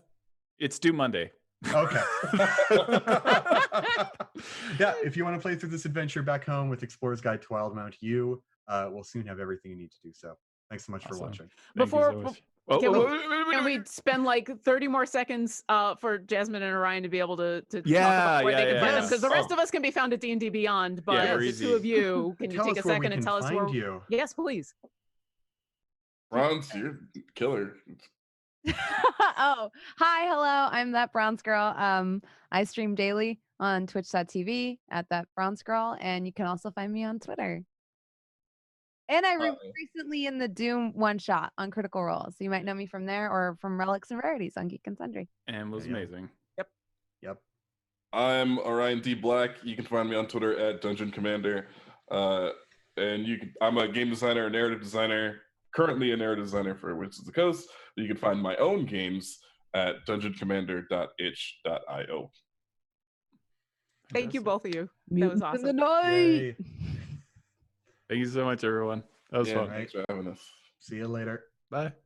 [SPEAKER 5] It's due Monday.
[SPEAKER 1] Okay. Yeah, if you want to play through this adventure back home with Explorer's Guide to Wildemount, you will soon have everything you need to do so. Thanks so much for watching.
[SPEAKER 5] Thank you so much.
[SPEAKER 4] Can we spend like 30 more seconds for Jasmine and Orion to be able to talk about where they can find them? Because the rest of us can be found at D&D Beyond, but the two of you, can you take a second and tell us where?
[SPEAKER 1] You.
[SPEAKER 4] Yes, please.
[SPEAKER 2] Bronze, you're killer.
[SPEAKER 3] Oh, hi, hello. I'm That Bronze Girl. I stream daily on twitch.tv at That Bronze Girl, and you can also find me on Twitter. And I recently in the Doom one shot on Critical Role, so you might know me from there or from Relics and Rarities on Geek and Sundry.
[SPEAKER 5] And was amazing.
[SPEAKER 1] Yep.
[SPEAKER 2] I'm Orion D. Black. You can find me on Twitter at Dungeon Commander. And I'm a game designer, a narrative designer, currently a narrative designer for Wizards of the Coast. You can find my own games at dungeoncommander.itch.io.
[SPEAKER 4] Thank you, both of you. That was awesome.
[SPEAKER 3] In the night.
[SPEAKER 5] Thank you so much, everyone. That was fun.
[SPEAKER 2] Thanks for having us.
[SPEAKER 1] See you later.
[SPEAKER 5] Bye.